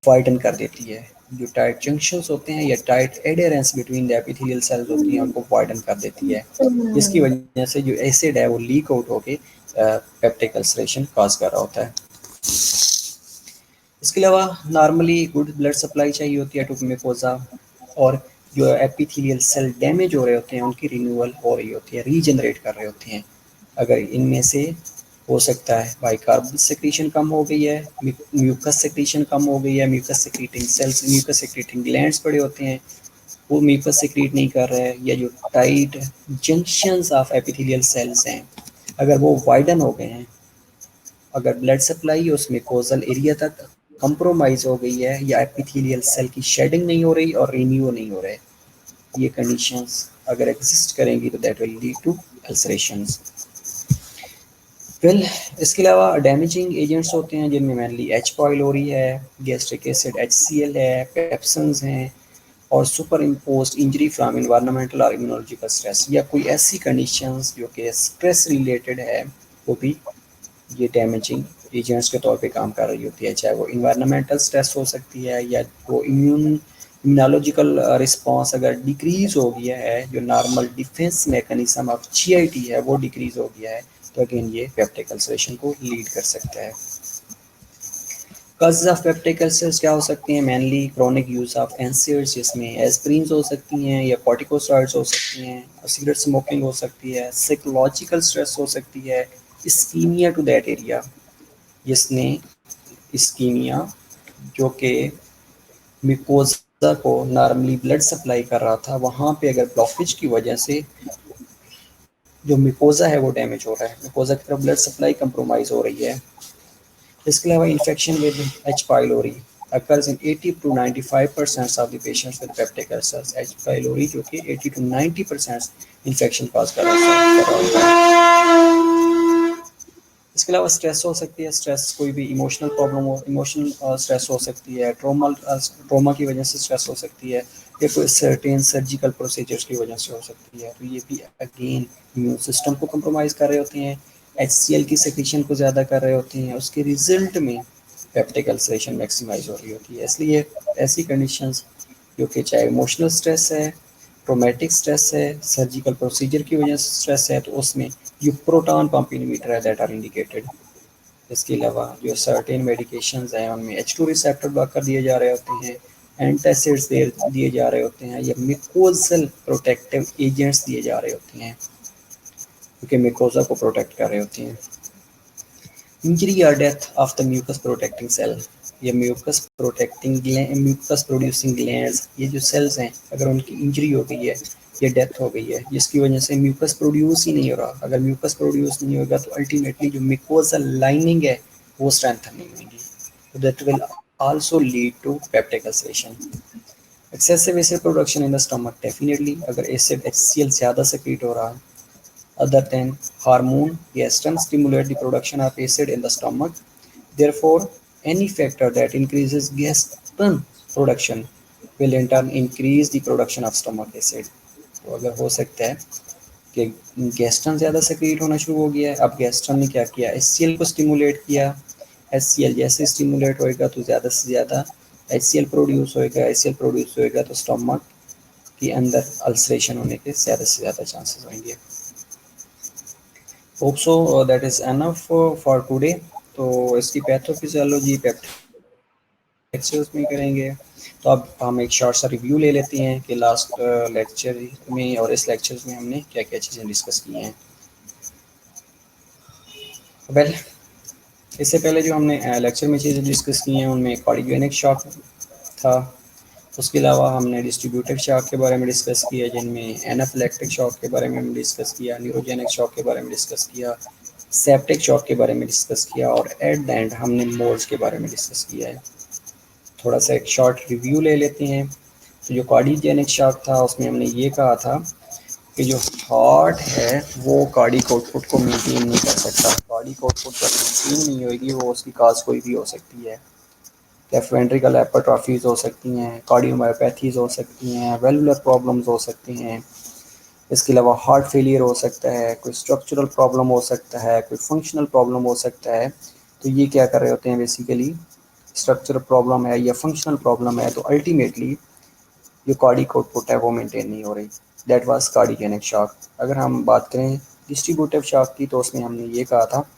वाइडन कर देती है। जो टाइट जंक्शंस होते हैं या tight adherence between the epithelial cells होती हैं उनको वाइडन कर देती है, जिसकी वजह से जो एसिड है वो लीक आउट होके पेप्टिक अल्सरेशन काज कर रहा होता है। इसके अलावा नॉर्मली गुड ब्लड सप्लाई चाहिए होती है टू म्यूकोसा, और जो एपिथेलियल सेल डैमेज हो रहे होते हैं उनकी रिन्यूअल हो रही होती है, रीजनरेट कर रहे होते हैं। अगर इनमें से हो सकता है बाइकार्ब सेक्रेशन कम हो गई है, म्यूकस सेक्रेशन कम हो गई है, mucus secreting cells mucus secreting glands पड़े होते हैं वो म्यूकस सेक्रेट नहीं कर रहे हैं, या जो tight junctions of epithelial cells हैं अगर वो वाइडन हो गए हैं, अगर ब्लड सप्लाई उस म्यूकोजल एरिया तक कंप्रोमाइज हो गई है या एपिथेलियल सेल की शेडिंग नहीं हो रही और रिन्यू नहीं हो रहे, ये कंडीशंस अगर एग्जिस्ट करेंगी तो that will lead to ulcerations. Well इसके अलावा डैमेजिंग एजेंट्स होते हैं जिनमें मेनली एच पाइलोरी है, गैस्ट्रिक एसिड HCl है, पेप्सन्स हैं, और super impose injury from environmental और इम्यूनोलॉजिकल स्ट्रेस, या कोई ऐसी कंडीशंस जो कि स्ट्रेस रिलेटेड है, वो भी ये डैमेजिंग एजेंट्स के तौर पे काम कर रही होती है। चाहे वो इन्वायरमेंटल स्ट्रेस हो सकती है, या वो इम्यूनोलॉजिकल रिस्पॉन्स अगर डिक्रीज हो गया है, जो normal defence mechanism of GIT है वो डिक्रीज हो गया है, तो अगेन ये पेप्टिक अल्सरेशन को लीड कर सकता है। कॉजेज ऑफ पेप्टिक अल्सर्स क्या हो सकती हैं? Mainly chronic use of NSAIDs, जिसमें एस्प्रिन्स हो सकती हैं या कॉर्टिकोस्टेरॉइड्स हो सकती हैं, सिगरेट स्मोकिंग हो सकती है, साइकोलॉजिकल स्ट्रेस हो सकती है, इस्कीमिया टू दैट एरिया, जिसने इस्कीमिया जो कि मिकोजा को नॉर्मली ब्लड सप्लाई कर रहा था, वहाँ पे अगर ब्लॉकेज की वजह से जो मिकोजा है वो डैमेज हो रहा है, मिकोजा की तरफ ब्लड सप्लाई कंप्रोमाइज़ हो रही है। इसके अलावा infection with H pylori occurs in 80 to 95% of the patients with peptic ulcers। H pylori जो कि 80 to 90% इन्फेक्शन कॉज कर रहा होता है। इसके अलावा स्ट्रेस हो सकती है, स्ट्रेस कोई भी इमोशनल प्रॉब्लम हो, इमोशनल स्ट्रेस हो सकती है, ट्रोमा की वजह से स्ट्रेस हो सकती है, या कोई सर्टेन सर्जिकल प्रोसीजर्स की वजह से हो सकती है, तो ये भी अगेन इम्यून सिस्टम को कंप्रोमाइज़ कर रहे होते हैं, HCl की सेक्रेशन को ज़्यादा कर रहे होते हैं, उसके रिजल्ट में पेप्टिक अल्सरेशन मैक्सिमाइज हो रही होती है। इसलिए ऐसी कंडीशंस जो कि चाहे इमोशनल स्ट्रेस है, ट्रोमेटिक स्ट्रेस है, सर्जिकल प्रोसीजर की वजह से स्ट्रेस है, तो उसमें जो प्रोटॉन पंप इनहिबिटर है दैट आर इंडिकेटेड। इसके अलावा जो सर्टेन मेडिकेशंस हैं उनमें H2 रिसेप्टर ब्लॉकर दिए जा रहे होते हैं, एंटासिड्स दिए जा रहे होते हैं, या मिकोजल प्रोटेक्टिव एजेंट्स दिए जा रहे होते हैं क्योंकि मिकोजा को प्रोटेक्ट कर रहे होते हैं। इंजरी और death of the mucus protecting cell, ये म्यूकस प्रोड्यूसिंग ग्लैंड्स, ये जो सेल्स हैं अगर उनकी इंजरी हो गई है या डेथ हो गई है जिसकी वजह से म्यूकस प्रोड्यूस ही नहीं हो रहा, अगर म्यूकस प्रोड्यूस नहीं होगा तो अल्टीमेटली जो मिकोजल लाइनिंग है वो स्ट्रेंथन नहीं होगी, तो that will also lead to peptic ulceration. Excessive acid production in the stomach, definitely अगर एसिड HCl ज़्यादा सेक्रेट हो रहा है, other than hormone, gastrin stimulate the production of acid in the stomach. Therefore, any factor that increases gastrin production will in turn increase the production of stomach acid। तो अगर हो सकता है कि गैस्ट्रन ज़्यादा सेक्रेट होना शुरू हो गया है, अब गैस्ट्रन ने क्या किया, HCl को स्टिमुलेट किया, HCl जैसे स्टिमुलेट होएगा तो ज़्यादा से ज़्यादा HCl प्रोड्यूस होएगा, HCl प्रोड्यूस होएगा तो स्टमक के अंदर अल्सरेशन होने के ज़्यादा से ज़्यादा चांसेस होंगे। Hope so that is enough for today. तो इसकी पैथोफिजियोलॉजी लेक्चर्स में करेंगे। तो अब हम एक शॉर्ट सा रिव्यू ले लेते हैं कि लास्ट लेक्चर में और इस लेक्चर्स में हमने क्या क्या चीज़ें डिस्कस की हैं। वेल इससे पहले जो हमने लेक्चर में चीज़ें डिस्कस की हैं उनमें कार्डियोजेनिक शॉक था, उसके अलावा हमने डिस्ट्रीब्यूटेड शॉक के बारे में डिस्कस किया, जिनमें एनाफिलैक्टिक शॉक के बारे में हमने डिस्कस किया, न्यूरोजेनिक शॉक के बारे में डिस्कस किया, सेप्टिक शॉक के बारे में डिस्कस किया, और एट द एंड हमने मोल्स के बारे में डिस्कस किया है। थोड़ा सा एक शॉर्ट रिव्यू ले लेते हैं। तो जो कार्डियोजेनिक शॉक था उसमें हमने ये कहा था कि जो हार्ट है वो कार्डिक आउटपुट को मेंटेन नहीं कर सकता, कार्डिक आउटपुट जब मेंटेन नहीं होगी वो उसकी काज कोई भी हो सकती है, लेफ्ट वेंट्रिकल हाइपरट्रॉफीज हो सकती हैं, कार्डियोमायोपैथीज हो सकती हैं, वेलुलर प्रॉब्लम्स हो सकती हैं, इसके अलावा हार्ट फेलियर हो सकता है, कोई स्ट्रक्चरल प्रॉब्लम हो सकता है, कोई फंक्शनल प्रॉब्लम हो सकता है। तो ये क्या कर रहे होते हैं, बेसिकली स्ट्रक्चरल प्रॉब्लम है या फंक्शनल प्रॉब्लम है तो अल्टीमेटली जो कार्डिक आउटपुट है वो मेंटेन नहीं हो रही। That was cardiogenic shock. अगर हम बात करें डिस्ट्रीब्यूटिव शॉक की तो उसमें हमने ये कहा था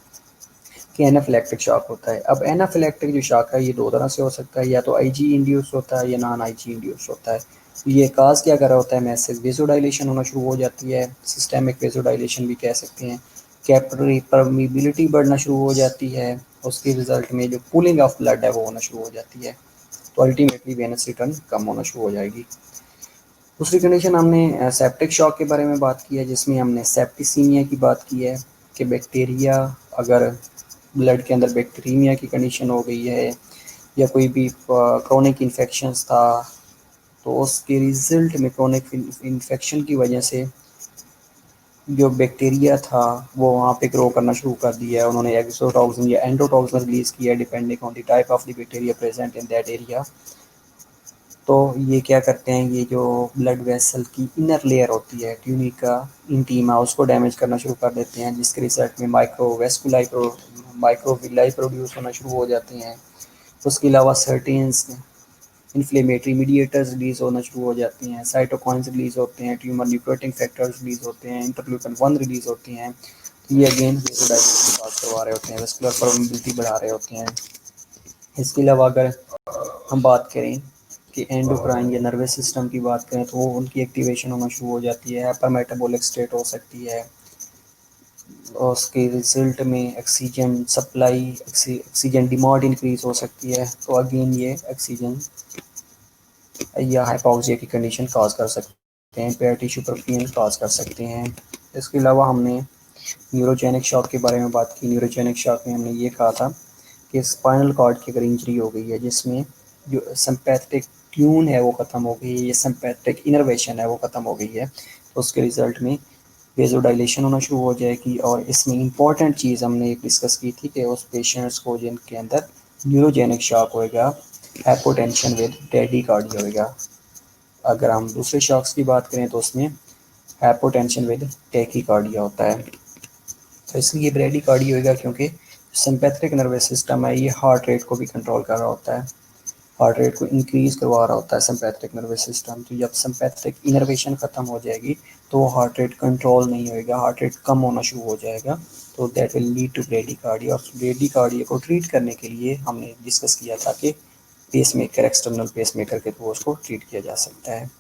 कि एनाफिलैक्टिक शॉक होता है। अब एनाफिलैक्टिक जो शॉक है ये दो तरह से हो सकता है, या तो IG इंड्यूस होता है या नॉन IG इंड्यूस होता है। तो ये काज क्या कर रहा होता है, मैसिव वेजोडाइलेशन होना शुरू हो जाती है, सिस्टेमिक वेजोडाइलेशन भी कह सकते हैं, कैपिलरी परमिबिलिटी बढ़ना शुरू हो जाती है, उसके रिजल्ट में जो कूलिंग ऑफ ब्लड है वो होना शुरू हो जाती है, तो अल्टीमेटली वेनस रिटर्न कम होना शुरू हो जाएगी। दूसरी कंडीशन हमने सेप्टिक शॉक के बारे में बात की है, जिसमें हमने सेप्टिसीमिया की बात की है कि बैक्टीरिया अगर ब्लड के अंदर बैक्टीरिया की कंडीशन हो गई है या कोई भी क्रोनिक इन्फेक्शंस था तो उसके रिजल्ट में क्रोनिक इन्फेक्शन की वजह से जो बैक्टीरिया था वो वहाँ पे ग्रो करना शुरू कर दिया है। उन्होंने एक्सोटॉक्सिन या एंडोटॉक्सिन रिलीज़ किया depending on the type of the bacteria present in that area. तो ये क्या करते हैं, ये जो ब्लड वेसल की इनर लेयर होती है ट्यूनिका इंटीमा उसको डैमेज करना शुरू कर देते हैं, जिसके रिजल्ट में माइक्रोविलाई प्रोड्यूस होना शुरू हो जाते हैं। उसके अलावा सर्टेन्स इन्फ्लेमेटरी मीडिएटर्स रिलीज होना शुरू हो जाती हैं, साइटोकाइंस रिलीज होते हैं, ट्यूमर न्यूक्लियोटिंग फैक्टर्स रिलीज होते हैं, इंटरल्यूकन 1 रिलीज होती हैं। तो ये अगेन वेसोडाइलेशन कॉज करवा रहे होते हैं, वेस्कुलर परमेबिलिटी बढ़ा रहे होते हैं। इसके अलावा अगर हम बात करें कि एंडोक्राइन या नर्वस सिस्टम की बात करें तो वो उनकी एक्टिवेशन होना शुरू हो जाती है, हाइपर मेटाबॉलिक स्टेट हो सकती है, और उसके रिजल्ट में ऑक्सीजन डिमांड इंक्रीज हो सकती है। तो अगेन ये ऑक्सीजन या हाइपोक्सिया की कंडीशन काज कर सकते हैं, पेयर टिश्यू परफ्यूजन काज कर सकते हैं। इसके अलावा हमने न्यूरोजेनिक शॉक के बारे में बात की। न्यूरोजेनिक शॉक में हमने ये कहा था कि स्पाइनल कॉर्ड की अगर इंजरी हो गई है जिसमें जो सिम्पैथेटिक ट्यून है वो ख़त्म हो गई है, ये सिम्पैथेटिक इनर्वेशन है वो ख़त्म हो गई है, तो उसके रिजल्ट में वेजोडाइलेशन होना शुरू हो जाएगी। और इसमें इंपॉर्टेंट चीज़ हमने एक डिस्कस की थी कि उस पेशेंट्स को जिनके अंदर न्यूरोजेनिक शॉक होएगा हाइपोटेंशन विद टैकीकार्डिया होएगा। अगर हम दूसरे शॉक्स की बात करें तो उसमें हाइपोटेंशन विद टैकीकार्डिया होता है। तो इसलिए ब्रेडिकार्डिया होएगा क्योंकि सिंपैथेटिक नर्वस सिस्टम है ये हार्ट रेट को भी कंट्रोल कर रहा होता है, हार्ट रेट को इंक्रीज करवा रहा होता है सिंपैथेटिक नर्वस सिस्टम। तो जब सिंपैथेटिक इनर्वेशन खत्म हो जाएगी तो हार्ट रेट कंट्रोल नहीं होएगा, हार्ट रेट कम होना शुरू हो जाएगा, तो that will lead to bradycardia. और ब्रेडिकार्डिया को ट्रीट करने के लिए हमने डिस्कस किया था कि पेसमेकर, एक्सटर्नल पेसमेकर के थ्रू उसको ट्रीट किया जा सकता है।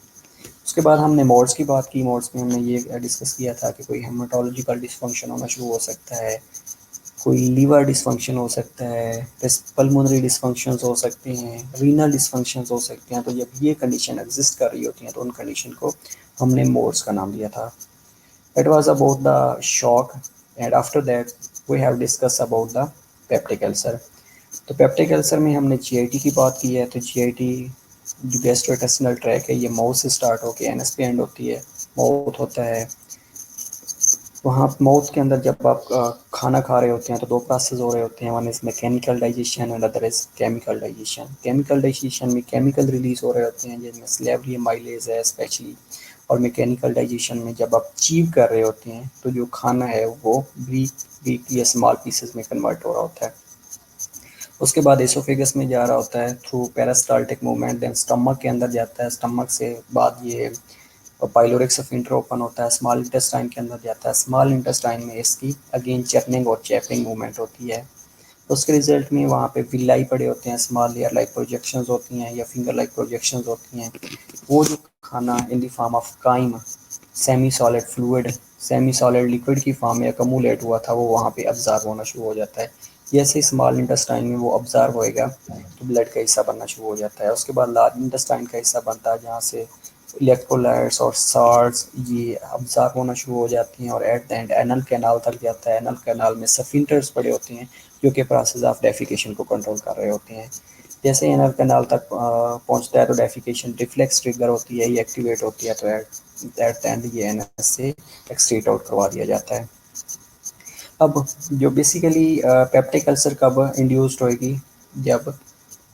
उसके बाद हमने मोड्स की बात की। मोड्स में हमने ये डिस्कस किया था कि कोई हेमाटोलॉजिकल डिसफंक्शन होना शुरू हो सकता है, कोई लीवर डिसफंक्शन हो सकता है, पल्मोनरी डिसफंक्शंस हो सकते हैं, रीनल डिसफंक्शंस हो सकते हैं। तो जब ये कंडीशन एग्जिस्ट कर रही होती हैं तो उन कंडीशन को हमने मोड्स का नाम दिया था। It was about the shock and after that we have discuss about the peptic ulcer. तो पेप्टिक अल्सर में हमने जीआईटी की बात की है। तो जीआईटी जो गैस्ट्रोइंटेस्टिनल ट्रैक है ये माउथ से स्टार्ट होकर एनएस पे एंड होती है, माउथ होता है। वहाँ माउथ के अंदर जब आप खाना खा रहे होते हैं तो दो प्रोसेस हो रहे होते हैं, one is mechanical digestion and other is chemical digestion. Chemical digestion में केमिकल रिलीज हो रहे होते हैं जिनमें स्लेवरी माइलेज है स्पेशली, और मैकेनिकल डाइजेशन में जब आप चीव कर रहे होते हैं तो जो खाना है वो ब्रीक या स्मॉल पीसेस में कन्वर्ट हो रहा होता है। उसके बाद एसोफेगस में जा रहा होता है through peristaltic movement, then stomach के अंदर जाता है, स्टमक से बाद ये पाइलोरिक स्फिंक्टर ओपन होता है, स्मॉल इंटेस्टाइन के अंदर जाता है, स्मॉल इंटेस्टाइन में इसकी अगेन चर्निंग और चैपिंग मूवमेंट होती है। उसके रिजल्ट में वहाँ पे विलाई पड़े होते हैं, स्मॉल लेयर लाइक प्रोजेक्शंस होती हैं या फिंगर लाइक प्रोजेक्शंस होती हैं। वो जो खाना in the form of chyme, semi solid fluid, semi solid liquid की फॉर्म में अकमुलेट हुआ था वो वहाँ पे ऑब्जर्व होना शुरू हो जाता है। जैसे स्मॉल इंटेस्टाइन में वो ऑब्जर्व होएगा तो ब्लड का हिस्सा बनना शुरू हो जाता है। उसके बाद लार्ज इंटेस्टाइन का हिस्सा बनता है जहाँ से इलेक्ट्रोलाइट्स और साल्ट्स ये ऑब्जर्व होना शुरू हो जाती हैं और at the and anal canal तक जाता है। एनल कैनाल में स्फिंक्टर्स पड़े होते हैं जो कि प्रोसेस ऑफ डेफिकेशन को कंट्रोल कर रहे होते हैं। जैसे एनल कैनाल तक पहुंचता है तो डेफिकेशन रिफ्लेक्स ट्रिगर होती है, ये एक्टिवेट होती है, तो एट द एंड ये एनएस से एक्सक्रीट आउट करवा दिया जाता है। अब जो बेसिकली पेप्टिक अल्सर कब इंड्यूस्ड होएगी, जब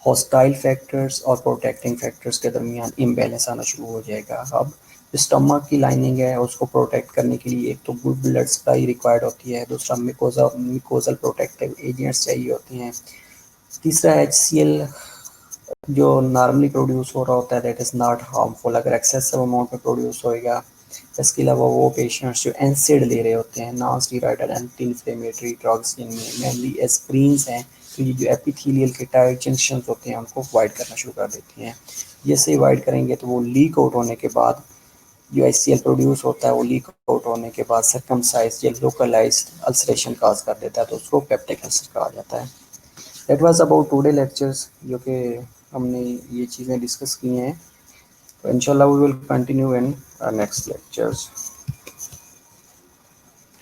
हॉस्टाइल फैक्टर्स और प्रोटेक्टिंग फैक्टर्स के दरमियान इम्बैलेंस आना शुरू हो जाएगा। अब स्टमक की लाइनिंग है उसको प्रोटेक्ट करने के लिए एक तो गुड ब्लड सप्लाई रिक्वायर्ड होती है, दूसरा मिकोजल प्रोटेक्टिव एजेंट्स चाहिए होती हैं, तीसरा HCl जो नॉर्मली प्रोड्यूस हो रहा होता है दैट इज़ नॉट हार्मफुल, अगर एक्सेसिव अमाउंट में प्रोड्यूस होएगा। इसके अलावा वो पेशेंट्स जो एनसेड ले रहे होते हैं, non steroidal anti inflammatory drugs जिनमें मेनली एस्प्रिन्स हैं, तो ये जो एपिथेलियल के टाइट जंक्शन होते हैं उनको वाइड करना शुरू कर देती हैं। जैसे ही वाइड करेंगे तो वो लीक आउट होने के बाद जो HCl प्रोड्यूस होता है वो लीक आउट होने के बाद सर्कमसाइज या लोकलाइज्ड अल्सरेशन काज कर देता है, तो उसको पेप्टिक अल्सर कहा जाता है। That was about today lectures, जो कि हमने ये चीज़ें डिस्कस की हैं। तो इंशाल्लाह we will continue in next lectures.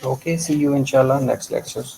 Okay, see you इंशाल्लाह नेक्स्ट लेक्चर्स।